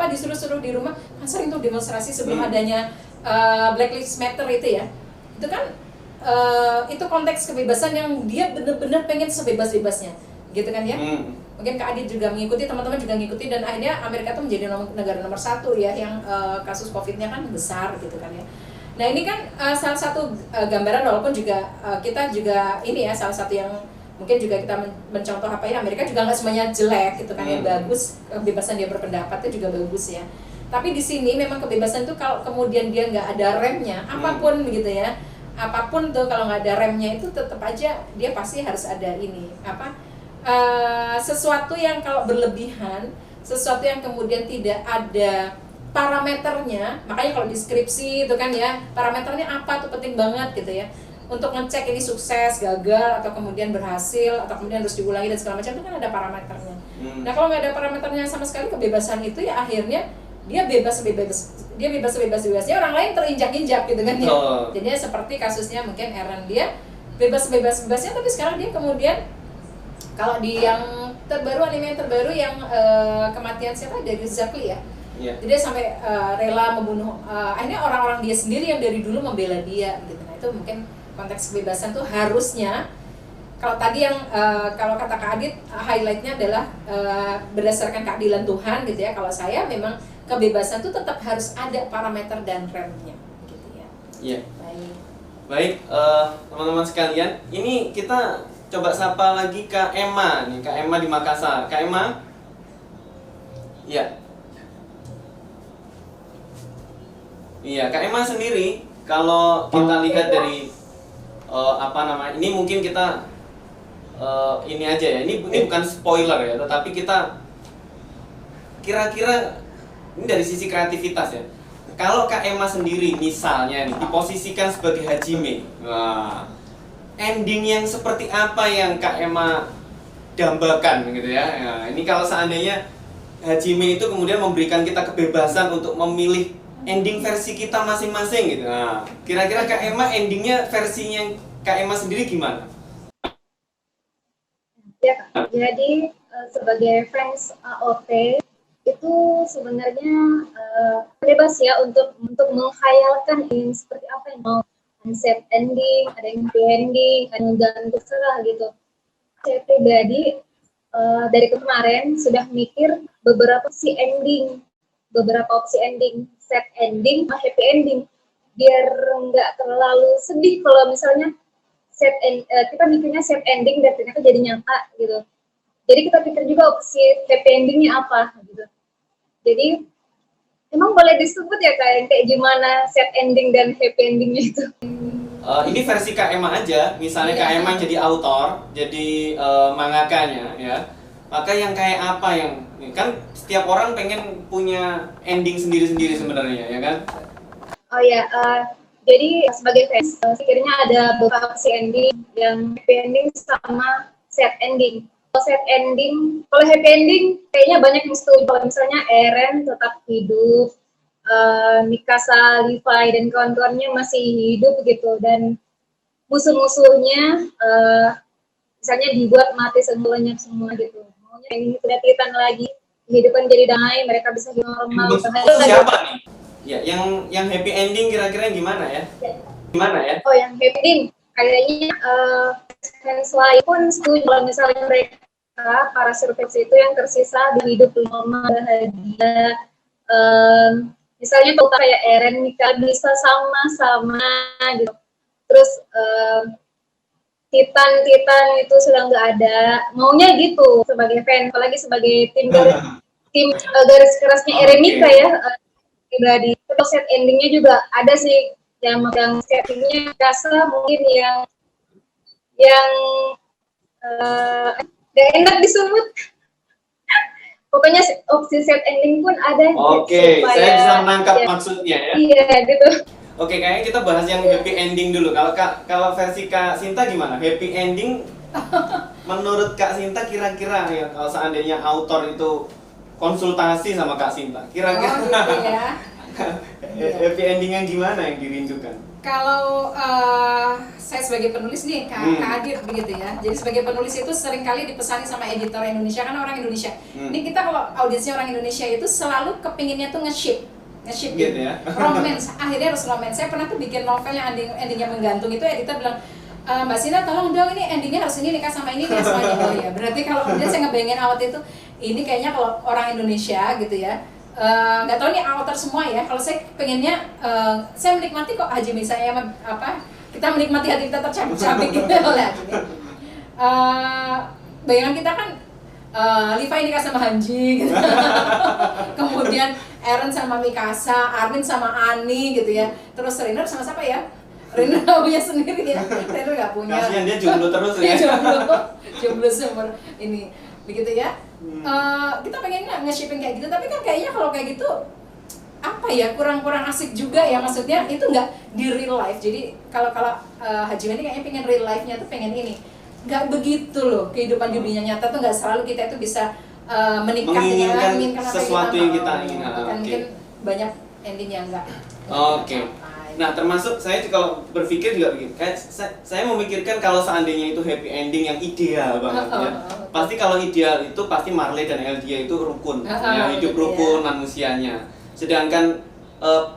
disuruh-suruh di rumah. Kan sering tuh demonstrasi sebelum adanya Black Lives Matter itu ya. Itu kan itu konteks kebebasan yang dia benar-benar pengen sebebas-bebasnya, gitu kan ya. Mungkin Kak Adit juga mengikuti, teman-teman juga mengikuti, dan akhirnya Amerika itu menjadi negara nomor 1 ya yang kasus COVID-nya kan besar gitu kan ya. Nah ini kan salah satu gambaran, walaupun juga kita juga ini ya salah satu yang mungkin juga kita mencontoh apa ya, Amerika juga nggak semuanya jelek gitu kan ya, bagus, kebebasan dia berpendapat itu juga bagus ya. Tapi di sini memang kebebasan itu kalau kemudian dia nggak ada remnya, apapun gitu ya, apapun tuh kalau nggak ada remnya itu tetap aja dia pasti harus ada ini sesuatu yang kalau berlebihan, sesuatu yang kemudian tidak ada parameternya. Makanya kalau deskripsi itu kan ya, parameternya apa tuh penting banget gitu ya, untuk ngecek ini sukses, gagal, atau kemudian berhasil, atau kemudian harus diulangi dan segala macam, itu kan ada parameternya. Nah kalau nggak ada parameternya sama sekali, kebebasan itu ya akhirnya dia bebas-bebasnya, orang lain terinjak-injak gitu kan ya. Jadinya seperti kasusnya mungkin Aaron, dia bebas-bebasnya, tapi sekarang dia kemudian kalau di yang terbaru, anime yang terbaru yang kematian siapa, dari Zakli ya. Jadi dia sampai rela membunuh akhirnya orang-orang dia sendiri yang dari dulu membela dia gitu. Nah itu mungkin konteks kebebasan tuh harusnya, kalau tadi yang kalau kata Kak Adit highlightnya adalah berdasarkan keadilan Tuhan gitu ya. Kalau saya memang kebebasan tuh tetap harus ada parameter dan remnya gitu ya. Iya. Baik, teman-teman sekalian, ini kita coba sapa lagi Kak Emma nih, Kak Emma di Makassar. Kak Emma? Iya. Iya, Kak Emma sendiri kalau kita lihat dari ini mungkin kita ini aja ya. Ini bukan spoiler ya, tetapi kita kira-kira ini dari sisi kreativitas ya. Kalau Kak Emma sendiri misalnya nih diposisikan sebagai Hajime, ending yang seperti apa yang Kak Emma dambakan gitu ya. Nah, ini kalau seandainya Hajime itu kemudian memberikan kita kebebasan untuk memilih ending versi kita masing-masing gitu. Nah, kira-kira Kak Emma endingnya versinya Kak Emma sendiri gimana? Ya, jadi sebagai fans AOT itu sebenarnya bebas ya untuk menghayalkan ini seperti apa yang mau, set ending, ada yang happy ending, ada yang gantung serah gitu. Saya pribadi dari kemarin sudah mikir beberapa opsi ending, set ending, happy ending, biar nggak terlalu sedih kalau misalnya kita mikirnya set ending dan ternyata jadi nyangka gitu. Jadi kita pikir juga opsi happy endingnya apa gitu. Jadi emang boleh disebut ya kayak gimana set ending dan happy endingnya itu? Ini versi Kak Emma aja, misalnya Kak Emma jadi autor, jadi mangakanya ya. Maka yang kayak apa yang kan setiap orang pengen punya ending sendiri-sendiri sebenarnya ya kan? Oh ya, jadi sebagai fans, pikirnya ada beberapa opsi ending yang happy ending sama set ending. Kalau happy ending kayaknya banyak yang setuju. Kalau misalnya Eren tetap hidup, Mikasa, Levi dan kawan-kawannya masih hidup gitu, dan musuh-musuhnya misalnya dibuat mati semuanya semua gitu. Maunya yang lihat Titan lagi, kehidupan jadi damai, mereka bisa hidup normal. Siapa nih? Ya, yang happy ending kira-kira yang gimana ya? Gimana ya? Oh, yang happy ending kayaknya fans lain pun setuju kalau misalnya mereka para survivors itu yang tersisa hidup normal bahagia. Misalnya kalau kayak Eren, Mika bisa sama-sama gitu. Terus Titan itu sudah nggak ada. Maunya gitu sebagai fan, apalagi sebagai tim garis kerasnya Eren Mika ya. Pribadi. Terus set endingnya juga ada sih yang settingnya rasa mungkin yang gak enak disebut. Pokoknya opsi set ending pun ada. Oke, saya bisa menangkap maksudnya ya. Iya, gitu. Oke, kayaknya kita bahas yang happy ending dulu. Kalau versi Kak Sinta gimana? Happy ending menurut Kak Sinta kira-kira ya, kalau seandainya autor itu konsultasi sama Kak Sinta, kira-kira gitu ya. happy ending yang gimana yang dirindukan? Kalau saya sebagai penulis nih, Kak Adit begitu ya. Jadi sebagai penulis itu seringkali dipesani sama editor Indonesia, kan orang Indonesia. Ini kita kalau audiensnya orang Indonesia itu selalu kepinginnya tuh nge-ship gitu ya. Romance, akhirnya harus romance. Saya pernah tuh bikin novel yang endingnya menggantung, itu editor bilang, Mbak Sina tolong dong ini endingnya harus ini nikah sama ini semuanya. Oh ya, berarti kalau kemudian saya ngebayangin awat itu, ini kayaknya kalau orang Indonesia gitu ya, nggak tahu nih author semua ya. Kalau saya pengennya, saya menikmati kok Hajime saya kita menikmati hati kita tercabik-cabik gitu lah. Bayangan kita kan Levi nikah sama Hanji gitu. Kemudian Eren sama Mikasa, Armin sama Ani gitu ya. Terus Rainer sama siapa ya? Rainer punya sendiri ya. Rainer nggak punya. Kasihan dia jomblo terus ya. jomblo seumur ini begitu ya. Kita pengennya nge-shipping kayak gitu, tapi kan kayaknya kalau kayak gitu apa ya, kurang asik juga ya, maksudnya itu nggak di real life. Jadi kalau Hajime ini kayaknya pengen real life-nya tuh pengen ini, nggak begitu loh, kehidupan di dunia nyata tuh nggak selalu kita itu bisa menikah dengan menginginkan sesuatu yang kita ingin. Mungkin banyak ending yang nggak. Oke. Nah, termasuk saya kalau berpikir juga begini, kayak saya memikirkan kalau seandainya itu happy ending yang ideal banget ya. Pasti kalau ideal itu pasti Marley dan Eldia itu rukun, ya, hidup rukun manusianya. Sedangkan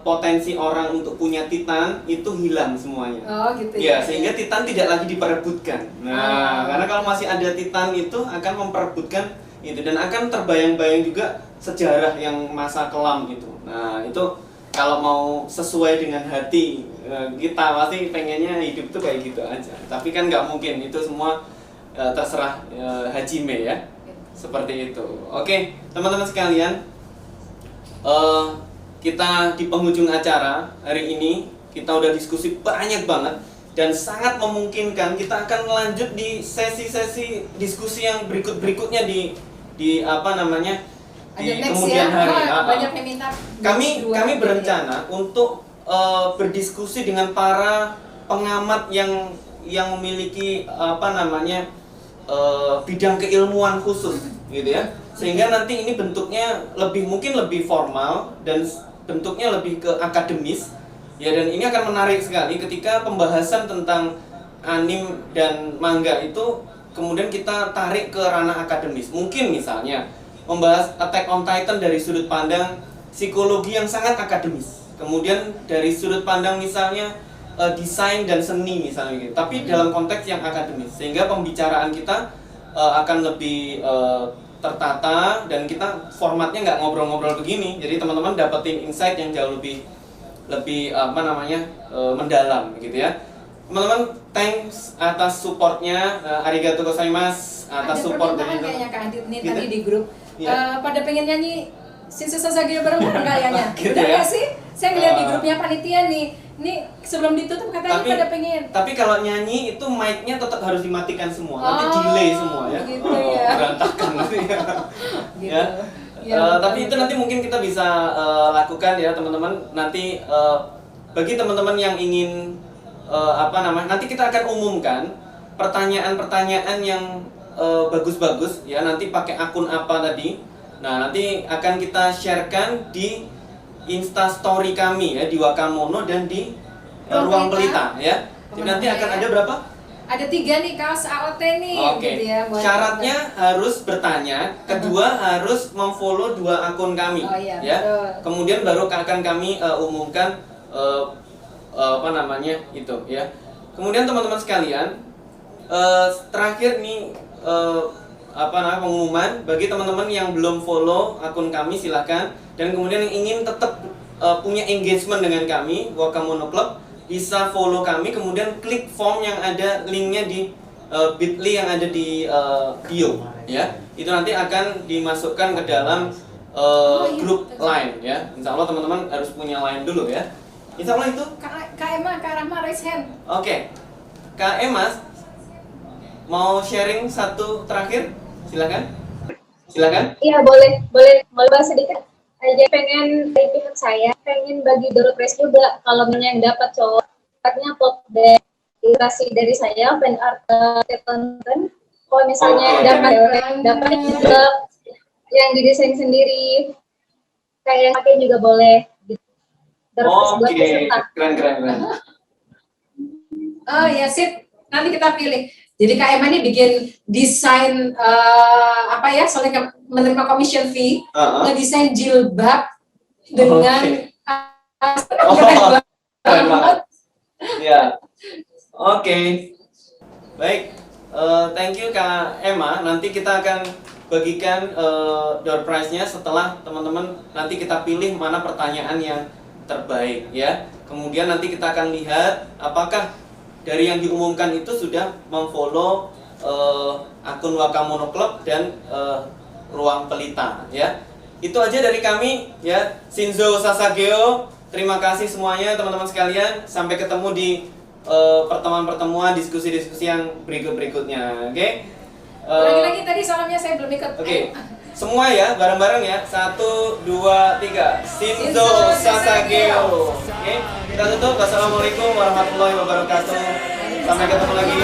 potensi orang untuk punya Titan itu hilang semuanya. Oh, gitu ya. Sehingga Titan tidak lagi diperebutkan. Nah, karena kalau masih ada Titan itu akan memperebutkan itu, dan akan terbayang-bayang juga sejarah yang masa kelam gitu. Nah, itu kalau mau sesuai dengan hati kita pasti pengennya hidup tuh kayak gitu aja. Tapi kan nggak mungkin, itu semua terserah Hajime ya. Seperti itu. Oke, teman-teman sekalian, kita di penghujung acara hari ini kita udah diskusi banyak banget, dan sangat memungkinkan kita akan lanjut di sesi-sesi diskusi yang berikutnya di apa namanya, di kemudian hari. Banyak yang minta. Kami berencana untuk berdiskusi dengan para pengamat yang memiliki apa namanya bidang keilmuan khusus gitu ya, sehingga nanti ini bentuknya mungkin lebih formal dan bentuknya lebih ke akademis ya, dan ini akan menarik sekali ketika pembahasan tentang anime dan manga itu kemudian kita tarik ke ranah akademis. Mungkin misalnya membahas Attack on Titan dari sudut pandang psikologi yang sangat akademis, kemudian dari sudut pandang misalnya desain dan seni misalnya gitu, tapi dalam konteks yang akademis, sehingga pembicaraan kita akan lebih tertata, dan kita formatnya nggak ngobrol-ngobrol begini. Jadi teman-teman dapetin insight yang jauh lebih mendalam gitu ya. Teman-teman, thanks atas supportnya, arigatou gozaimasu atas support dari kayaknya Kak Adit nih gitu? tadi di grup. Iya. Pada pengen nyanyi Shinzo Sasageo bareng-bareng kayaknya. Gitu Udah ya. nggak sih? Saya ngeliat di grupnya panitia nih. Ini sebelum ditutup katanya pada pengen. Tapi kalau nyanyi itu mic-nya tetap harus dimatikan semua, nanti delay semua ya. Gitu ya. Berantakan nanti ya. Gitu. Ya. Ya, Tapi itu nanti mungkin kita bisa lakukan ya teman-teman. Nanti bagi teman-teman yang ingin nanti kita akan umumkan pertanyaan-pertanyaan yang bagus-bagus ya, nanti pakai akun apa tadi. Nah, nanti akan kita sharekan di Insta Story kami ya, di Wakamono dan di Ruang Pelita ya. Jadi nanti akan ada berapa? Ada 3 nih kaos AOT nih. Oke. Gitu ya, buat Syaratnya harus bertanya, kedua harus memfollow 2 akun kami Oh, iya, ya. betul. Kemudian baru akan kami umumkan itu ya. Kemudian teman-teman sekalian, terakhir nih pengumuman bagi teman-teman yang belum follow akun kami, silakan. Dan kemudian yang ingin tetap punya engagement dengan kami Wakamono Club, bisa follow kami, kemudian klik form yang ada linknya di bit.ly yang ada di bio ya. Itu nanti akan dimasukkan ke dalam grup line ya. Insya Allah teman-teman harus punya line dulu ya. Insya Allah itu. Kak Emma, Kak Rahma raise hand. Oke. Kak Emma mau sharing satu terakhir? Silakan. Silakan. Iya, boleh bahas sedikit aja. Pengen dari pihak saya pengen bagi door prize juga, kalau misalnya yang dapat cowok dapatnya pot dan ilustrasi dari saya, fan art tonton. Kalau misalnya yang dapat juga yang didesain sendiri, kayak yang pakai juga boleh gitu. Door prize buat peserta. Keren. Oh ya sip, nanti kita pilih. Jadi Kak Emma ini bikin desain soalnya menerima commission fee, ngedesain jilbab dengan Keren banget. Ya. Oke. Baik. Thank you Kak Emma. Nanti kita akan bagikan door prize-nya setelah teman-teman nanti kita pilih mana pertanyaan yang terbaik ya. Kemudian nanti kita akan lihat apakah dari yang diumumkan itu sudah memfollow akun Wakamono Club dan Ruang Pelita ya. Itu aja dari kami ya. Shinzo Sasageo. Terima kasih semuanya teman-teman sekalian. Sampai ketemu di pertemuan-pertemuan, diskusi-diskusi yang berikutnya. Oke. Lagi-lagi tadi salamnya saya belum ikut. Oke. Semua ya, bareng-bareng ya. 1, 2, 3. Shinzo Sasageo. Oke. Kita tutup. Wassalamualaikum warahmatullahi wabarakatuh. Sampai ketemu lagi.